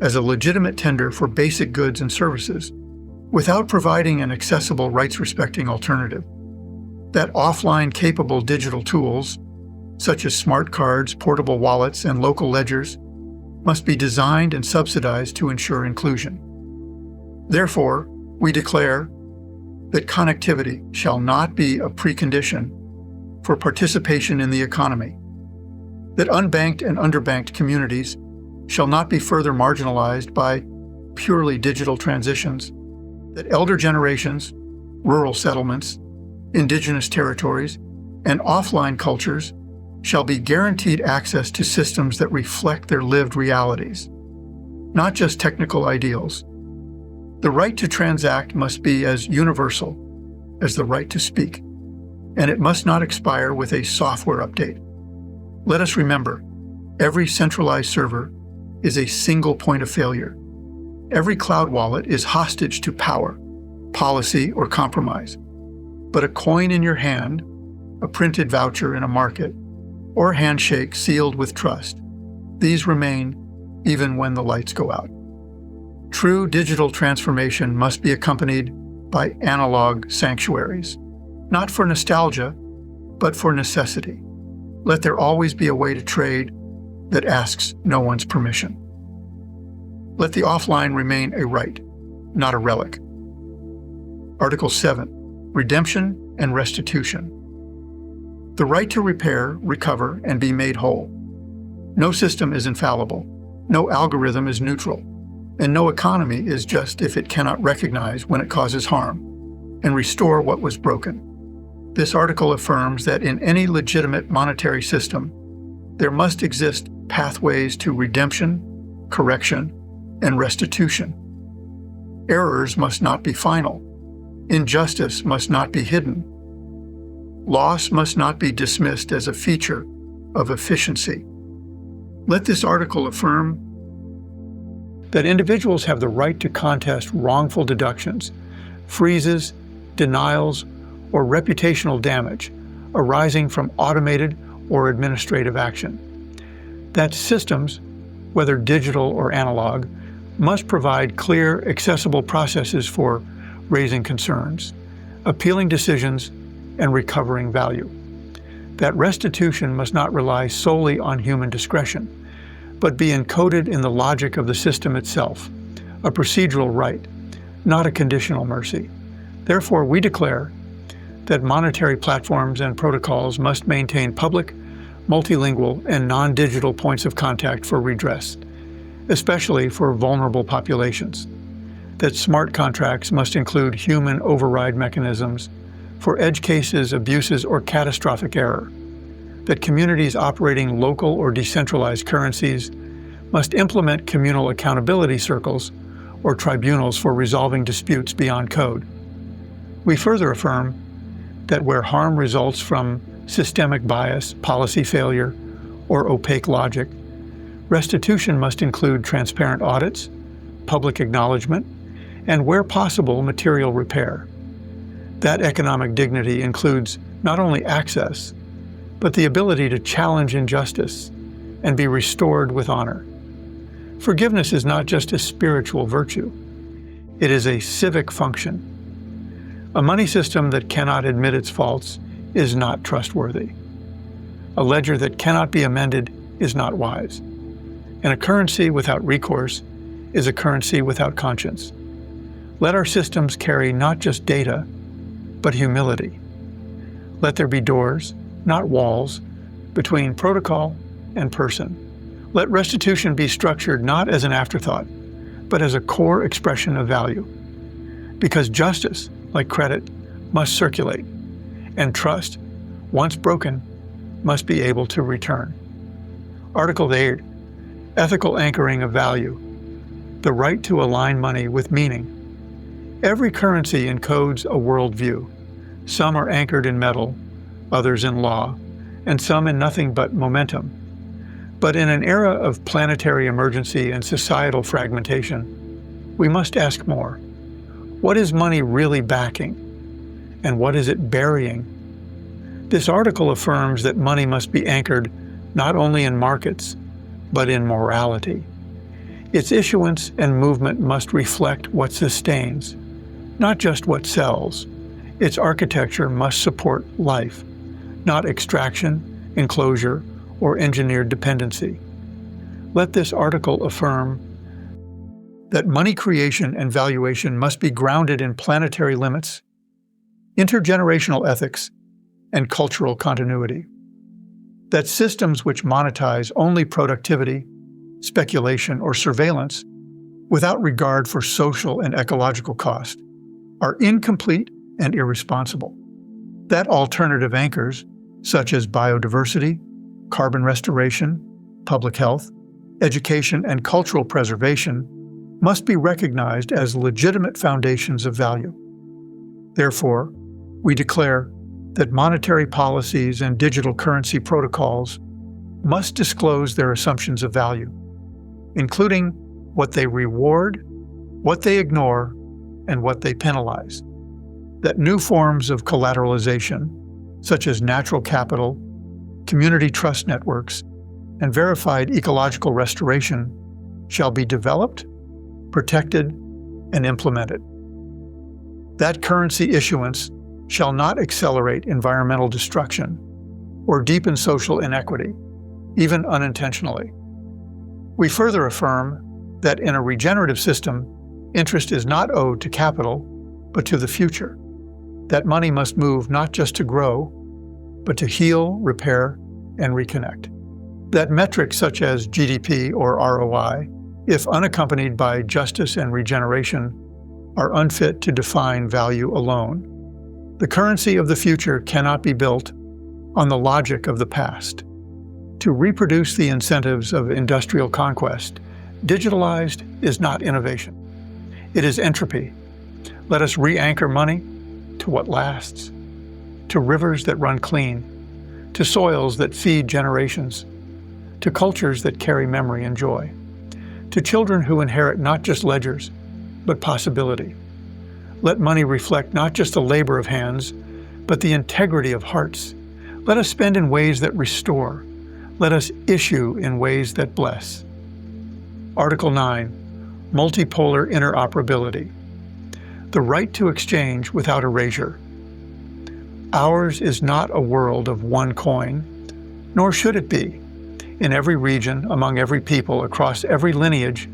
as a legitimate tender for basic goods and services without providing an accessible, rights-respecting alternative, that offline-capable digital tools, such as smart cards, portable wallets, and local ledgers, must be designed and subsidized to ensure inclusion. Therefore, we declare that connectivity shall not be a precondition for participation in the economy, that unbanked and underbanked communities shall not be further marginalized by purely digital transitions, that elder generations, rural settlements, indigenous territories, and offline cultures shall be guaranteed access to systems that reflect their lived realities, not just technical ideals. The right to transact must be as universal as the right to speak, and it must not expire with a software update. Let us remember, every centralized server is a single point of failure. Every cloud wallet is hostage to power, policy, or compromise. But a coin in your hand, a printed voucher in a market, or a handshake sealed with trust, these remain even when the lights go out. True digital transformation must be accompanied by analog sanctuaries, not for nostalgia, but for necessity. Let there always be a way to trade that asks no one's permission. Let the offline remain a right, not a relic. Article 7, Redemption and Restitution. The right to repair, recover, and be made whole. No system is infallible, no algorithm is neutral, and no economy is just if it cannot recognize when it causes harm and restore what was broken. This article affirms that in any legitimate monetary system, there must exist pathways to redemption, correction, and restitution. Errors must not be final. Injustice must not be hidden. Loss must not be dismissed as a feature of efficiency. Let this article affirm that individuals have the right to contest wrongful deductions, freezes, denials, or reputational damage arising from automated or administrative action. That systems, whether digital or analog, must provide clear, accessible processes for raising concerns, appealing decisions, and recovering value. That restitution must not rely solely on human discretion, but be encoded in the logic of the system itself, a procedural right, not a conditional mercy. Therefore, we declare that monetary platforms and protocols must maintain public, multilingual, and non-digital points of contact for redress, especially for vulnerable populations. That smart contracts must include human override mechanisms for edge cases, abuses, or catastrophic error. That communities operating local or decentralized currencies must implement communal accountability circles or tribunals for resolving disputes beyond code. We further affirm that where harm results from systemic bias, policy failure, or opaque logic, restitution must include transparent audits, public acknowledgement, and where possible, material repair. That economic dignity includes not only access, but the ability to challenge injustice and be restored with honor. Forgiveness is not just a spiritual virtue, it is a civic function. A money system that cannot admit its faults is not trustworthy. A ledger that cannot be amended is not wise. And a currency without recourse is a currency without conscience. Let our systems carry not just data, but humility. Let there be doors, not walls, between protocol and person. Let restitution be structured not as an afterthought, but as a core expression of value. Because justice, like credit, must circulate, and trust, once broken, must be able to return. Article 8, Ethical Anchoring of Value, the right to align money with meaning. Every currency encodes a worldview. Some are anchored in metal, others in law, and some in nothing but momentum. But in an era of planetary emergency and societal fragmentation, we must ask more. What is money really backing? And what is it burying? This article affirms that money must be anchored not only in markets, but in morality. Its issuance and movement must reflect what sustains, not just what sells. Its architecture must support life, not extraction, enclosure, or engineered dependency. Let this article affirm that money creation and valuation must be grounded in planetary limits, intergenerational ethics, and cultural continuity. That systems which monetize only productivity, speculation, or surveillance without regard for social and ecological cost are incomplete and irresponsible. That alternative anchors, such as biodiversity, carbon restoration, public health, education, and cultural preservation, must be recognized as legitimate foundations of value. Therefore, we declare that monetary policies and digital currency protocols must disclose their assumptions of value, including what they reward, what they ignore, and what they penalize. That new forms of collateralization, such as natural capital, community trust networks, and verified ecological restoration, shall be developed, protected, and implemented. That currency issuance shall not accelerate environmental destruction or deepen social inequity, even unintentionally. We further affirm that in a regenerative system, interest is not owed to capital, but to the future. That money must move not just to grow, but to heal, repair, and reconnect. That metrics such as GDP or ROI, if unaccompanied by justice and regeneration, are unfit to define value alone. The currency of the future cannot be built on the logic of the past. To reproduce the incentives of industrial conquest, digitalized is not innovation. It is entropy. Let us re-anchor money to what lasts, to rivers that run clean, to soils that feed generations, to cultures that carry memory and joy, to children who inherit not just ledgers, but possibility. Let money reflect not just the labor of hands, but the integrity of hearts. Let us spend in ways that restore. Let us issue in ways that bless. Article 9, Multipolar Interoperability. The right to exchange without erasure. Ours is not a world of one coin, nor should it be. In every region, among every people, across every lineage,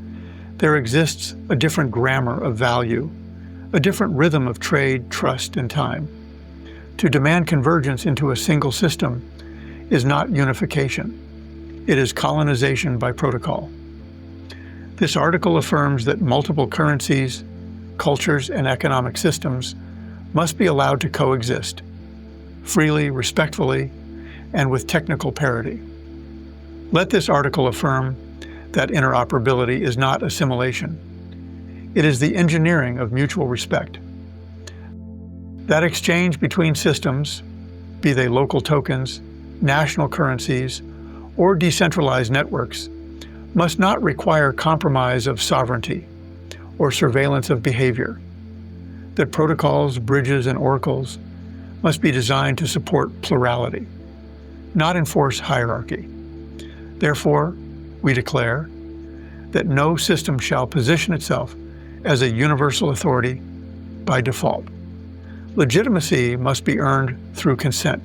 there exists a different grammar of value, a different rhythm of trade, trust, and time. To demand convergence into a single system is not unification. It is colonization by protocol. This article affirms that multiple currencies, cultures, and economic systems must be allowed to coexist, freely, respectfully, and with technical parity. Let this article affirm that interoperability is not assimilation. It is the engineering of mutual respect. That exchange between systems, be they local tokens, national currencies, or decentralized networks, must not require compromise of sovereignty or surveillance of behavior. That protocols, bridges, and oracles must be designed to support plurality, not enforce hierarchy. Therefore, we declare that no system shall position itself as a universal authority by default. Legitimacy must be earned through consent,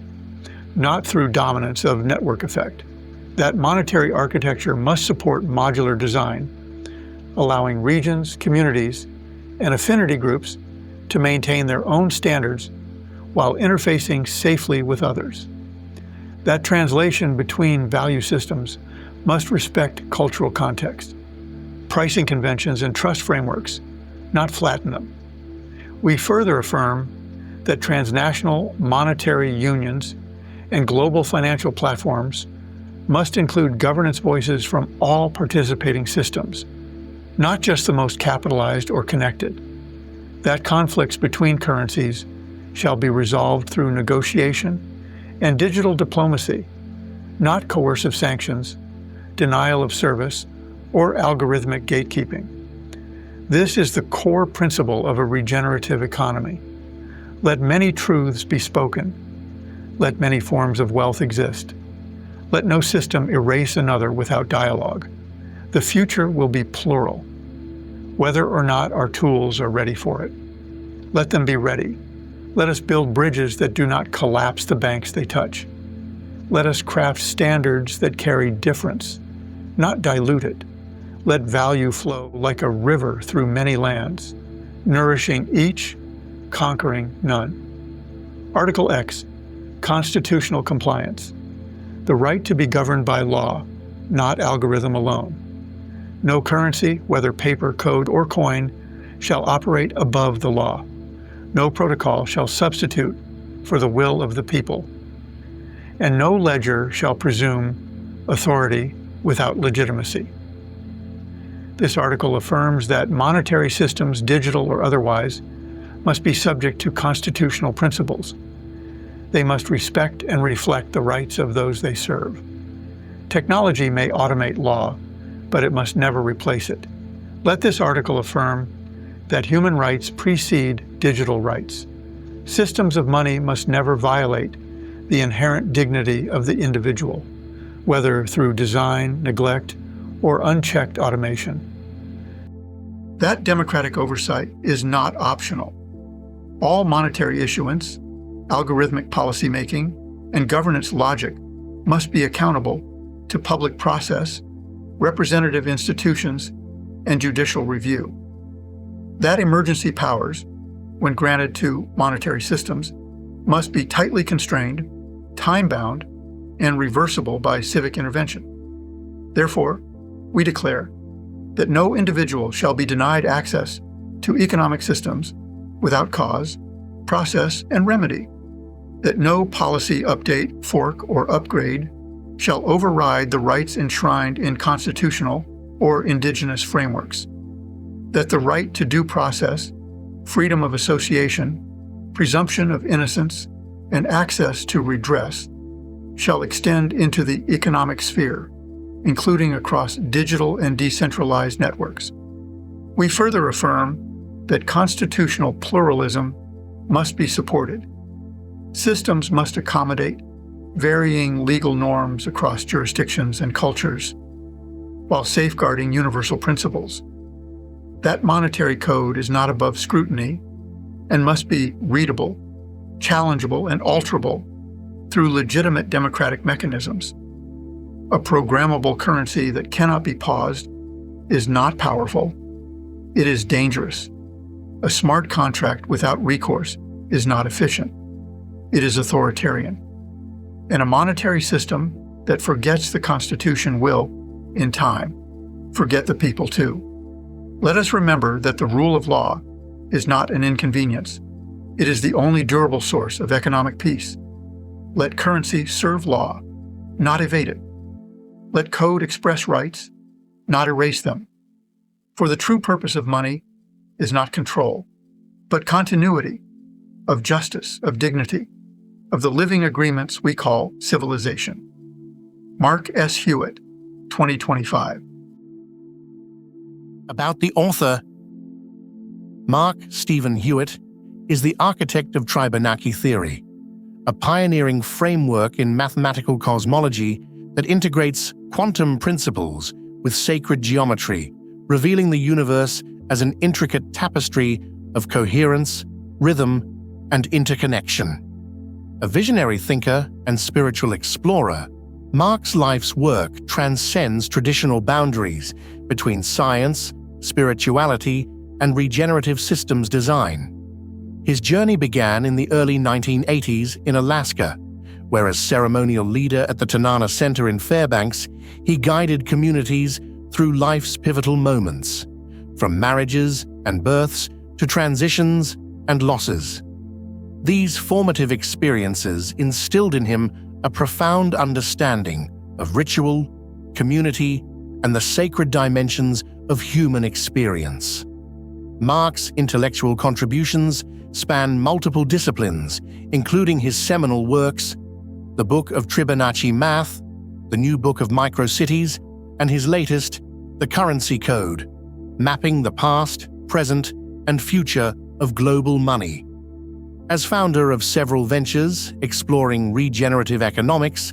not through dominance of network effect. That monetary architecture must support modular design, allowing regions, communities, and affinity groups to maintain their own standards while interfacing safely with others. That translation between value systems must respect cultural context, pricing conventions, and trust frameworks, not flatten them. We further affirm that transnational monetary unions and global financial platforms must include governance voices from all participating systems, not just the most capitalized or connected. That conflicts between currencies shall be resolved through negotiation and digital diplomacy, not coercive sanctions, denial of service, or algorithmic gatekeeping. This is the core principle of a regenerative economy. Let many truths be spoken. Let many forms of wealth exist. Let no system erase another without dialogue. The future will be plural, whether or not our tools are ready for it. Let them be ready. Let us build bridges that do not collapse the banks they touch. Let us craft standards that carry difference, not dilute it. Let value flow like a river through many lands, nourishing each, conquering none. Article X, Constitutional Compliance. The right to be governed by law, not algorithm alone. No currency, whether paper, code, or coin, shall operate above the law. No protocol shall substitute for the will of the people. And no ledger shall presume authority without legitimacy. This article affirms that monetary systems, digital or otherwise, must be subject to constitutional principles. They must respect and reflect the rights of those they serve. Technology may automate law, but it must never replace it. Let this article affirm that human rights precede digital rights. Systems of money must never violate the inherent dignity of the individual, whether through design, neglect, or unchecked automation. That democratic oversight is not optional. All monetary issuance, algorithmic policymaking, and governance logic must be accountable to public process, representative institutions, and judicial review. That emergency powers, when granted to monetary systems, must be tightly constrained, time-bound, and reversible by civic intervention. Therefore, we declare that no individual shall be denied access to economic systems without cause, process, and remedy, that no policy update, fork, or upgrade shall override the rights enshrined in constitutional or indigenous frameworks, that the right to due process, freedom of association, presumption of innocence, and access to redress shall extend into the economic sphere, including across digital and decentralized networks. We further affirm that constitutional pluralism must be supported. Systems must accommodate varying legal norms across jurisdictions and cultures, while safeguarding universal principles. That monetary code is not above scrutiny and must be readable, challengeable, and alterable through legitimate democratic mechanisms. A programmable currency that cannot be paused is not powerful. It is dangerous. A smart contract without recourse is not efficient. It is authoritarian. And a monetary system that forgets the Constitution will, in time, forget the people too. Let us remember that the rule of law is not an inconvenience. It is the only durable source of economic peace. Let currency serve law, not evade it. Let code express rights, not erase them. For the true purpose of money is not control, but continuity of justice, of dignity, of the living agreements we call civilization. Mark S. Hewitt, 2025. About the author. Mark Stephen Hewitt is the architect of Tribonacci theory, a pioneering framework in mathematical cosmology that integrates quantum principles with sacred geometry, revealing the universe as an intricate tapestry of coherence, rhythm, and interconnection. A visionary thinker and spiritual explorer, Mark's life's work transcends traditional boundaries between science, spirituality, and regenerative systems design. His journey began in the early 1980s in Alaska, where as ceremonial leader at the Tanana Center in Fairbanks, he guided communities through life's pivotal moments, from marriages and births to transitions and losses. These formative experiences instilled in him a profound understanding of ritual, community, and the sacred dimensions of human experience. Mark's intellectual contributions span multiple disciplines, including his seminal works, the Book of Tribonacci Math, the New Book of Microcities, and his latest, The Currency Code, Mapping the Past, Present, and Future of Global Money. As founder of several ventures exploring regenerative economics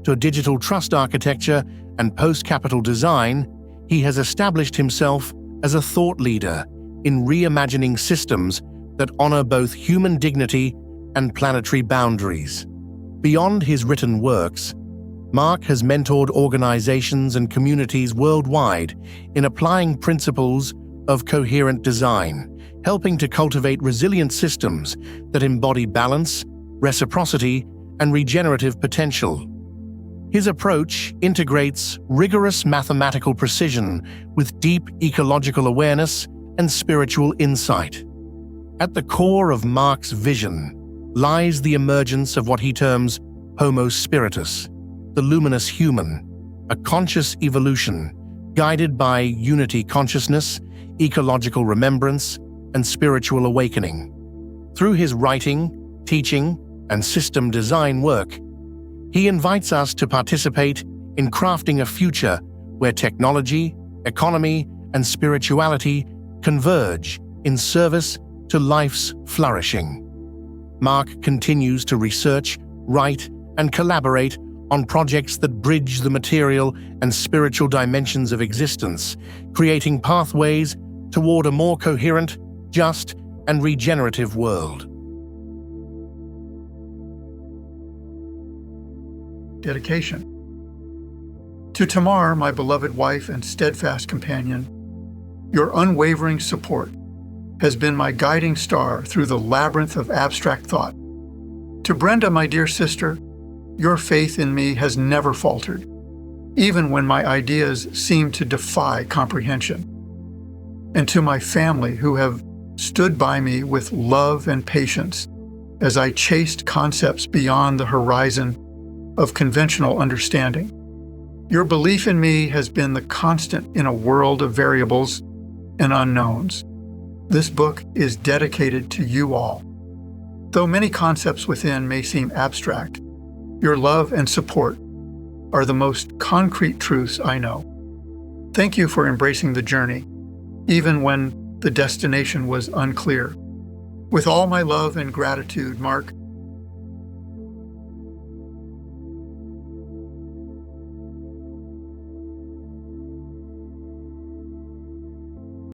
to digital trust architecture and post-capital design, he has established himself as a thought leader in reimagining systems that honor both human dignity and planetary boundaries. Beyond his written works, Mark has mentored organizations and communities worldwide in applying principles of coherent design, helping to cultivate resilient systems that embody balance, reciprocity, and regenerative potential. His approach integrates rigorous mathematical precision with deep ecological awareness and spiritual insight. At the core of Mark's vision lies the emergence of what he terms Homo spiritus, the luminous human, a conscious evolution guided by unity consciousness, ecological remembrance, and spiritual awakening. Through his writing, teaching, and system design work, he invites us to participate in crafting a future where technology, economy, and spirituality converge in service to life's flourishing. Mark continues to research, write, and collaborate on projects that bridge the material and spiritual dimensions of existence, creating pathways toward a more coherent, just, and regenerative world. Dedication. To Tamar, my beloved wife and steadfast companion, your unwavering support has been my guiding star through the labyrinth of abstract thought. To Brenda, my dear sister, your faith in me has never faltered, even when my ideas seem to defy comprehension. And to my family, who have stood by me with love and patience as I chased concepts beyond the horizon of conventional understanding. Your belief in me has been the constant in a world of variables and unknowns. This book is dedicated to you all. Though many concepts within may seem abstract, your love and support are the most concrete truths I know. Thank you for embracing the journey, even when the destination was unclear. With all my love and gratitude, Mark,